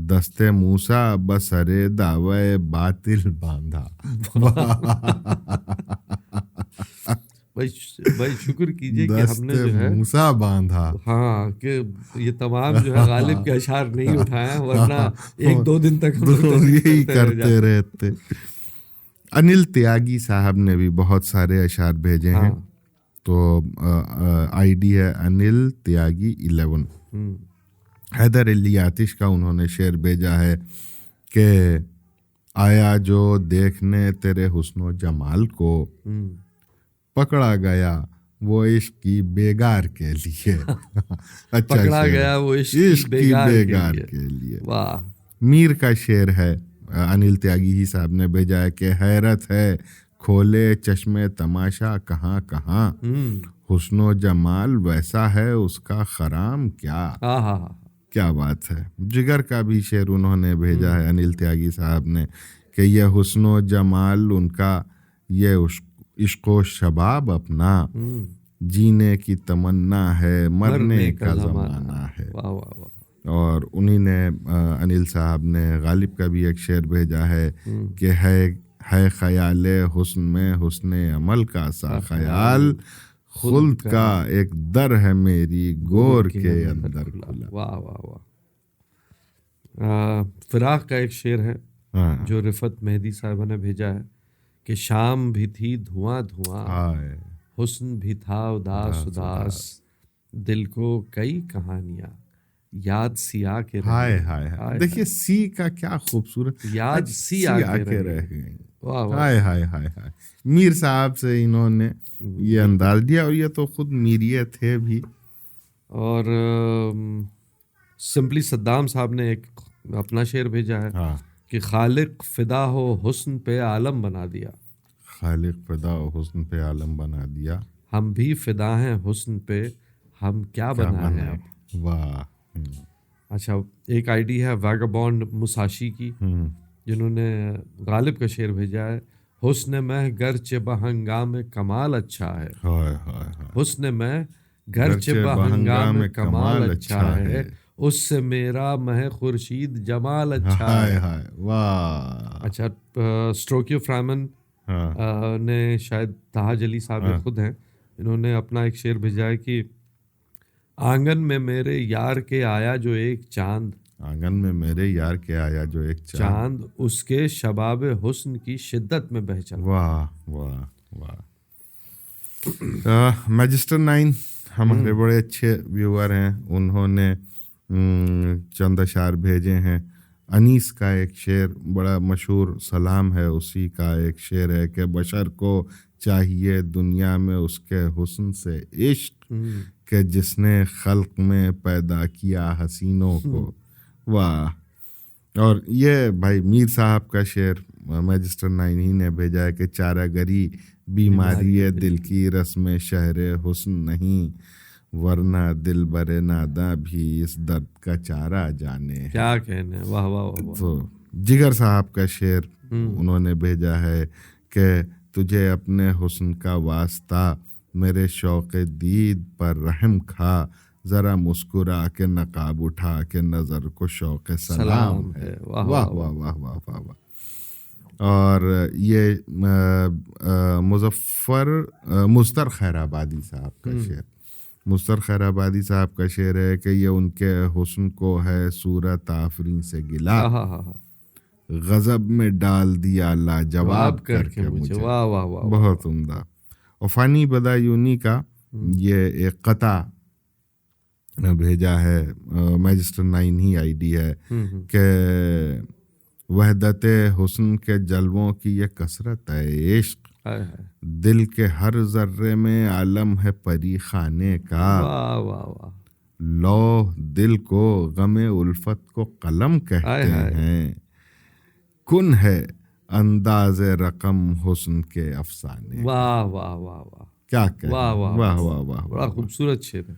دست موسیٰ بسر دعوی باطل باندھا. بھائی شکر کیجئے کہ ہم نے جو ہے موسیٰ باندھا, ہاں کہ یہ تمام جو ہے غالب کے اشعار نہیں اٹھائے, ورنہ ایک دو دن تک ہم یہی کرتے رہتے. انل تیاگی صاحب نے بھی بہت سارے اشعار بھیجے ہیں, تو آئی ڈی ہے انل تیاگی 11. حیدر علی آتش کا انہوں نے شعر بھیجا ہے کہ آیا جو دیکھنے تیرے حسن و جمال کو, پکڑا گیا وہ عشق کی بیگار کے لیے. پکڑا گیا وہ عشق کی بیگار کے لیے. واہ. میر کا شعر ہے, انل تیاگی ہی صاحب نے بھیجا ہے کہ حیرت ہے کھولے چشم تماشا کہاں کہاں, حسن و جمال ویسا ہے اس کا خرام کیا. کیا بات ہے. جگر کا بھی شعر انہوں نے بھیجا ہے انل تیاگی صاحب نے کہ یہ حسن و جمال ان کا, یہ عشق و شباب اپنا, جینے کی تمنا ہے مرنے کا زمانہ ہے. اور انہی نے انل صاحب نے غالب کا بھی ایک شعر بھیجا ہے کہ ہے خیال حسن میں حسن عمل کا سا خیال, خلد کا ایک در ہے میری گور کے اندر کھلا. واہ واہ واہ. فراق کا ایک شعر ہے جو رفت مہدی صاحبہ نے بھیجا ہے کہ شام بھی تھی دھواں دھواں, حسن بھی تھا اداس اداس, دل کو کئی کہانیاں یاد سیا کے ہائے ہائے ہائے. دیکھیے سی کا کیا خوبصورت, یاد سیا کے رہ گئے. ہائے ہائے ہائے ہائے. میر صاحب سے انہوں نے یہ انداز دیا, اور یہ تو خود میریے تھے بھی. اور سمپلی صدام صاحب نے ایک اپنا شعر بھیجا ہے کہ خالق فدا ہو حسن پہ عالم بنا دیا. خالق فدا ہو حسن پہ عالم بنا دیا, ہم بھی فدا ہیں حسن پہ, ہم کیا بنا ہے اب. واہ. اچھا ایک آئی ڈی ہے ویگابونڈ مساشی کی, جنہوں نے غالب کا شعر بھیجا ہے حسن میں گرچہ بہنگام کمال اچھا ہے. حسن میں گرچہ بہنگام کمال اچھا ہے, اس سے میرا مہ خورشید جمال اچھا ہے. واہ. اچھا اسٹروکیو فرامن نے, شاید تاج علی صاحب خود ہیں, انہوں نے اپنا ایک شعر بھیجا ہے کہ آنگن میں میرے یار کے آیا جو ایک چاند, آنگن میں میرے یار کے آیا جو ایک چاند, اس کے شباب حسن کی شدت میں بہہ چلا. واہ واہ واہ. میجسٹر 9 ہمارے بڑے اچھے ویور ہیں, انہوں نے چند اشعار بھیجے ہیں. انیس کا ایک شعر بڑا مشہور سلام ہے, اسی کا ایک شعر ہے کہ بشر کو چاہیے دنیا میں اس کے حسن سے عشق, کہ جس نے خلق میں پیدا کیا حسینوں کو. واہ. اور یہ بھائی میر صاحب کا شعر میجسٹر 9 ہی نے بھیجا ہے کہ چارہ گری بیماری دل کی رسم شہر حسن نہیں, ورنہ دل برے ناداں بھی اس درد کا چارہ جانے. کیا کہنے. واہ واہ واہ. تو جگر صاحب کا شعر انہوں نے بھیجا ہے کہ تجھے اپنے حسن کا واسطہ, میرے شوق دید پر رحم کھا, ذرا مسکرا کے نقاب اٹھا کے نظر کو شوق سلام ہے. واہ واہ واہ واہ واہ واہ. اور یہ مظفر خیر آبادی صاحب کا شعر, مظفر خیر آبادی صاحب کا شعر ہے کہ یہ ان کے حسن کو ہے صورت آفرین سے گلا, غضب میں ڈال دیا لاجواب کر کے مجھے. واہ واہ واہ. بہت عمدہ. اور فانی بدایونی کا یہ ایک قطع بھیجا ہے, میجسٹر 9 ہی آئی ڈی ہے کہ وحدت حسن کے جلووں کی یہ کثرت ہے عشق, دل کے ہر ذرے میں عالم ہے پری خانے کا. واہ واہ واہ. لوح دل کو غم الفت کو قلم کہتے ہیں, کن ہے انداز رقم حسن کے افسانے. واہ واہ واہ واہ. کیا کہیں. واہ واہ واہ واہ واہ. بڑا خوبصورت شعر ہے.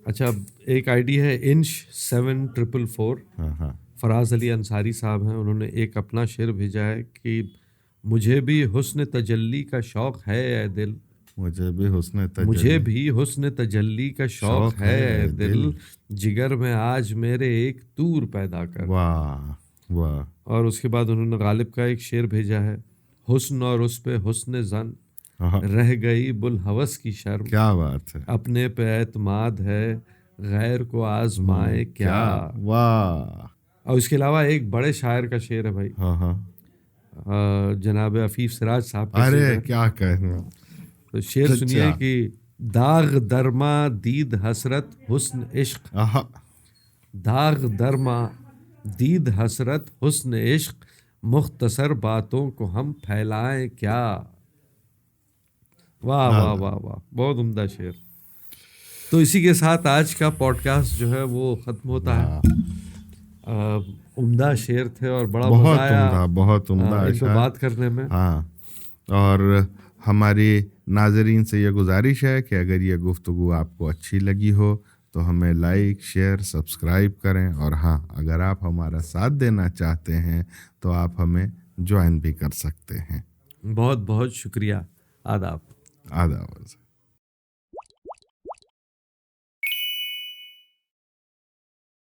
اچھا, ایک آئی ڈی ہے انش 7444. ہاں, فراز علی انصاری صاحب ہیں, انہوں نے ایک اپنا شعر بھیجا ہے کہ مجھے بھی حسن تجلی کا شوق ہے اے دل, مجھے بھی حسن تجلی کا شوق ہے اے دل, جگر میں آج میرے ایک طور پیدا کر. واہ واہ. اور اس کے بعد انہوں نے غالب کا ایک شعر بھیجا ہے, حسن اور اس پہ حسن زن, رہ گئی بلحوث کی شرم. کیا بات ہے. اپنے پہ اعتماد ہے غیر کو آزمائے کیا. واہ. اور اس کے علاوہ ایک بڑے شاعر کا شعر ہے بھائی, جناب عفیف سراج صاحب کا. ارے کیا کہنا. تو شعر سنیے کہ داغ درما دید حسرت حسن عشق, داغ درما دید حسرت حسن عشق, مختصر باتوں کو ہم پھیلائیں کیا. واہ واہ واہ واہ. بہت عمدہ شعر. تو اسی کے ساتھ آج کا پوڈ کاسٹ جو ہے وہ ختم ہوتا ہے. عمدہ شعر تھے اور بڑا مزہ آیا بہت عمدہ ان پہ بات کرنے میں. ہاں, اور ہماری ناظرین سے یہ گزارش ہے کہ اگر یہ گفتگو آپ کو اچھی لگی ہو تو ہمیں لائک شیئر سبسکرائب کریں, اور ہاں اگر آپ ہمارا ساتھ دینا چاہتے ہیں تو آپ ہمیں جوائن بھی کر سکتے ہیں. بہت بہت شکریہ. آداب. آداب.